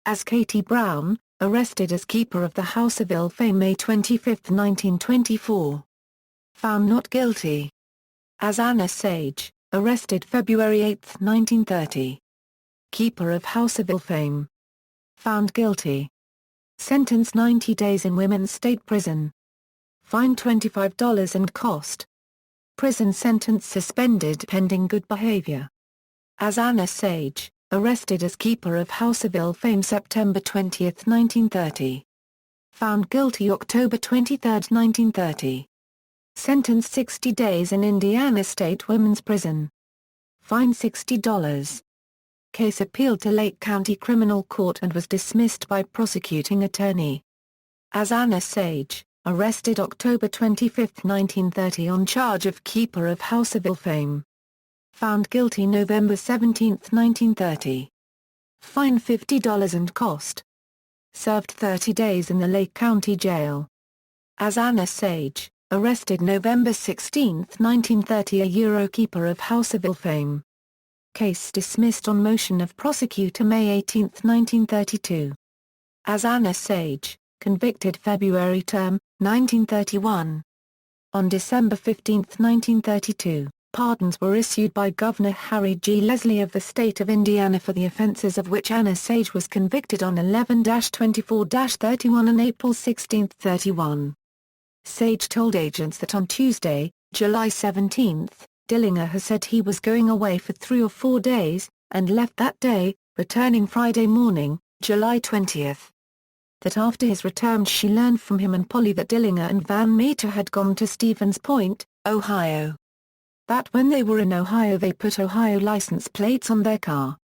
As Katie Brown, arrested as keeper of the House of Ill Fame May 25, 1924. Found not guilty. As Anna Sage, arrested February 8, 1930. Keeper of House of Ill Fame. Found guilty. Sentenced 90 days in Women's State Prison. Fine $25 and cost. Prison sentence suspended pending good behavior. As Anna Sage, arrested as keeper of House of Ill Fame September 20, 1930. Found guilty October 23, 1930. Sentenced 60 days in Indiana State Women's Prison. Fine $60. Case appealed to Lake County Criminal Court and was dismissed by prosecuting attorney. As Anna Sage, arrested October 25, 1930 on charge of keeper of House of Ill Fame. Found guilty November 17, 1930. Fine $50 and cost. Served 30 days in the Lake County Jail. As Anna Sage, arrested November 16, 1930 a Euro keeper of House of Ill Fame. Case dismissed on motion of prosecutor May 18, 1932. As Anna Sage, convicted February term, 1931. On December 15, 1932, pardons were issued by Governor Harry G. Leslie of the state of Indiana for the offenses of which Anna Sage was convicted on 11-24-31 and April 16, 31. Sage told agents that on Tuesday, July 17, Dillinger has said he was going away for 3 or 4 days, and left that day, returning Friday morning, July 20. That after his return she learned from him and Polly that Dillinger and Van Meter had gone to Stevens Point, Ohio. That when they were in Ohio they put Ohio license plates on their car.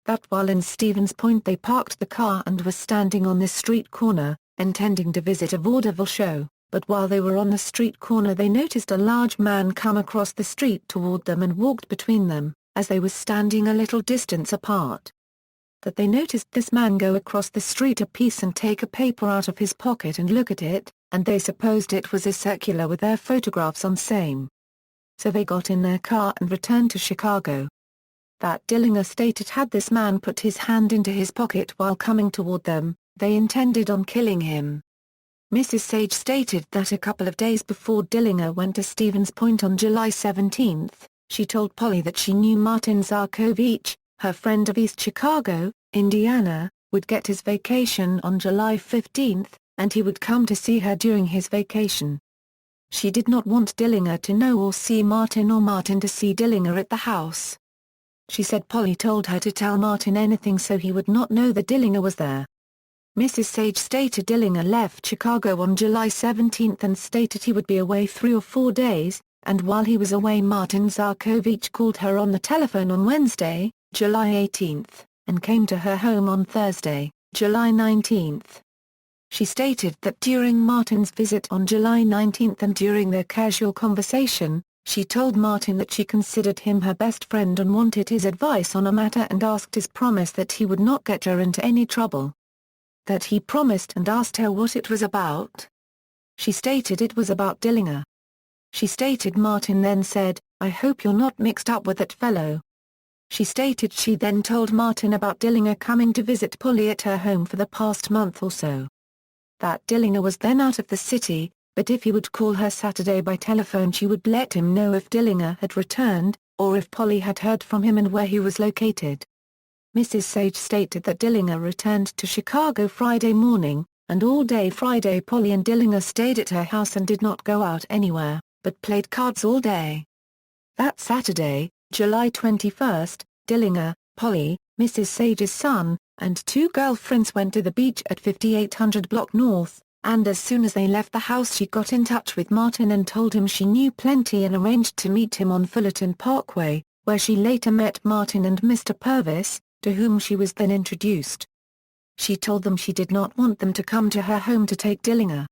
That while in Stevens Point they parked the car and were standing on the street corner, intending to visit a vaudeville show. but while they were on the street corner they noticed a large man come across the street toward them and walked between them, as they were standing a little distance apart. That they noticed this man go across the street a piece and take a paper out of his pocket and look at it, and they supposed it was a circular with their photographs on same. So they got in their car and returned to Chicago. That Dillinger stated had this man put his hand into his pocket while coming toward them, they intended on killing him. Mrs. Sage stated that a couple of days before Dillinger went to Stevens Point on July 17, she told Polly that she knew Martin Zarkovich, her friend of East Chicago, Indiana, would get his vacation on July 15, and he would come to see her during his vacation. She did not want Dillinger to know or see Martin or Martin to see Dillinger at the house. She said Polly told her to tell Martin anything so he would not know that Dillinger was there. Mrs. Sage stated Dillinger left Chicago on July 17 and stated he would be away 3 or 4 days, and while he was away Martin Zarkovich called her on the telephone on Wednesday, July 18, and came to her home on Thursday, July 19. She stated that during Martin's visit on July 19 and during their casual conversation, she told Martin that she considered him her best friend and wanted his advice on a matter and asked his promise that he would not get her into any trouble. That he promised and asked her what it was about. She stated it was about Dillinger. She stated Martin then said, "I hope you're not mixed up with that fellow." She stated she then told Martin about Dillinger coming to visit Polly at her home for the past month or so. That Dillinger was then out of the city, but if he would call her Saturday by telephone she would let him know if Dillinger had returned, or if Polly had heard from him and where he was located. Mrs. Sage stated that Dillinger returned to Chicago Friday morning, and all day Friday Polly and Dillinger stayed at her house and did not go out anywhere, but played cards all day. That Saturday, July 21, Dillinger, Polly, Mrs. Sage's son, and 2 girlfriends went to the beach at 5800 Block North, and as soon as they left the house she got in touch with Martin and told him she knew plenty and arranged to meet him on Fullerton Parkway, where she later met Martin and Mr. Purvis, to whom she was then introduced. She told them she did not want them to come to her home to take Dillinger.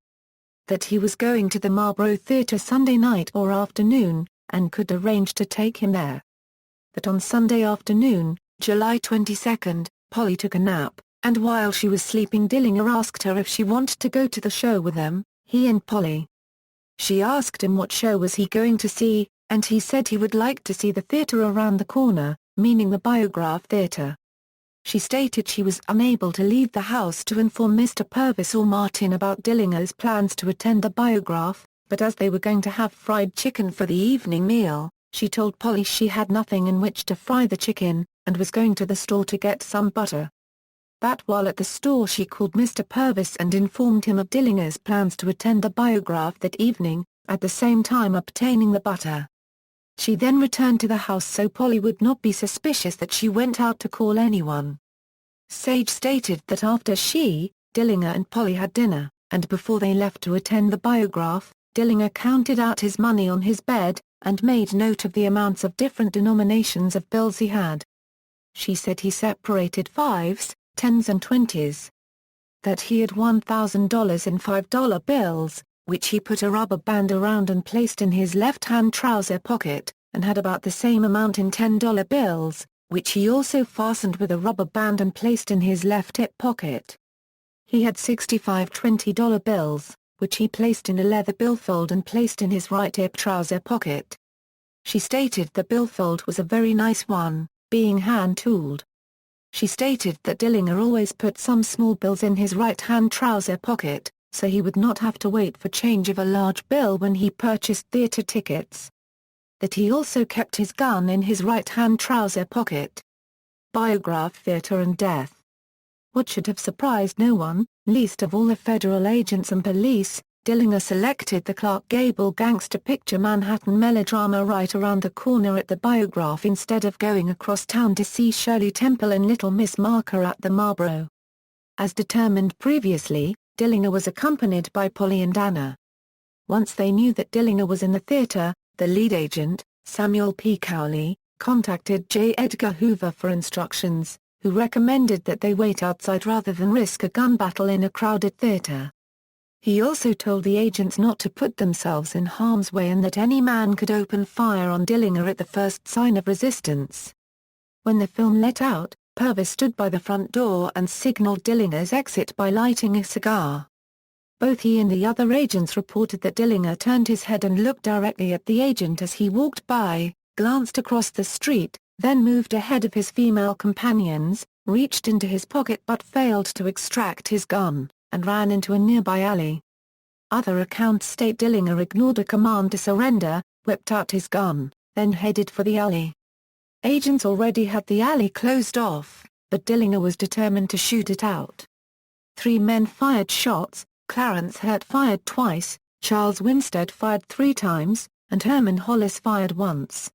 That he was going to the Marlboro Theater Sunday night or afternoon, and could arrange to take him there. That on Sunday afternoon, July 22, Polly took a nap, and while she was sleeping Dillinger asked her if she wanted to go to the show with them, he and Polly. She asked him what show was he going to see, and he said he would like to see the theater around the corner, meaning the Biograph Theater. She stated she was unable to leave the house to inform Mr. Purvis or Martin about Dillinger's plans to attend the Biograph, but as they were going to have fried chicken for the evening meal, she told Polly she had nothing in which to fry the chicken, and was going to the store to get some butter. That while at the store she called Mr. Purvis and informed him of Dillinger's plans to attend the Biograph that evening, at the same time obtaining the butter. She then returned to the house so Polly would not be suspicious that she went out to call anyone. Sage stated that after she, Dillinger and Polly had dinner, and before they left to attend the Biograph, Dillinger counted out his money on his bed, and made note of the amounts of different denominations of bills he had. She said he separated 5s, 10s and 20s. That he had $1,000 in $5 bills, which he put a rubber band around and placed in his left-hand trouser pocket, and had about the same amount in $10 bills, which he also fastened with a rubber band and placed in his left hip pocket. He had 65 $20 bills, which he placed in a leather billfold and placed in his right hip trouser pocket. She stated the billfold was a very nice one, being hand-tooled. She stated that Dillinger always put some small bills in his right-hand trouser pocket, so he would not have to wait for change of a large bill when he purchased theater tickets. That he also kept his gun in his right-hand trouser pocket. Biograph Theater and Death. What should have surprised no one, least of all the federal agents and police, Dillinger selected the Clark Gable gangster picture Manhattan melodrama right around the corner at the Biograph instead of going across town to see Shirley Temple and Little Miss Marker at the Marlboro. As determined previously, Dillinger was accompanied by Polly and Anna. Once they knew that Dillinger was in the theater, the lead agent, Samuel P. Cowley, contacted J. Edgar Hoover for instructions, who recommended that they wait outside rather than risk a gun battle in a crowded theater. He also told the agents not to put themselves in harm's way and that any man could open fire on Dillinger at the first sign of resistance. When the film let out, Purvis stood by the front door and signaled Dillinger's exit by lighting a cigar. Both he and the other agents reported that Dillinger turned his head and looked directly at the agent as he walked by, glanced across the street, then moved ahead of his female companions, reached into his pocket but failed to extract his gun, and ran into a nearby alley. Other accounts state Dillinger ignored a command to surrender, whipped out his gun, then headed for the alley. Agents already had the alley closed off, but Dillinger was determined to shoot it out. 3 men fired shots, Clarence Hurt fired twice, Charles Winstead fired 3 times, and Herman Hollis fired once.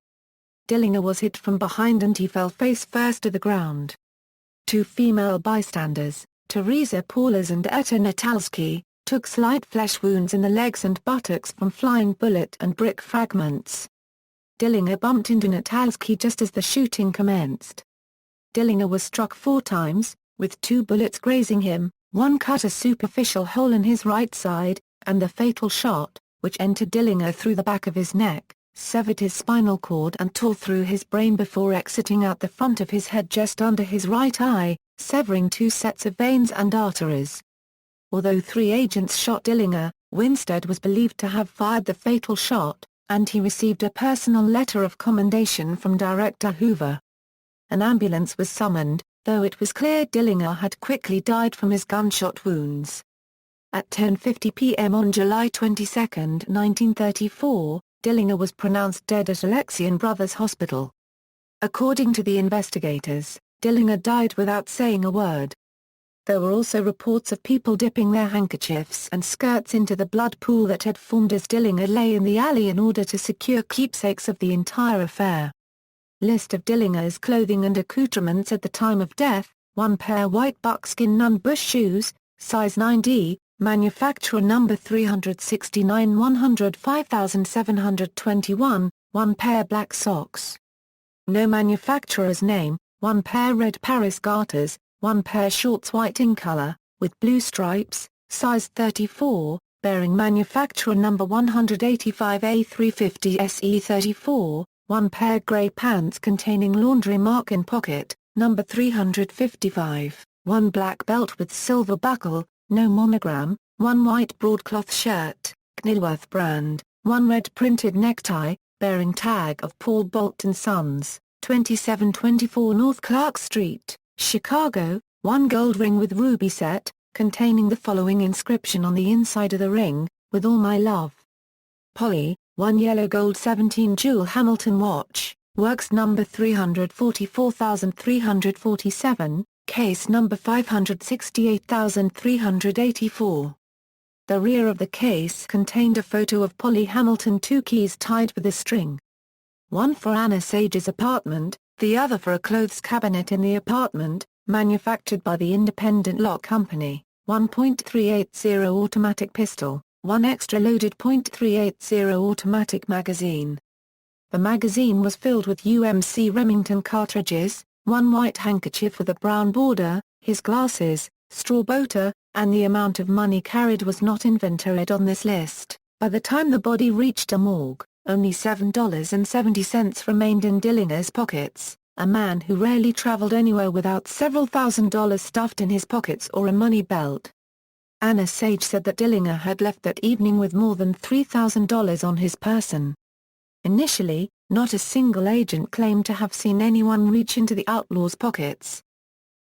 Dillinger was hit from behind and he fell face first to the ground. 2 female bystanders, Teresa Paulers and Etta Natalski, took slight flesh wounds in the legs and buttocks from flying bullet and brick fragments. Dillinger bumped into Natalski just as the shooting commenced. Dillinger was struck 4 times, with 2 bullets grazing him, 1 cut a superficial hole in his right side, and the fatal shot, which entered Dillinger through the back of his neck, severed his spinal cord and tore through his brain before exiting out the front of his head just under his right eye, severing 2 sets of veins and arteries. Although 3 agents shot Dillinger, Winstead was believed to have fired the fatal shot, and he received a personal letter of commendation from director Hoover. An ambulance was summoned, though it was clear Dillinger had quickly died from his gunshot wounds. At 10:50 p.m. on July 22, 1934, Dillinger was pronounced dead at Alexian Brothers Hospital. According to the investigators, Dillinger died without saying a word. There were also reports of people dipping their handkerchiefs and skirts into the blood pool that had formed as Dillinger lay in the alley in order to secure keepsakes of the entire affair. List of Dillinger's clothing and accoutrements at the time of death: 1 pair white buckskin nun-bush shoes, size 9D, manufacturer number 369 105721, 1 pair black socks. No manufacturer's name, 1 pair red Paris garters, 1 pair shorts white in color, with blue stripes, size 34, bearing manufacturer number 185A350 SE34, 1 pair gray pants containing laundry mark in pocket, number 355, 1 black belt with silver buckle, no monogram, 1 white broadcloth shirt, Knilworth brand, 1 red printed necktie, bearing tag of Paul Bolton Sons, 2724 North Clark Street, Chicago, 1 gold ring with ruby set, containing the following inscription on the inside of the ring: "With all my love." Polly, 1 yellow gold 17 jewel Hamilton watch, works number 344347, case number 568384. The rear of the case contained a photo of Polly Hamilton, 2 keys tied with a string. One for Anna Sage's apartment, the other for a clothes cabinet in the apartment, manufactured by the Independent Lock Company, 1.380 automatic pistol, 1 extra loaded .380 automatic magazine. The magazine was filled with UMC Remington cartridges, 1 white handkerchief with a brown border, his glasses, straw boater, and the amount of money carried was not inventoried on this list. By the time the body reached a morgue, only $7.70 remained in Dillinger's pockets, a man who rarely traveled anywhere without several $1,000s stuffed in his pockets or a money belt. Anna Sage said that Dillinger had left that evening with more than $3,000 on his person. Initially, not a single agent claimed to have seen anyone reach into the outlaw's pockets.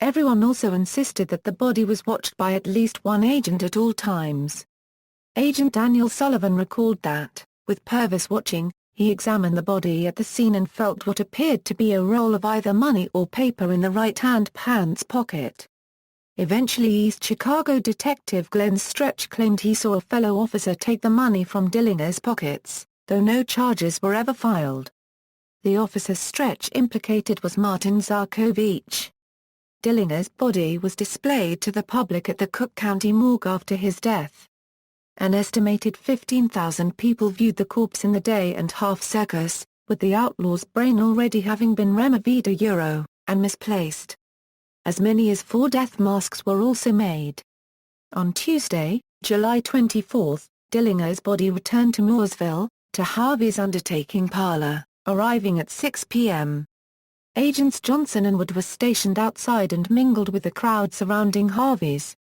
Everyone also insisted that the body was watched by at least 1 agent at all times. Agent Daniel Sullivan recalled that, with Purvis watching, he examined the body at the scene and felt what appeared to be a roll of either money or paper in the right-hand pants pocket. Eventually East Chicago detective Glenn Stretch claimed he saw a fellow officer take the money from Dillinger's pockets, though no charges were ever filed. The officer Stretch implicated was Martin Zarkovich. Dillinger's body was displayed to the public at the Cook County morgue after his death. An estimated 15,000 people viewed the corpse in the day-and-half circus, with the outlaw's brain already having been removed and misplaced. As many as 4 death masks were also made. On Tuesday, July 24, Dillinger's body returned to Mooresville, to Harvey's undertaking parlor, arriving at 6 p.m. Agents Johnson and Wood were stationed outside and mingled with the crowd surrounding Harvey's.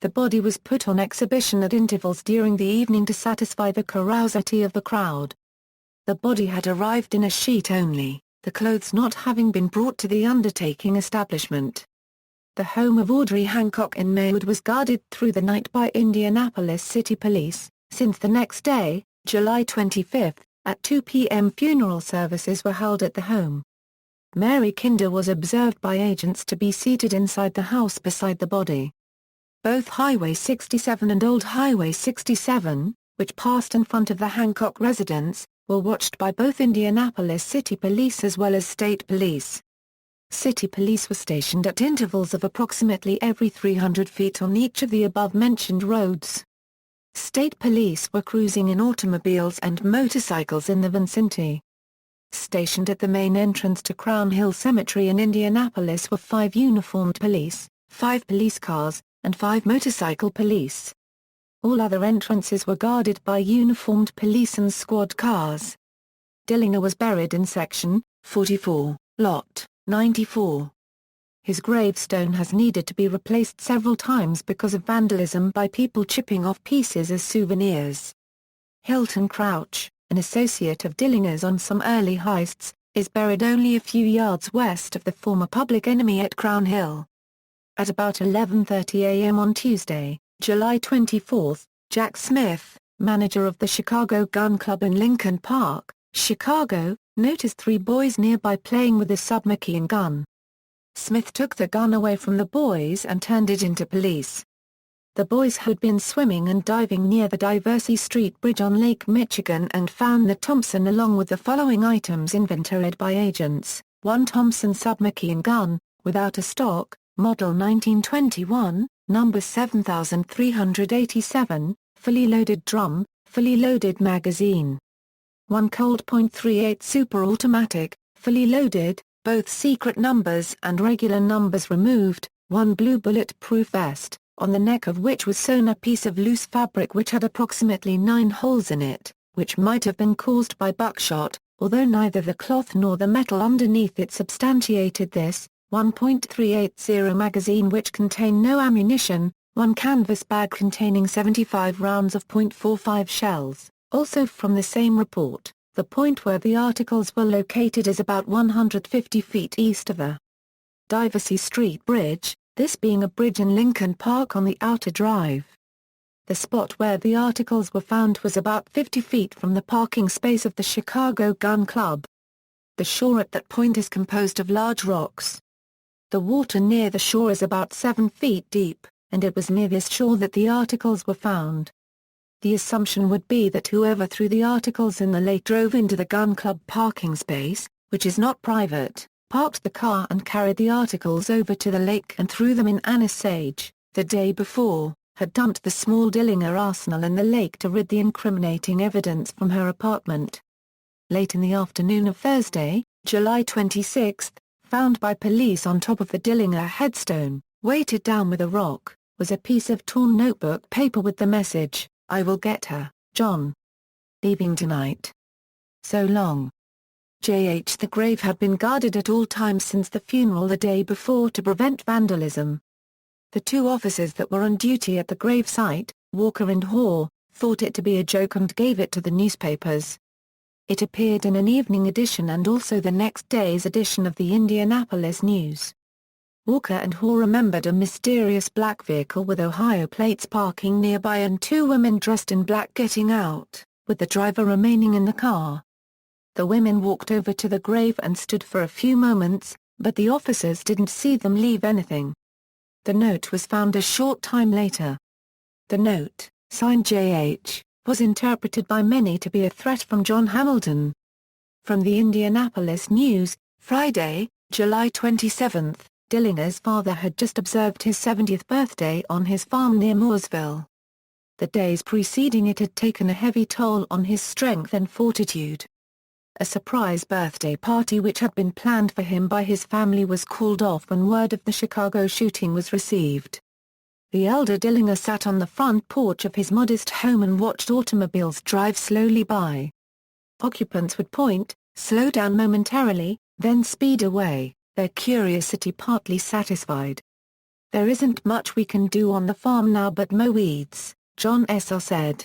The body was put on exhibition at intervals during the evening to satisfy the curiosity of the crowd. The body had arrived in a sheet only, the clothes not having been brought to the undertaking establishment. The home of Audrey Hancock in Maywood was guarded through the night by Indianapolis City Police, since the next day, July 25, at 2 p.m. funeral services were held at the home. Mary Kinder was observed by agents to be seated inside the house beside the body. Both Highway 67 and Old Highway 67, which passed in front of the Hancock residence, were watched by both Indianapolis City Police as well as State Police. City Police were stationed at intervals of approximately every 300 feet on each of the above-mentioned roads. State Police were cruising in automobiles and motorcycles in the vicinity. Stationed at the main entrance to Crown Hill Cemetery in Indianapolis were 5 uniformed police, 5 police cars, and 5 motorcycle police. All other entrances were guarded by uniformed police and squad cars. Dillinger was buried in Section 44, Lot 94. His gravestone has needed to be replaced several times because of vandalism by people chipping off pieces as souvenirs. Hilton Crouch, an associate of Dillinger's on some early heists, is buried only a few yards west of the former public enemy at Crown Hill. At about 11:30 a.m. on Tuesday, July 24, Jack Smith, manager of the Chicago Gun Club in Lincoln Park, Chicago, noticed 3 boys nearby playing with a submachine gun. Smith took the gun away from the boys and turned it into police. The boys had been swimming and diving near the Diversey Street Bridge on Lake Michigan and found the Thompson along with the following items inventoried by agents: 1 Thompson submachine gun, without a stock, model 1921, number 7387, fully loaded drum, fully loaded magazine. 1 Colt .38 Super Automatic, fully loaded, both secret numbers and regular numbers removed, 1 blue bullet-proof vest, on the neck of which was sewn a piece of loose fabric which had approximately 9 holes in it, which might have been caused by buckshot, although neither the cloth nor the metal underneath it substantiated this, 1 .380 magazine which contained no ammunition, 1 canvas bag containing 75 rounds of .45 shells. Also from the same report, the point where the articles were located is about 150 feet east of the Diversey Street Bridge, this being a bridge in Lincoln Park on the outer drive. The spot where the articles were found was about 50 feet from the parking space of the Chicago Gun Club. The shore at that point is composed of large rocks. The water near the shore is about 7 feet deep, and it was near this shore that the articles were found. The assumption would be that whoever threw the articles in the lake drove into the gun club parking space, which is not private, parked the car and carried the articles over to the lake and threw them in. Anna Sage, the day before, had dumped the small Dillinger arsenal in the lake to rid the incriminating evidence from her apartment. Late in the afternoon of Thursday, July 26, found by police on top of the Dillinger headstone, weighted down with a rock, was a piece of torn notebook paper with the message, "I will get her, John. Leaving tonight. So long." The grave had been guarded at all times since the funeral the day before to prevent vandalism. The 2 officers that were on duty at the grave site, Walker and Hoare, thought it to be a joke and gave it to the newspapers. It appeared in an evening edition and also the next day's edition of the Indianapolis News. Walker and Hoare remembered a mysterious black vehicle with Ohio plates parking nearby and 2 women dressed in black getting out, with the driver remaining in the car. The women walked over to the grave and stood for a few moments, but the officers didn't see them leave anything. The note was found a short time later. The note, signed J.H., was interpreted by many to be a threat from John Hamilton. From the Indianapolis News, Friday, July 27, Dillinger's father had just observed his 70th birthday on his farm near Mooresville. The days preceding it had taken a heavy toll on his strength and fortitude. A surprise birthday party which had been planned for him by his family was called off when word of the Chicago shooting was received. The elder Dillinger sat on the front porch of his modest home and watched automobiles drive slowly by. Occupants would point, slow down momentarily, then speed away, their curiosity partly satisfied. "There isn't much we can do on the farm now but mow weeds," John S.R. said.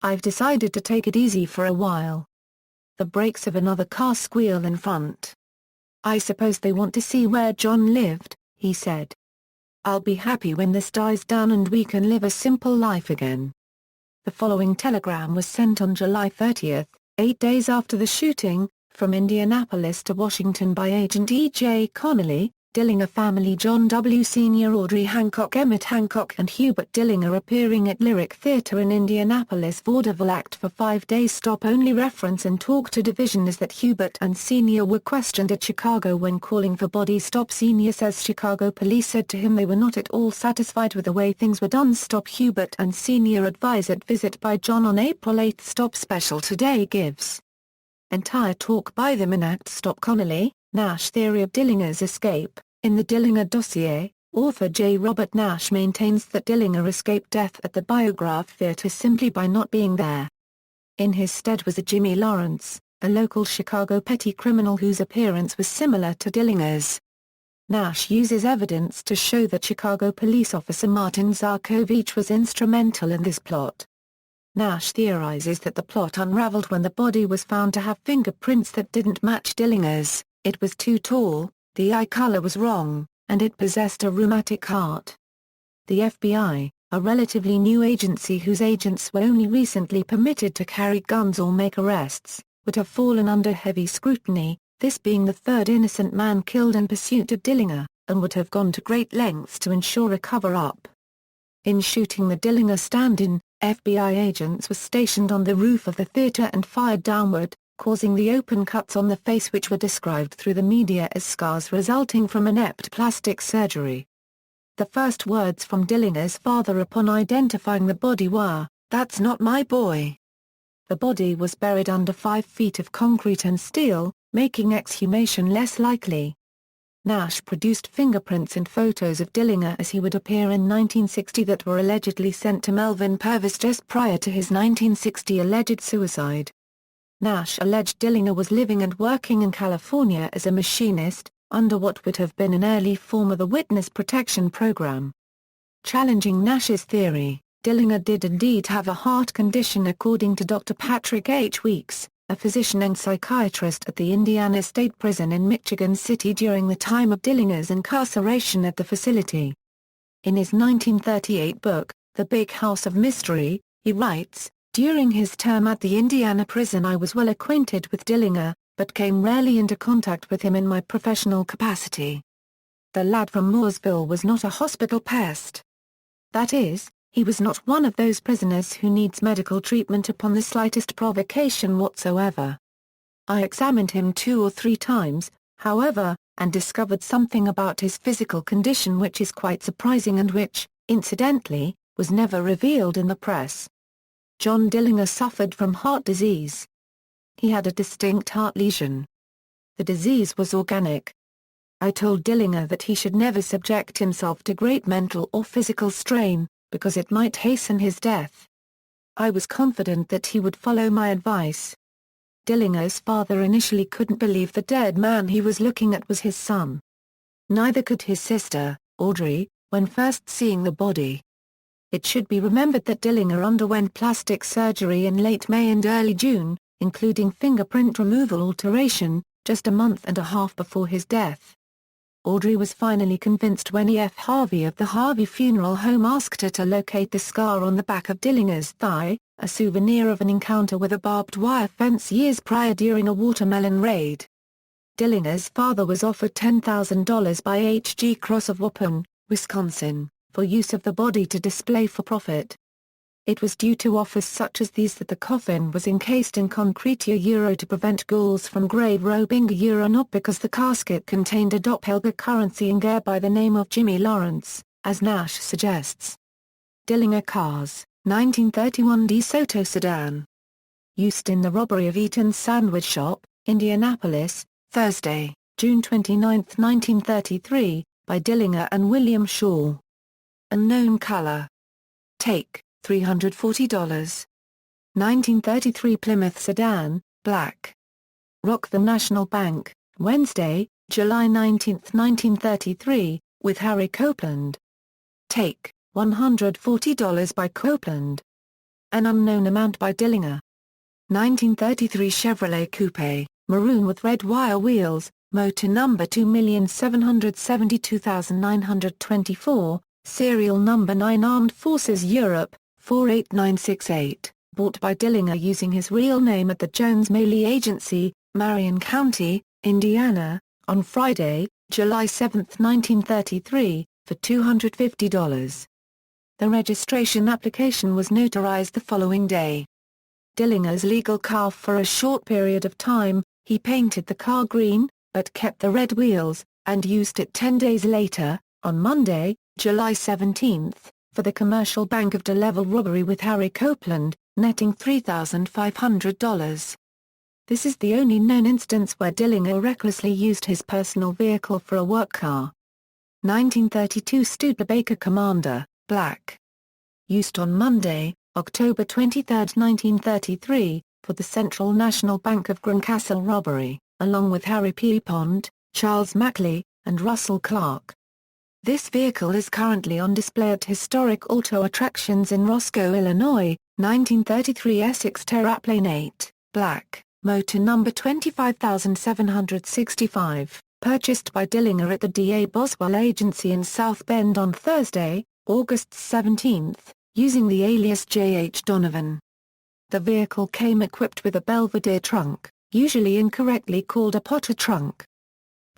"I've decided to take it easy for a while." The brakes of another car squeal in front. "I suppose they want to see where John lived," he said. "I'll be happy when this dies down and we can live a simple life again." The following telegram was sent on July 30, 8 days after the shooting, from Indianapolis to Washington by Agent E.J. Connolly: Dillinger family, John W. Sr., Audrey Hancock, Emmett Hancock and Herbert Dillinger appearing at Lyric Theater in Indianapolis vaudeville act for 5 days. Stop only reference and talk to division is that Herbert and Sr. were questioned at Chicago when calling for body. Stop Sr. says Chicago police said to him they were not at all satisfied with the way things were done. Stop Herbert and Sr. advise at visit by John on April 8. Stop special today gives entire talk by them in act. Stop Connolly, Nash theory of Dillinger's escape. In the Dillinger dossier, author J. Robert Nash maintains that Dillinger escaped death at the Biograph Theater simply by not being there. In his stead was a Jimmy Lawrence, a local Chicago petty criminal whose appearance was similar to Dillinger's. Nash uses evidence to show that Chicago police officer Martin Zarkovich was instrumental in this plot. Nash theorizes that the plot unraveled when the body was found to have fingerprints that didn't match Dillinger's. It was too tall, the eye color was wrong, and it possessed a rheumatic heart. The FBI, a relatively new agency whose agents were only recently permitted to carry guns or make arrests, would have fallen under heavy scrutiny, this being the third innocent man killed in pursuit of Dillinger, and would have gone to great lengths to ensure a cover-up. In shooting the Dillinger stand-in, FBI agents were stationed on the roof of the theater and fired downward, causing the open cuts on the face which were described through the media as scars resulting from inept plastic surgery. The first words from Dillinger's father upon identifying the body were, "That's not my boy." The body was buried under 5 feet of concrete and steel, making exhumation less likely. Nash produced fingerprints and photos of Dillinger as he would appear in 1960 that were allegedly sent to Melvin Purvis just prior to his 1960 alleged suicide. Nash alleged Dillinger was living and working in California as a machinist, under what would have been an early form of the witness protection program. Challenging Nash's theory, Dillinger did indeed have a heart condition according to Dr. Patrick H. Weeks, a physician and psychiatrist at the Indiana State Prison in Michigan City during the time of Dillinger's incarceration at the facility. In his 1938 book, The Big House of Mystery, he writes, "During his term at the Indiana prison I was well acquainted with Dillinger, but came rarely into contact with him in my professional capacity. The lad from Mooresville was not a hospital pest. That is, he was not one of those prisoners who needs medical treatment upon the slightest provocation whatsoever. I examined him 2 or 3 times, however, and discovered something about his physical condition which is quite surprising and which, incidentally, was never revealed in the press. John Dillinger suffered from heart disease. He had a distinct heart lesion. The disease was organic. I told Dillinger that he should never subject himself to great mental or physical strain, because it might hasten his death. I was confident that he would follow my advice." Dillinger's father initially couldn't believe the dead man he was looking at was his son. Neither could his sister, Audrey, when first seeing the body. It should be remembered that Dillinger underwent plastic surgery in late May and early June, including fingerprint removal alteration, just a month and a half before his death. Audrey was finally convinced when E.F. Harvey of the Harvey Funeral Home asked her to locate the scar on the back of Dillinger's thigh, a souvenir of an encounter with a barbed wire fence years prior during a watermelon raid. Dillinger's father was offered $10,000 by H.G. Cross of Waupun, Wisconsin, for use of the body to display for profit. It was due to offers such as these that the coffin was encased in concrete to prevent ghouls from grave robbing not because the casket contained a doppelganger currency in gear by the name of Jimmy Lawrence, as Nash suggests. Dillinger cars, 1931 DeSoto sedan. Used in the robbery of Eaton's Sandwich Shop, Indianapolis, Thursday, June 29, 1933, by Dillinger and William Shaw. unknown color. Take, $340. 1933 Plymouth sedan, black. Rock the National Bank, Wednesday, July 19, 1933, with Harry Copeland. Take, $140 by Copeland. An unknown amount by Dillinger. 1933 Chevrolet Coupe, maroon with red wire wheels, motor number 2,772,924, serial number 9 Armed Forces Europe, 48968, bought by Dillinger using his real name at the Jones Maley Agency, Marion County, Indiana, on Friday, July 7, 1933, for $250. The registration application was notarized the following day. Dillinger's legal car. For a short period of time, he painted the car green, but kept the red wheels, and used it 10 days later, on Monday, July 17, for the commercial Bank of Day-level robbery with Harry Copeland, netting $3,500. This is the only known instance where Dillinger recklessly used his personal vehicle for a work car. 1932 Studebaker Commander, black. Used on Monday, October 23, 1933, for the Central National Bank of Greencastle robbery, along with Harry Pierpont, Charles Mackley, and Russell Clark. This vehicle is currently on display at Historic Auto Attractions in Roscoe, Illinois. 1933 Essex Terraplane 8, black, motor number 25765, purchased by Dillinger at the D.A. Boswell Agency in South Bend on Thursday, August 17, using the alias J. H. Donovan. The vehicle came equipped with a Belvedere trunk, usually incorrectly called a Potter trunk.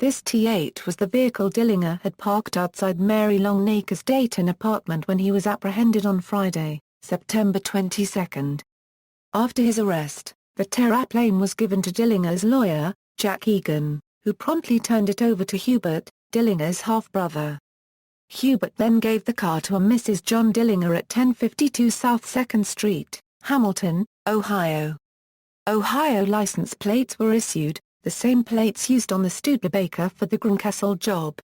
This T8 was the vehicle Dillinger had parked outside Mary Longacre's Dayton apartment when he was apprehended on Friday, September 22. After his arrest, the terraplane was given to Dillinger's lawyer, Jack Egan, who promptly turned it over to Hubert, Dillinger's half-brother. Hubert then gave the car to a Mrs. John Dillinger at 1052 South 2nd Street, Hamilton, Ohio. Ohio license plates were issued, the same plates used on the Studebaker for the Greencastle job.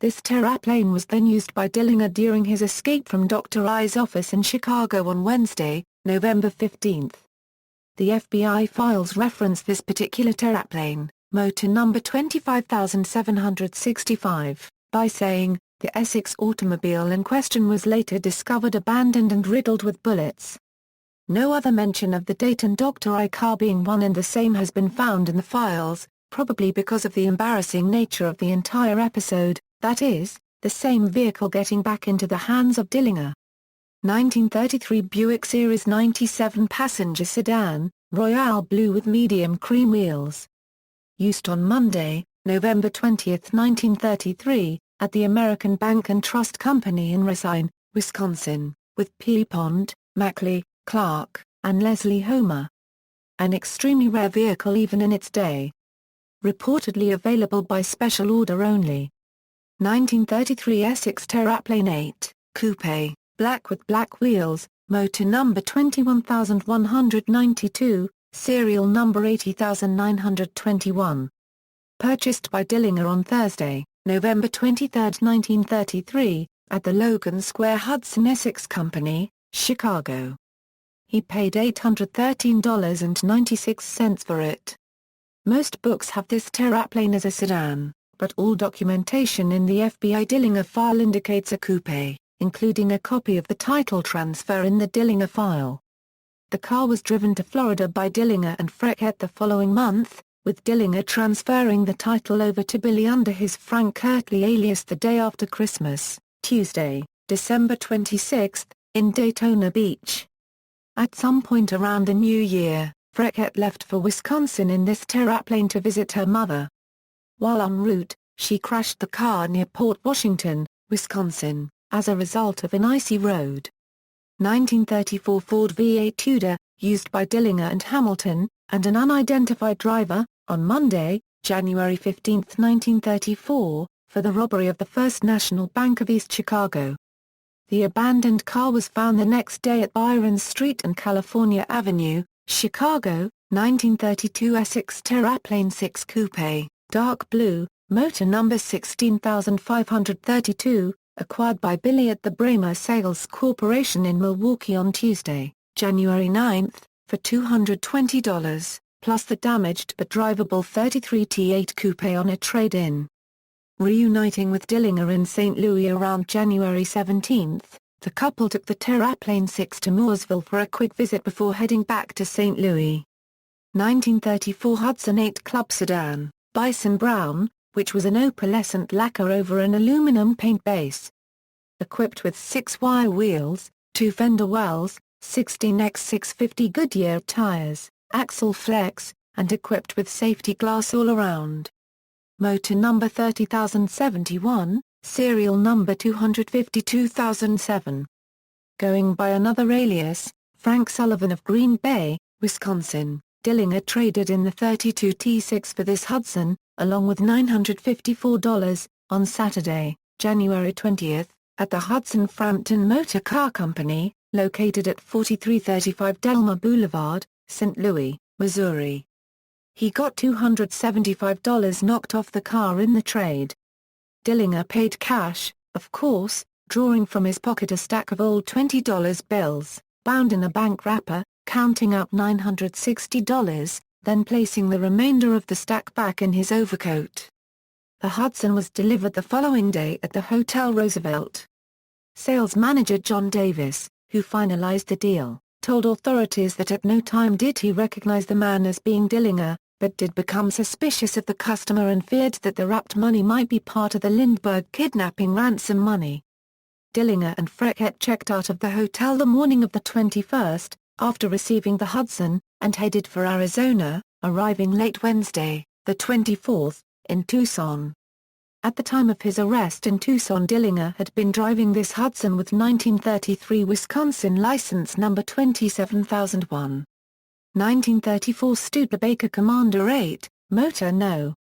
This terraplane was then used by Dillinger during his escape from Dr. I's office in Chicago on Wednesday, November 15. The FBI files reference this particular terraplane, motor number 25765, by saying, the Essex automobile in question was later discovered abandoned and riddled with bullets. No other mention of the Dayton Dr. I car being one and the same has been found in the files, probably because of the embarrassing nature of the entire episode, that is, the same vehicle getting back into the hands of Dillinger. 1933 Buick Series 97 passenger sedan, royale blue with medium cream wheels. Used on Monday, November 20, 1933, at the American Bank and Trust Company in Racine, Wisconsin, with Pierpont, Mackley, Clark, and Leslie Homer. An extremely rare vehicle even in its day. Reportedly available by special order only. 1933 Essex Terraplane 8, Coupe, black with black wheels, motor number 21192, serial number 80921. Purchased by Dillinger on Thursday, November 23, 1933, at the Logan Square Hudson Essex Company, Chicago. He paid $813.96 for it. Most books have this terraplane as a sedan, but all documentation in the FBI Dillinger file indicates a coupe, including a copy of the title transfer in the Dillinger file. The car was driven to Florida by Dillinger and Freckett the following month, with Dillinger transferring the title over to Billy under his Frank Kirtley alias the day after Christmas, Tuesday, December 26, in Daytona Beach. At some point around the new year, Freckett left for Wisconsin in this terraplane to visit her mother. While en route, she crashed the car near Port Washington, Wisconsin, as a result of an icy road. 1934 Ford V8 Tudor, used by Dillinger and Hamilton, and an unidentified driver, on Monday, January 15, 1934, for the robbery of the First National Bank of East Chicago. The abandoned car was found the next day at Byron Street and California Avenue, Chicago. 1932 Essex Terraplane 6 Coupe, dark blue, motor number 16532, acquired by Billy at the Bramer Sales Corporation in Milwaukee on Tuesday, January 9, for $220, plus the damaged but drivable 33 T8 coupe on a trade-in. Reuniting with Dillinger in St. Louis around January 17, the couple took the Terraplane 6 to Mooresville for a quick visit before heading back to St. Louis. 1934 Hudson 8 Club Sedan, Bison Brown, which was an opalescent lacquer over an aluminum paint base. Equipped with 6-wire wheels, 2 fender wells, 16x650 Goodyear tires, axle flex, and equipped with safety glass all around. Motor number 30071, serial number 252007. Going by another alias, Frank Sullivan of Green Bay, Wisconsin, Dillinger traded in the 32 T6 for this Hudson, along with $954, on Saturday, January 20, at the Hudson Frampton Motor Car Company, located at 4335 Delmar Boulevard, St. Louis, Missouri. He got $275 knocked off the car in the trade. Dillinger paid cash, of course, drawing from his pocket a stack of old $20 bills, bound in a bank wrapper, counting out $960, then placing the remainder of the stack back in his overcoat. The Hudson was delivered the following day at the Hotel Roosevelt. Sales manager John Davis, who finalized the deal, told authorities that at no time did he recognize the man as being Dillinger, but did become suspicious of the customer and feared that the wrapped money might be part of the Lindbergh kidnapping ransom money. Dillinger and Freckett checked out of the hotel the morning of the 21st, after receiving the Hudson, and headed for Arizona, arriving late Wednesday, the 24th, in Tucson. At the time of his arrest in Tucson, Dillinger had been driving this Hudson with 1933 Wisconsin license number 27001. 1934 Studebaker Commander 8, motor No.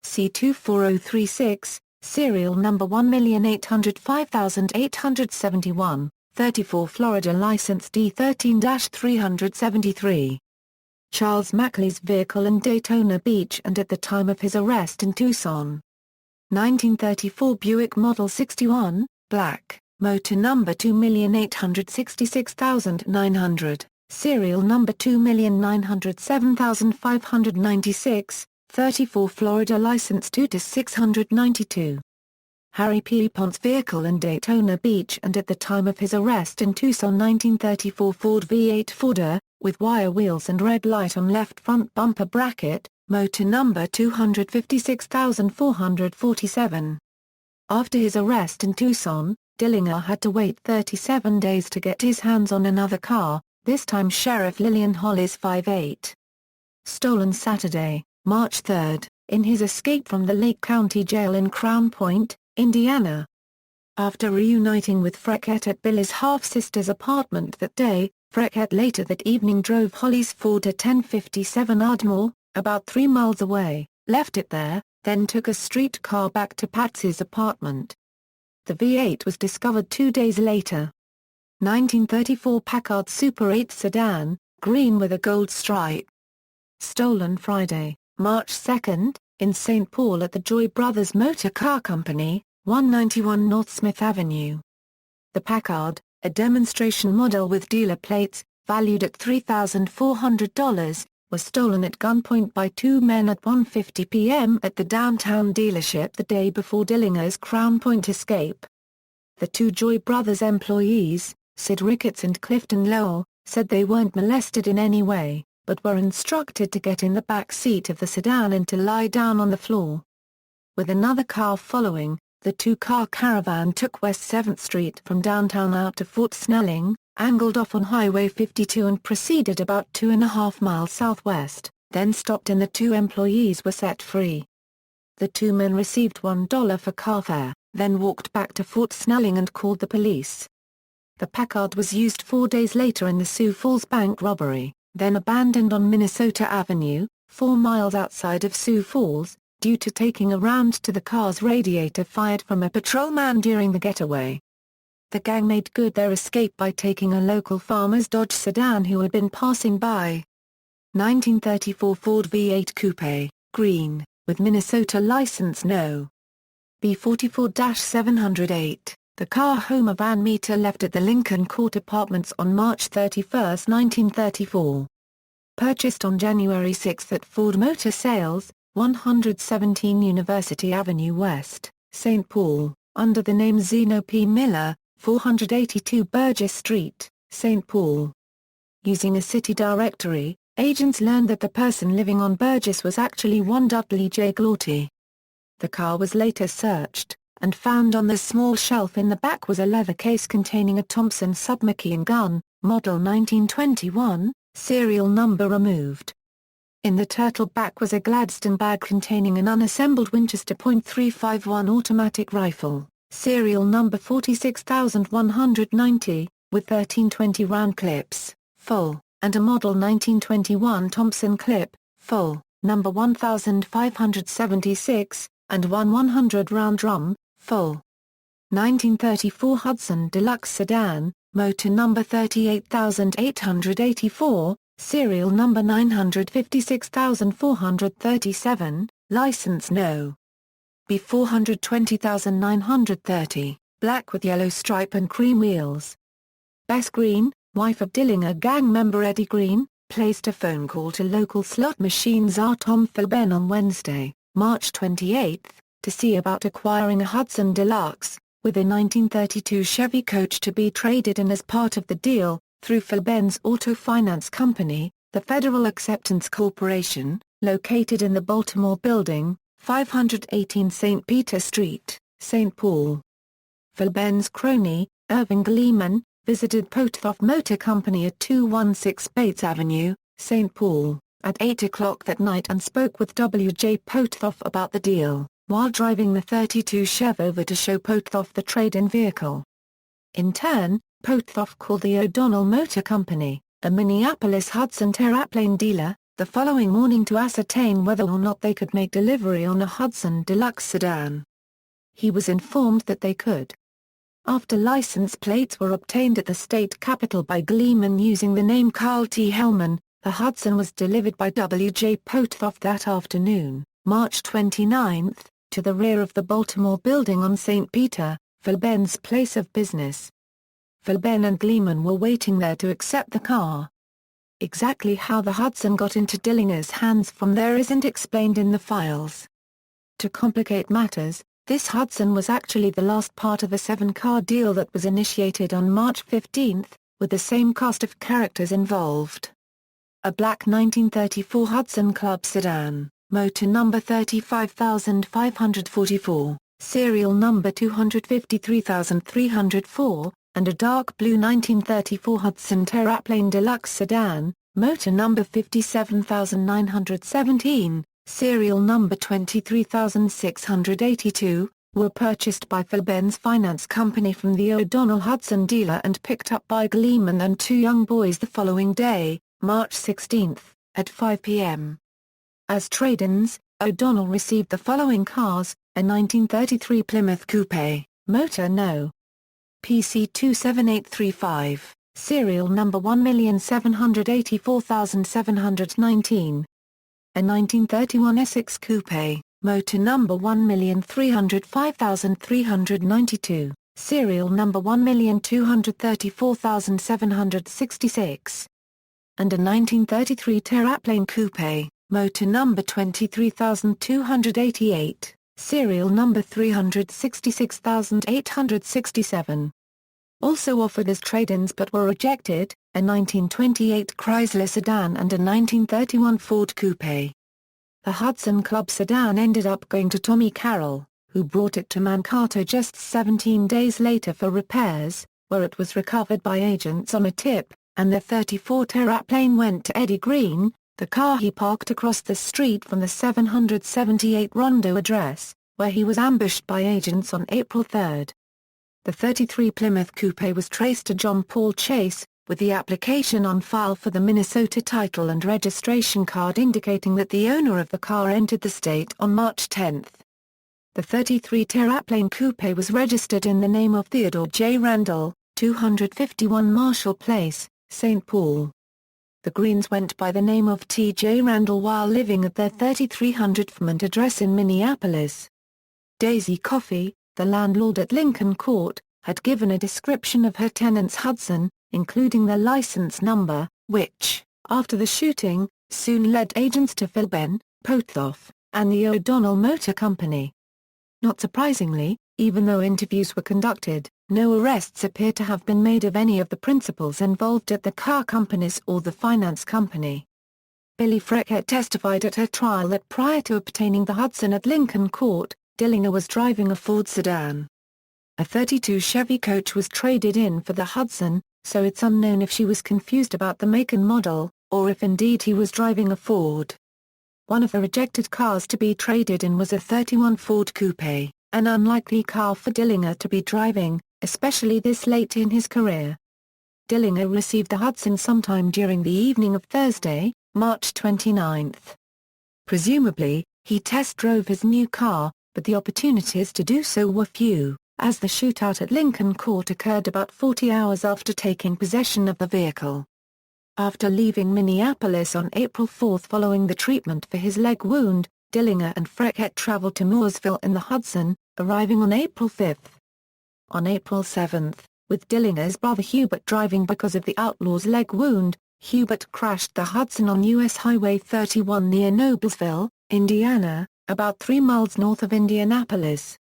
C24036, serial number 1805871, 34 Florida license D13-373. Charles Mackley's vehicle in Daytona Beach and at the time of his arrest in Tucson. 1934 Buick Model 61, black, motor number 2866900, serial number 2907596, 34 Florida license 2-692. Harry P. Ponce's vehicle in Daytona Beach and at the time of his arrest in Tucson. 1934 Ford V8 Forder, with wire wheels and red light on left front bumper bracket, motor number 256447. After his arrest in Tucson, Dillinger had to wait 37 days to get his hands on another car, this time Sheriff Lillian Holly's 5.8. Stolen Saturday, March 3, in his escape from the Lake County Jail in Crown Point, Indiana. After reuniting with Freckett at Billy's half-sister's apartment that day, Freckett later that evening drove Holly's Ford to 1057 Ardmore, about 3 miles away, left it there, then took a streetcar back to Patsy's apartment. The V8 was discovered 2 days later. 1934 Packard Super 8 sedan, green with a gold stripe. Stolen Friday, March 2, in St. Paul at the Joy Brothers Motor Car Company, 191 North Smith Avenue. The Packard, a demonstration model with dealer plates, valued at $3,400, was stolen at gunpoint by 2 men at 1:50 p.m. at the downtown dealership the day before Dillinger's Crown Point escape. The 2 Joy Brothers employees, Sid Ricketts and Clifton Lowell, said they weren't molested in any way, but were instructed to get in the back seat of the sedan and to lie down on the floor. With another car following, the 2-car caravan took West 7th Street from downtown out to Fort Snelling, angled off on Highway 52 and proceeded about 2.5 miles southwest, then stopped and the 2 employees were set free. The 2 men received $1 for car fare, then walked back to Fort Snelling and called the police. The Packard was used 4 days later in the Sioux Falls bank robbery, then abandoned on Minnesota Avenue, 4 miles outside of Sioux Falls, due to taking a round to the car's radiator fired from a patrolman during the getaway. The gang made good their escape by taking a local farmer's Dodge sedan who had been passing by. 1934 Ford V8 Coupe, green, with Minnesota license No. B44-708, The car Homer Van Meter left at the Lincoln Court Apartments on March 31, 1934. Purchased on January 6 at Ford Motor Sales, 117 University Avenue West, St. Paul, under the name Zeno P. Miller, 482 Burgess Street, St. Paul. Using a city directory, agents learned that the person living on Burgess was actually one Dudley J. Glauty. The car was later searched, and found on the small shelf in the back was a leather case containing a Thompson submachine gun, model 1921, serial number removed. In the turtle back was a Gladstone bag containing an unassembled Winchester .351 automatic rifle, serial number 46190, with 1320 round clips, full, and a model 1921 Thompson clip, full, number 1576, and one 100-round drum, full. 1934 Hudson Deluxe Sedan, motor number 38884, serial number 956437, license No. B 420930, black with yellow stripe and cream wheels. Bess Green, wife of Dillinger gang member Eddie Green, placed a phone call to local slot machine czar Tom Philben on Wednesday, March 28, to see about acquiring a Hudson Deluxe, with a 1932 Chevy Coach to be traded in as part of the deal, through Philben's auto finance company, the Federal Acceptance Corporation, located in the Baltimore Building, 518 St. Peter Street, St. Paul. Philben's crony, Irving Gleeman, visited Pothoff Motor Company at 216 Bates Avenue, St. Paul, at 8 o'clock that night and spoke with W. J. Pothoff about the deal, while driving the 32 Chev over to show Pothoff the trade-in vehicle. In turn, Pothoff called the O'Donnell Motor Company, a Minneapolis Hudson terraplane dealer, the following morning to ascertain whether or not they could make delivery on a Hudson Deluxe sedan. He was informed that they could. After license plates were obtained at the state capitol by Gleeman using the name Carl T. Hellman, the Hudson was delivered by W. J. Pothoff that afternoon, March 29, to the rear of the Baltimore Building on St. Peter, Philben's place of business. Philben and Gleeman were waiting there to accept the car. Exactly how the Hudson got into Dillinger's hands from there isn't explained in the files. To complicate matters, this Hudson was actually the last part of a 7-car deal that was initiated on March 15, with the same cast of characters involved. A black 1934 Hudson Club sedan, motor number 35544, serial number 253304, and a dark blue 1934 Hudson Terraplane Deluxe sedan, motor number 57917, serial number 23682, were purchased by Philben's finance company from the O'Donnell Hudson dealer and picked up by Gleeman and two young boys the following day, March 16, at 5 p.m. As trade-ins, O'Donnell received the following cars: a 1933 Plymouth Coupe, motor No. PC 27835, serial number 1784719. A 1931 Essex Coupe, motor number 1305392, serial number 1234766. And a 1933 Terraplane Coupe, motor number 23288, serial number 366867. Also offered as trade-ins but were rejected, a 1928 Chrysler sedan and a 1931 Ford Coupe. The Hudson Club sedan ended up going to Tommy Carroll, who brought it to Mankato just 17 days later for repairs, where it was recovered by agents on a tip, and the 34 Terraplane went to Eddie Green, the car he parked across the street from the 778 Rondo address, where he was ambushed by agents on April 3. The 33 Plymouth Coupe was traced to John Paul Chase, with the application on file for the Minnesota title and registration card indicating that the owner of the car entered the state on March 10. The 33 Terraplane Coupe was registered in the name of Theodore J. Randall, 251 Marshall Place, St. Paul. The Greens went by the name of T. J. Randall while living at their 3300 Fremont address in Minneapolis. Daisy Coffey, the landlord at Lincoln Court, had given a description of her tenant's Hudson, including the license number, which, after the shooting, soon led agents to Philben, Pothoff, and the O'Donnell Motor Company. Not surprisingly, even though interviews were conducted, no arrests appear to have been made of any of the principals involved at the car companies or the finance company. Billy Freckett testified at her trial that prior to obtaining the Hudson at Lincoln Court, Dillinger was driving a Ford sedan. A '32 Chevy Coach was traded in for the Hudson, so it's unknown if she was confused about the make and model, or if indeed he was driving a Ford. One of the rejected cars to be traded in was a '31 Ford Coupe, an unlikely car for Dillinger to be driving, especially this late in his career. Dillinger received the Hudson sometime during the evening of Thursday, March 29. Presumably, he test drove his new car, but the opportunities to do so were few, as the shootout at Lincoln Court occurred about 40 hours after taking possession of the vehicle. After leaving Minneapolis on April 4 following the treatment for his leg wound, Dillinger and Freckett traveled to Mooresville in the Hudson, arriving on April 5. On April 7, with Dillinger's brother Herbert driving because of the outlaw's leg wound, Herbert crashed the Hudson on U.S. Highway 31 near Noblesville, Indiana, about 3 miles north of Indianapolis.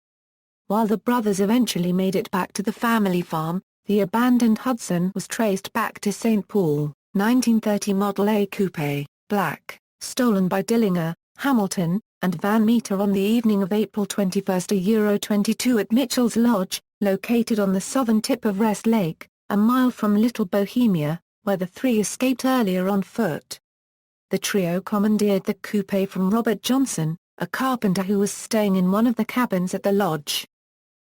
While the brothers eventually made it back to the family farm, the abandoned Hudson was traced back to St. Paul, 1930 Model A Coupe, black, stolen by Dillinger, Hamilton, and Van Meter on the evening of April 21, €22 at Mitchell's Lodge, located on the southern tip of Rest Lake, a mile from Little Bohemia, where the three escaped earlier on foot. The trio commandeered the coupe from Robert Johnson, a carpenter who was staying in one of the cabins at the lodge.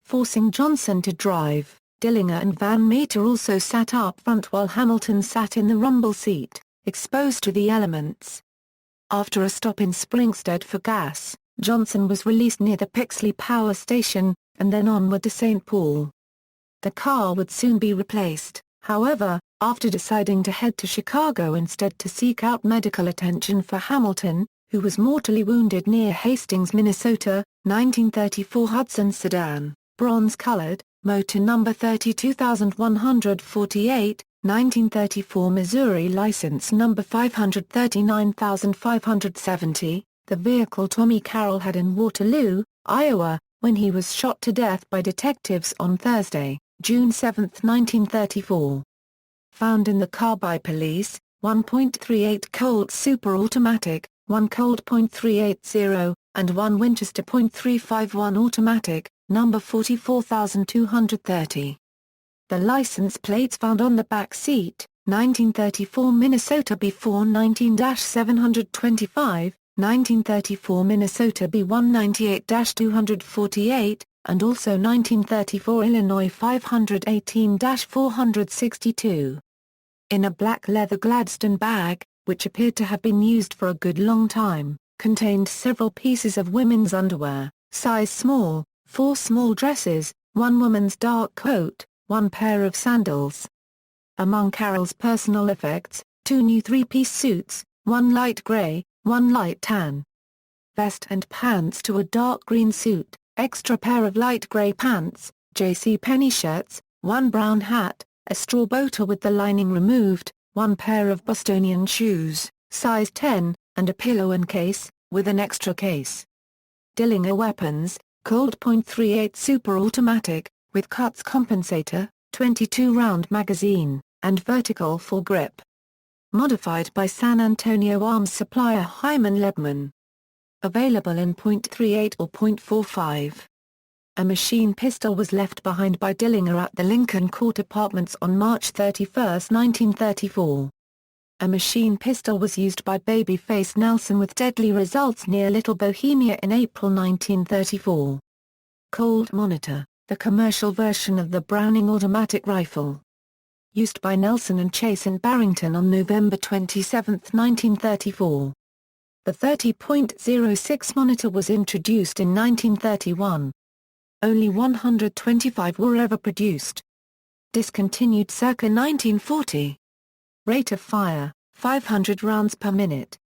Forcing Johnson to drive, Dillinger and Van Meter also sat up front while Hamilton sat in the rumble seat, exposed to the elements. After a stop in Springstead for gas, Johnson was released near the Pixley Power Station, and then onward to St. Paul. The car would soon be replaced, however, after deciding to head to Chicago instead to seek out medical attention for Hamilton, who was mortally wounded near Hastings, Minnesota. 1934 Hudson sedan, bronze-colored, motor number 32148, 1934 Missouri license number 539570. The vehicle Tommy Carroll had in Waterloo, Iowa, when he was shot to death by detectives on Thursday, June 7, 1934. Found in the car by police, 1.38 Colt Super Automatic, 1 Colt .380, and 1 Winchester .351 Automatic, number 44230. The license plates found on the back seat, 1934 Minnesota B419-725, 1934 Minnesota B198-248, and also 1934 Illinois 518-462. In a black leather Gladstone bag, which appeared to have been used for a good long time, contained several pieces of women's underwear, size small, 4 small dresses, 1 woman's dark coat, 1 pair of sandals. Among Carroll's personal effects, 2 new 3-piece suits, 1 light gray, 1 light tan vest and pants to a dark green suit, extra pair of light gray pants, J.C. Penney shirts, 1 brown hat, a straw boater with the lining removed, 1 pair of Bostonian shoes, size 10, and a pillow and case, with an extra case. Dillinger weapons, Colt .38 Super Automatic, with cuts compensator, 22-round magazine, and vertical foregrip. Modified by San Antonio arms supplier Hyman Lebman. Available in .38 or .45. A machine pistol was left behind by Dillinger at the Lincoln Court Apartments on March 31, 1934. A machine pistol was used by Babyface Nelson with deadly results near Little Bohemia in April 1934. Colt Monitor, the commercial version of the Browning automatic rifle. Used by Nelson and Chase in Barrington on November 27, 1934. The 30.06 Monitor was introduced in 1931. Only 125 were ever produced. Discontinued circa 1940. Rate of fire, 500 rounds per minute.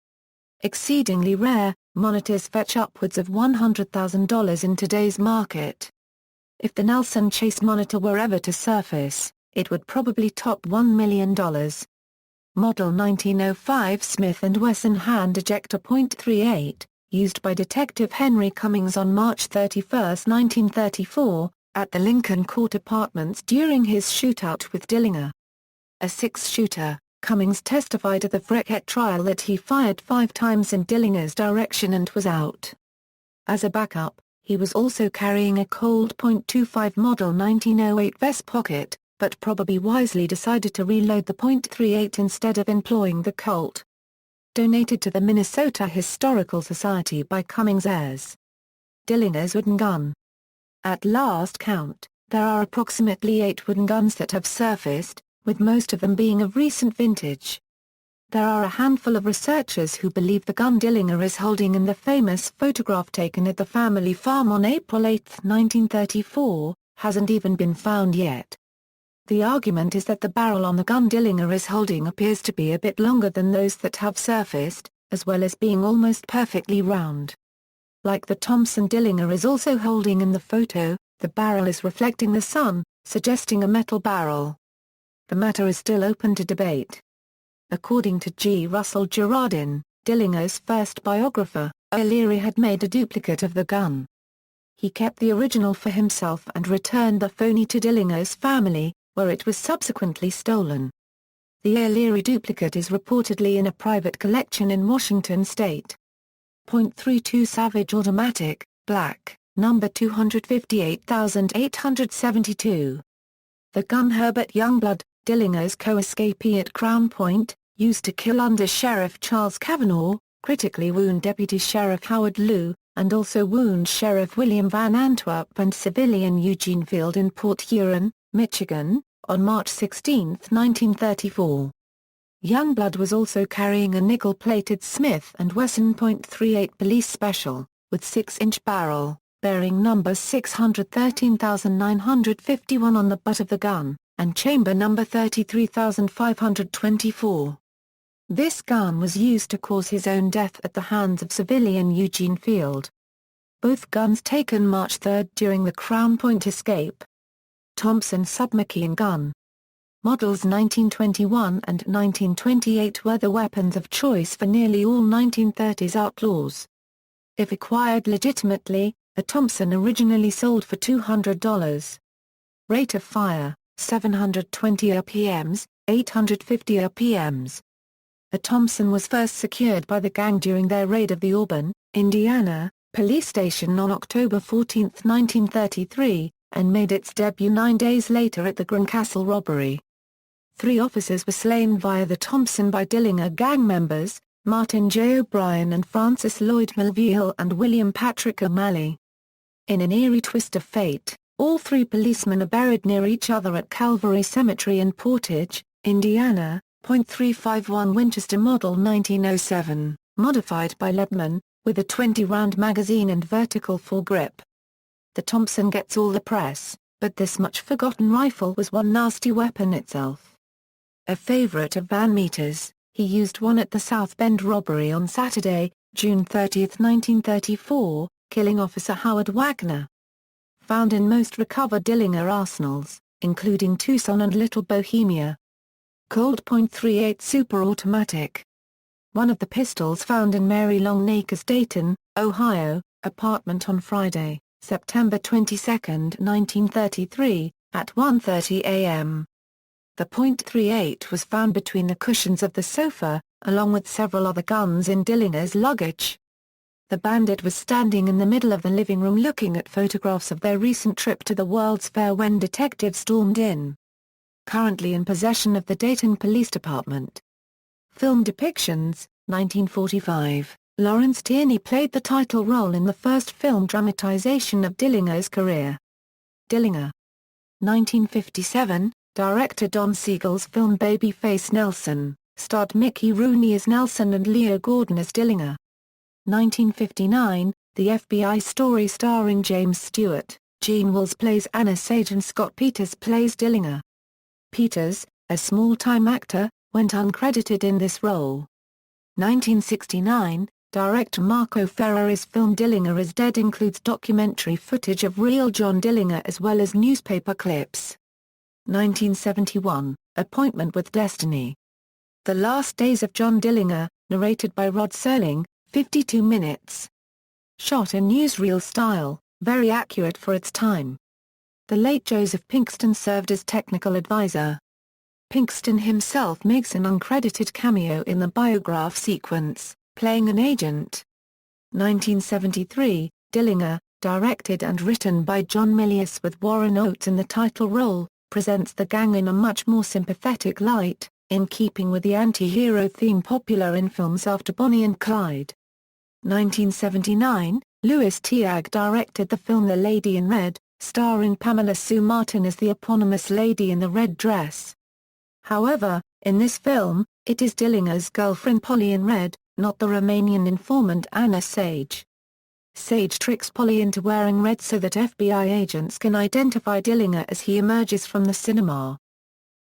Exceedingly rare, monitors fetch upwards of $100,000 in today's market. If the Nelson chase monitor were ever to surface, it would probably top $1 million. Model 1905 Smith & Wesson hand ejector .38, used by Detective Henry Cummings on March 31, 1934, at the Lincoln Court Apartments during his shootout with Dillinger. A six-shooter, Cummings testified at the Freckett trial that he fired 5 times in Dillinger's direction and was out. As a backup, he was also carrying a Colt .25 Model 1908 vest pocket, but probably wisely decided to reload the .38 instead of employing the Colt. Donated to the Minnesota Historical Society by Cummings' heirs. Dillinger's wooden gun. At last count, there are approximately 8 wooden guns that have surfaced, with most of them being of recent vintage. There are a handful of researchers who believe the gun Dillinger is holding in the famous photograph taken at the family farm on April 8, 1934, hasn't even been found yet. The argument is that the barrel on the gun Dillinger is holding appears to be a bit longer than those that have surfaced, as well as being almost perfectly round. Like the Thompson Dillinger is also holding in the photo, the barrel is reflecting the sun, suggesting a metal barrel. The matter is still open to debate. According to G. Russell Girardin, Dillinger's first biographer, O'Leary had made a duplicate of the gun. He kept the original for himself and returned the phony to Dillinger's family, where it was subsequently stolen. The O'Leary duplicate is reportedly in a private collection in Washington state. .32 Savage Automatic, Black, number 258872. The gun Herbert Youngblood, Dillinger's co-escapee at Crown Point, used to kill Under-Sheriff Charles Kavanaugh, critically wound Deputy Sheriff Howard Lew, and also wound Sheriff William Van Antwerp and civilian Eugene Field in Port Huron, Michigan, on March 16, 1934. Youngblood was also carrying a nickel-plated Smith & Wesson .38 police special, with 6-inch barrel, bearing number 613951 on the butt of the gun, and chamber number 33524. This gun was used to cause his own death at the hands of civilian Eugene Field. Both guns taken March 3 during the Crown Point escape. Thompson submachine gun. Models 1921 and 1928 were the weapons of choice for nearly all 1930s outlaws. If acquired legitimately, a Thompson originally sold for $200. Rate of fire, 720 RPMs, 850 RPMs. A Thompson was first secured by the gang during their raid of the Auburn, Indiana, police station on October 14, 1933, and made its debut 9 days later at the Greencastle robbery. 3 officers were slain via the Thompson by Dillinger gang members, Martin J. O'Brien and Francis Lloyd Melville and William Patrick O'Malley. In an eerie twist of fate, all 3 policemen are buried near each other at Calvary Cemetery in Portage, Indiana. .351 Winchester Model 1907, modified by Lebman, with a 20-round magazine and vertical foregrip. The Thompson gets all the press, but this much-forgotten rifle was one nasty weapon itself. A favorite of Van Meter's, he used one at the South Bend robbery on Saturday, June 30, 1934, killing Officer Howard Wagner. Found in most recovered Dillinger arsenals, including Tucson and Little Bohemia. Colt .38 Super Automatic. One of the pistols found in Mary Longacre's Dayton, Ohio, apartment on Friday, September 22, 1933, at 1:30 a.m. The .38 was found between the cushions of the sofa, along with several other guns in Dillinger's luggage. The bandit was standing in the middle of the living room looking at photographs of their recent trip to the World's Fair when detectives stormed in. Currently in possession of the Dayton Police Department. Film depictions, 1945, Lawrence Tierney played the title role in the first film dramatization of Dillinger's career. Dillinger. 1957, director Don Siegel's film Babyface Nelson, starred Mickey Rooney as Nelson and Leo Gordon as Dillinger. 1959, the FBI story starring James Stewart, Gene Wills plays Anna Sage and Scott Peters plays Dillinger. Peters, a small-time actor, went uncredited in this role. 1969, Director Marco Ferreri's film Dillinger is Dead includes documentary footage of real John Dillinger as well as newspaper clips. 1971, Appointment with Destiny. The Last Days of John Dillinger, narrated by Rod Serling, 52 minutes. Shot in newsreel style, very accurate for its time. The late Joseph Pinkston served as technical advisor. Pinkston himself makes an uncredited cameo in the Biograph sequence, playing an agent. 1973, Dillinger, directed and written by John Milius with Warren Oates in the title role, presents the gang in a much more sympathetic light, in keeping with the anti-hero theme popular in films after Bonnie and Clyde. 1979, Louis Teague directed the film The Lady in Red, starring Pamela Sue Martin as the eponymous lady in the red dress. However, in this film, it is Dillinger's girlfriend Polly in red, not the Romanian informant Anna Sage. Sage tricks Polly into wearing red so that FBI agents can identify Dillinger as he emerges from the cinema.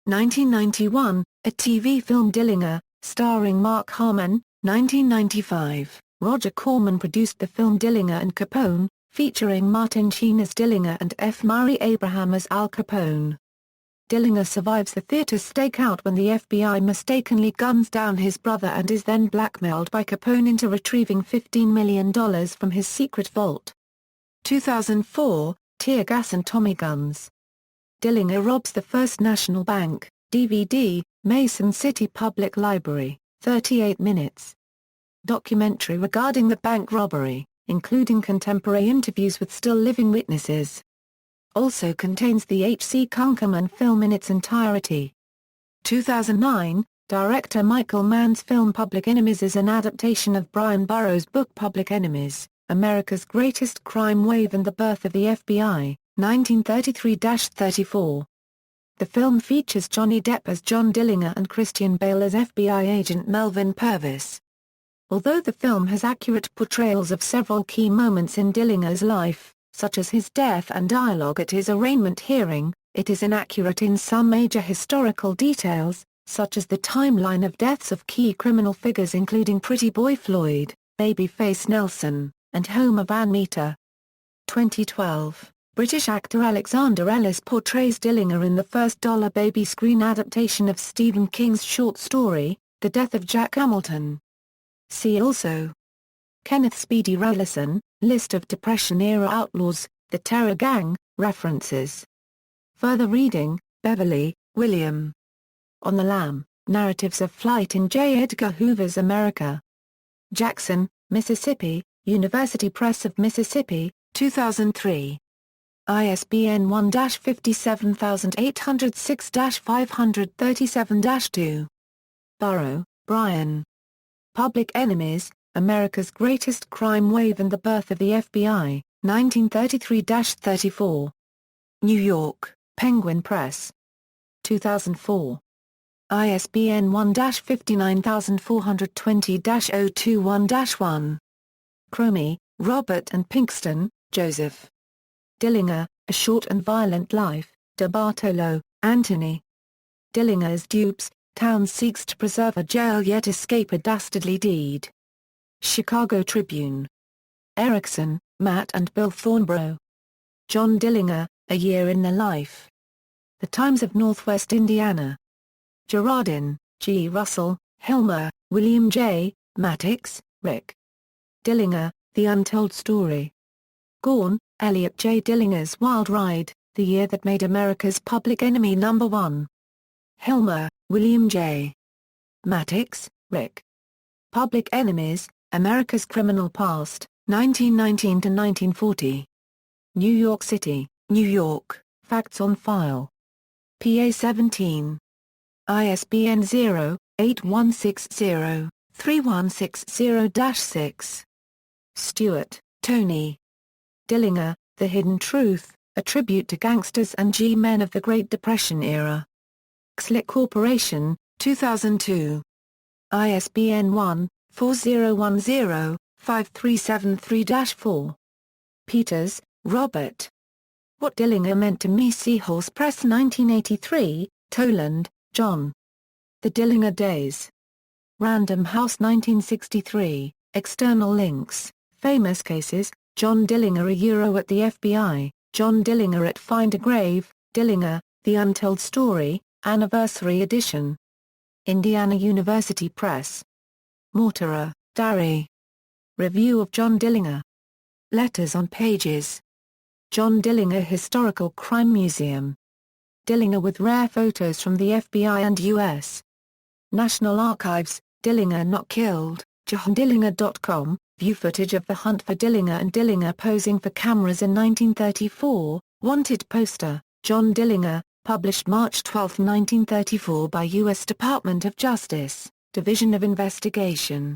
1991, a TV film Dillinger, starring Mark Harmon. 1995, Roger Corman produced the film Dillinger and Capone, featuring Martin Sheen as Dillinger and F. Murray Abraham as Al Capone. Dillinger survives the theater stakeout when the FBI mistakenly guns down his brother and is then blackmailed by Capone into retrieving $15 million from his secret vault. 2004, Tear Gas and Tommy Guns. Dillinger robs the First National Bank, DVD, Mason City Public Library, 38 minutes. Documentary regarding the bank robbery, including contemporary interviews with still living witnesses. Also contains the H.C. Kunkelman film in its entirety. 2009, director Michael Mann's film Public Enemies is an adaptation of Brian Burrows' book Public Enemies, America's Greatest Crime Wave and the Birth of the FBI, 1933-34. The film features Johnny Depp as John Dillinger and Christian Bale as FBI agent Melvin Purvis. Although the film has accurate portrayals of several key moments in Dillinger's life, such as his death and dialogue at his arraignment hearing, it is inaccurate in some major historical details, such as the timeline of deaths of key criminal figures including Pretty Boy Floyd, Babyface Nelson, and Homer Van Meter. 2012, British actor Alexander Ellis portrays Dillinger in the first Dollar Baby screen adaptation of Stephen King's short story, The Death of Jack Hamilton. See also: Kenneth Speedy Rollison, List of Depression-era outlaws, The Terror Gang, references. Further reading, Beverly, William. On the Lam, Narratives of Flight in J. Edgar Hoover's America. Jackson, Mississippi, University Press of Mississippi, 2003. ISBN 1-57806-537-2. Burrow, Brian. Public Enemies, America's Greatest Crime Wave and the Birth of the FBI, 1933-34. New York, Penguin Press. 2004. ISBN 1-59420-021-1. Cromie, Robert and Pinkston, Joseph. Dillinger, A Short and Violent Life, De Bartolo, Anthony. Dillinger's Dupes, Town Seeks to Preserve a Jail Yet Escape a Dastardly Deed. Chicago Tribune. Erickson, Matt and Bill Thornborough. John Dillinger, A Year in the Life. The Times of Northwest Indiana. Girardin, G. Russell, Hilmer, William J., Matix, Rick. Dillinger, The Untold Story. Gorn, Elliot J. Dillinger's Wild Ride, The Year That Made America's Public Enemy No. 1. Hilmer, William J. Matix, Rick. Public Enemies, America's Criminal Past, 1919-1940. New York City, New York, Facts on File. PA 17. ISBN 0-8160-3160-6. Stewart, Tony. Dillinger, The Hidden Truth, A Tribute to Gangsters and G-Men of the Great Depression Era. Xlic Corporation, 2002. ISBN 1-4010-5373-4. Peters, Robert. What Dillinger Meant to Me. Seahorse Press 1983, Toland, John. The Dillinger Days. Random House 1963, External links, famous cases, John Dillinger at the FBI, John Dillinger at Find a Grave, Dillinger, The Untold Story, Anniversary Edition. Indiana University Press. Mortara, Darry. Review of John Dillinger. Letters on Pages. John Dillinger Historical Crime Museum. Dillinger with rare photos from the FBI and U.S. National Archives, Dillinger Not Killed, JohnDillinger.com, view footage of the hunt for Dillinger and Dillinger posing for cameras in 1934, wanted poster, John Dillinger, published March 12, 1934 by U.S. Department of Justice, Division of Investigation.